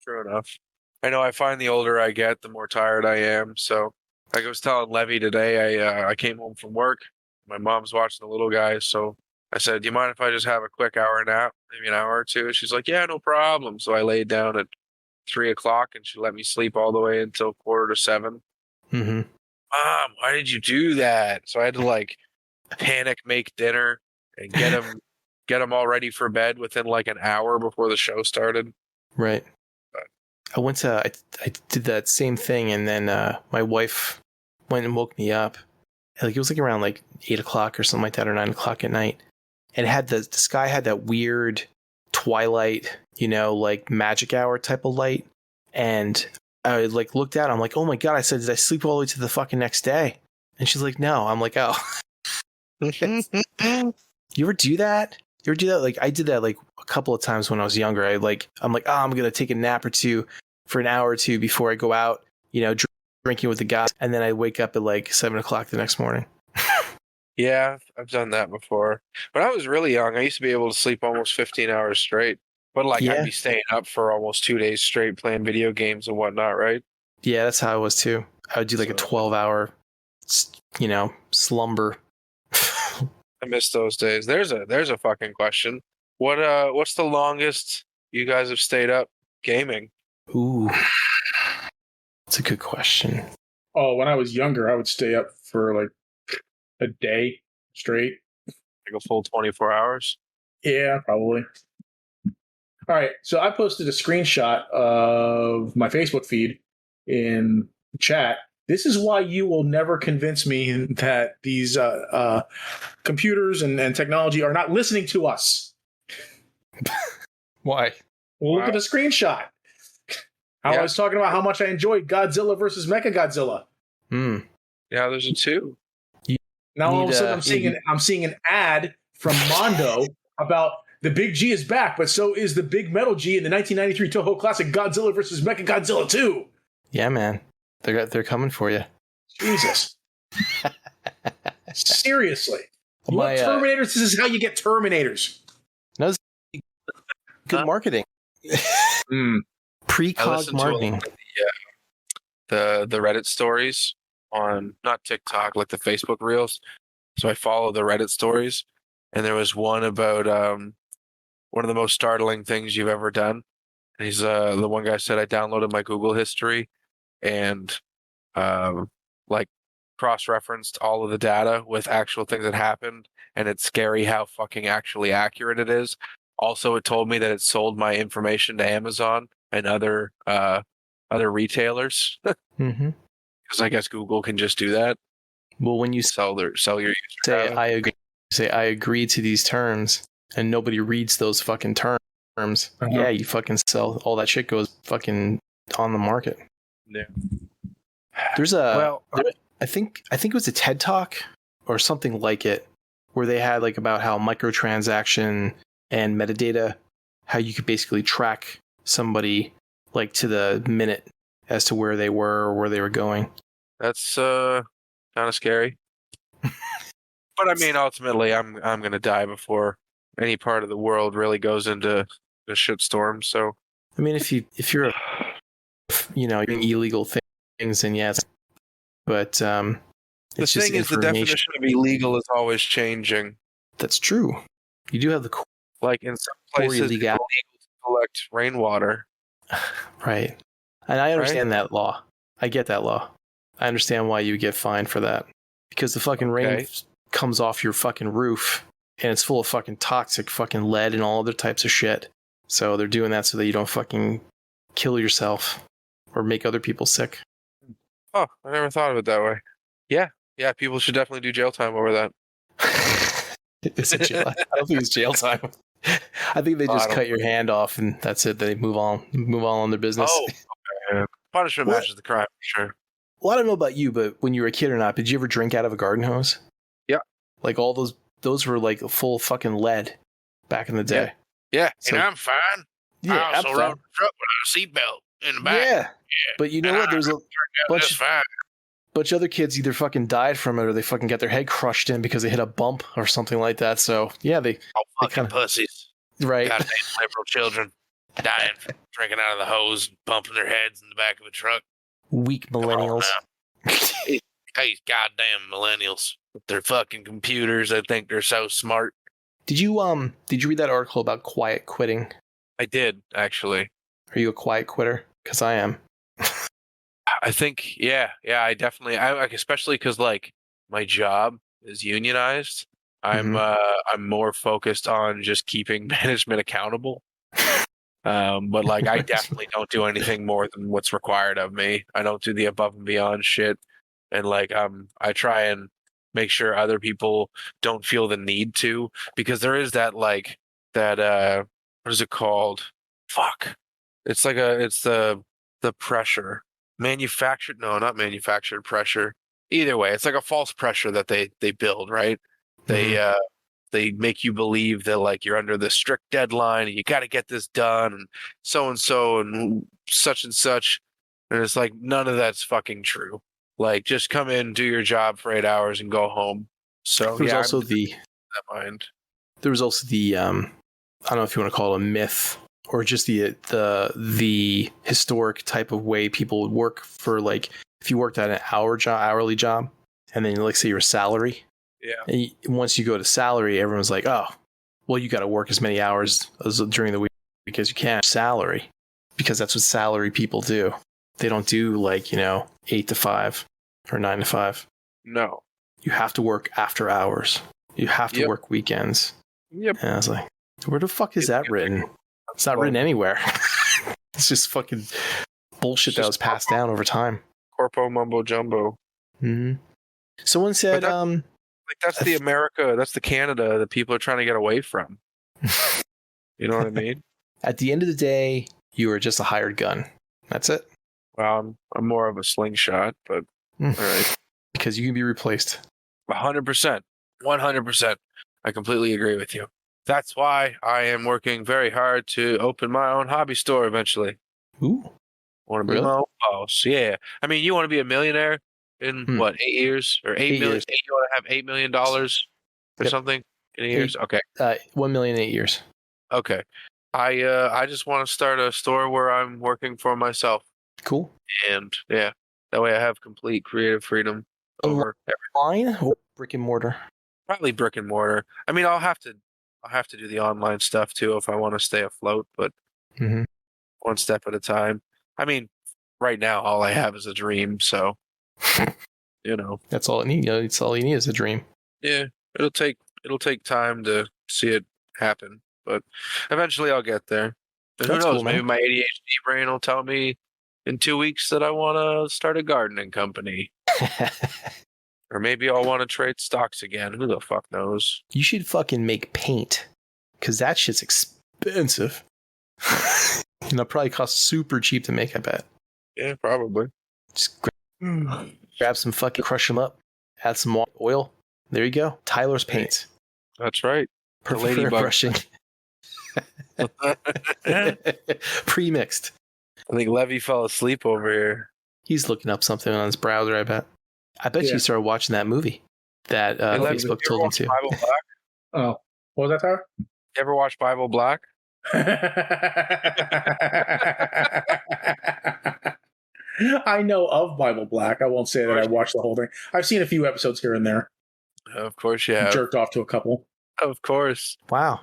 True enough. I know I find the older I get, the more tired I am. So like I was telling Levy today, I came home from work. My mom's watching the little guys. So I said, do you mind if I just have a quick hour nap, maybe an hour or two? She's like, yeah, no problem. So I laid down at 3 o'clock and she let me sleep all the way until 6:45. Mm-hmm. Mom, why did you do that? So I had to like panic make dinner and get him get them all ready for bed within like an hour before the show started. Right. I did that same thing, and then my wife went and woke me up. Like it was like around like 8 o'clock or something like that, or 9 o'clock at night. And it had the sky had that weird twilight, like magic hour type of light. And I like looked out. I'm like, oh my God. I said, did I sleep all the way to the fucking next day? And she's like, no. I'm like, oh. You ever do that? You ever do that? Like I did that like a couple of times when I was younger. I'm like, oh, I'm going to take a nap or two for an hour or two before I go out, drinking with the guys. And then I wake up at like 7 o'clock the next morning. Yeah, I've done that before. When I was really young, I used to be able to sleep almost 15 hours straight. But like I'd be staying up for almost 2 days straight playing video games and whatnot, right? Yeah, that's how I was too. I would do like a 12-hour, slumber. I miss those days. There's a fucking question. What's the longest you guys have stayed up gaming? Ooh, that's a good question. Oh, when I was younger, I would stay up for like a day straight. Like a full 24 hours? Yeah, probably. All right, so I posted a screenshot of my Facebook feed in chat. This is why you will never convince me that these computers and technology are not listening to us. Why? Well, look at the screenshot. I was talking about how much I enjoyed Godzilla versus Mechagodzilla. Yeah, there's a 2. Now all of a sudden I'm seeing an ad from Mondo about the Big G is back, but so is the Big Metal G in the 1993 Toho classic Godzilla vs. Mechagodzilla 2. Yeah, man. They're coming for you. Jesus. Seriously. You want Terminators? This is how you get Terminators. No, this is good marketing. Pre-cog marketing. The Reddit stories on, not TikTok, like the Facebook Reels. So I follow the Reddit stories, and there was one about one of the most startling things you've ever done. And he's the one guy said, I downloaded my Google history and like cross-referenced all of the data with actual things that happened, and it's scary how fucking actually accurate it is. Also, it told me that it sold my information to Amazon and other retailers. Mm-hmm. Because I guess Google can just do that. Well, when you sell your user say data. I agree to these terms, and nobody reads those fucking terms. Yeah, you fucking sell all that shit goes fucking on the market. Yeah. There's I think it was a TED Talk or something like it, where they had like about how microtransaction and metadata, how you could basically track somebody like to the minute as to where they were or where they were going. That's kind of scary. But I mean, ultimately, I'm gonna die before any part of the world really goes into a shitstorm. So I mean, if you're doing illegal things, then yes. But the thing is, the definition of illegal is always changing. That's true. You do have the like in some places it's illegal to collect rainwater. Right. And I understand that law. I get that law. I understand why you get fined for that. Because the fucking rain comes off your fucking roof and it's full of fucking toxic fucking lead and all other types of shit. So they're doing that so that you don't fucking kill yourself or make other people sick. Oh, I never thought of it that way. Yeah, people should definitely do jail time over that. Is it jail? I don't think it's jail time. I think they just cut your hand off and that's it. They move on their business. Oh, okay. Punishment matches the crime, for sure. Well, I don't know about you, but when you were a kid or not, did you ever drink out of a garden hose? Yeah. Like all those were like full fucking lead back in the day. Yeah. So, and I'm fine. Yeah, I also rode the truck without a seatbelt in the back. Yeah. But you know what? There's a bunch of other kids either fucking died from it or they fucking got their head crushed in because they hit a bump or something like that. So yeah, they fucking pussies. Right. Goddamn liberal children dying from drinking out of the hose and bumping their heads in the back of a truck. Weak millennials. Hey, goddamn millennials with their fucking computers. They think they're so smart. Did you read that article about quiet quitting? I did, actually. Are you a quiet quitter? Because I am. I think, yeah, I definitely, especially because like my job is unionized. I'm more focused on just keeping management accountable. But like I definitely don't do anything more than what's required of me. I don't do the above and beyond shit. And like I try and make sure other people don't feel the need to, because there is that like that what is it called? Fuck. It's like it's the pressure. Manufactured, no, not manufactured pressure. Either way, it's like a false pressure that they build, right? They make you believe that like you're under this strict deadline and you got to get this done and so and such and such. And it's like none of that's fucking true. Like just come in, do your job for 8 hours and go home. So there's also there was also the I don't know if you want to call it a myth or just the historic type of way people would work for, like if you worked at an hourly job and then like say you're a salary. Yeah. And once you go to salary, everyone's like, oh, well, you got to work as many hours during the week as you can. Salary, because that's what salary people do. They don't do like, 8 to 5 or 9 to 5. No. You have to work after hours. You have to work weekends. Yep. And I was like, where the fuck is that written? It's not written anywhere. It's just fucking bullshit that was passed down over time. Corpo mumbo jumbo. Mm-hmm. Someone said, like that's the America, that's the Canada that people are trying to get away from. You know what I mean? At the end of the day, you are just a hired gun. That's it. Well, I'm more of a slingshot, but all right. Because you can be replaced. 100%. 100%. I completely agree with you. That's why I am working very hard to open my own hobby store eventually. Ooh. I want to be my own boss. Yeah. I mean, you want to be a millionaire in what, 8 years? Or 8 million? years. You want to have $8 million or something in 8 years? Okay. 1 million in 8 years. Okay. I just want to start a store where I'm working for myself. Cool. And yeah, that way I have complete creative freedom over online or brick and mortar. Probably brick and mortar. I mean, I'll have to do the online stuff too if I want to stay afloat, but one step at a time. I mean, right now all I have is a dream, so that's all it needs. It's all you need is a dream. Yeah, it'll take time to see it happen, but eventually I'll get there. And who knows? Cool, maybe my ADHD brain will tell me in 2 weeks that I want to start a gardening company. Or maybe I'll want to trade stocks again. Who the fuck knows? You should fucking make paint, because that shit's expensive. And it'll probably cost super cheap to make, I bet. Yeah, probably. Just grab some fucking, crush them up, add some oil. There you go. Tyler's paints. That's right. Perfect for brushing. Pre-mixed. I think Levy fell asleep over here. He's looking up something on his browser, I bet. I bet you started watching that movie that Facebook told him to. Bible Black? Oh, what was that, Tyler? You ever watch Bible Black? I know of Bible Black. I won't say that I watched the whole thing. I've seen a few episodes here and there. Of course you have. Jerked off to a couple. Of course. Wow.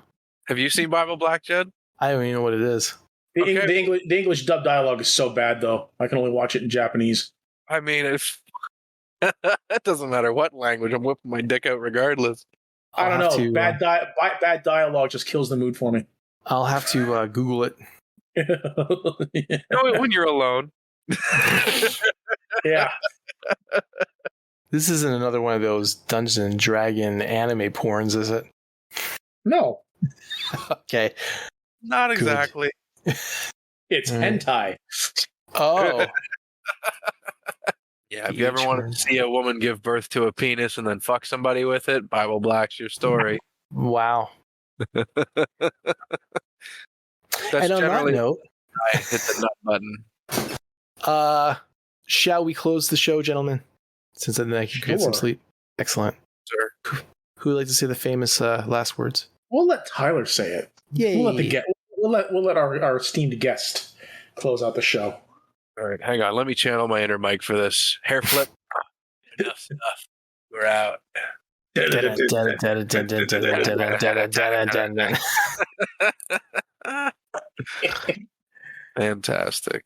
Have you seen Bible Black, Jed? I don't even know what it is. The English dub dialogue is so bad, though. I can only watch it in Japanese. I mean, it doesn't matter what language. I'm whipping my dick out regardless. I don't know. Bad dialogue just kills the mood for me. I'll have to Google it. When you're alone. Yeah. This isn't another one of those Dungeons and Dragon anime porns, is it? No. Okay. Not exactly. It's hentai. Oh. Yeah, if you ever want to see a woman give birth to a penis and then fuck somebody with it, Bible Black's your story. Wow. That's and on generally that note, I hit the nut button. Shall we close the show, gentlemen? Since then I can get some sleep. Excellent. Sure. Who would like to say the famous last words? We'll let Tyler say it. Yay. We'll let our esteemed guest close out the show. All right, hang on. Let me channel my inner Mike for this. Hair flip. Enough stuff. We're out. Fantastic.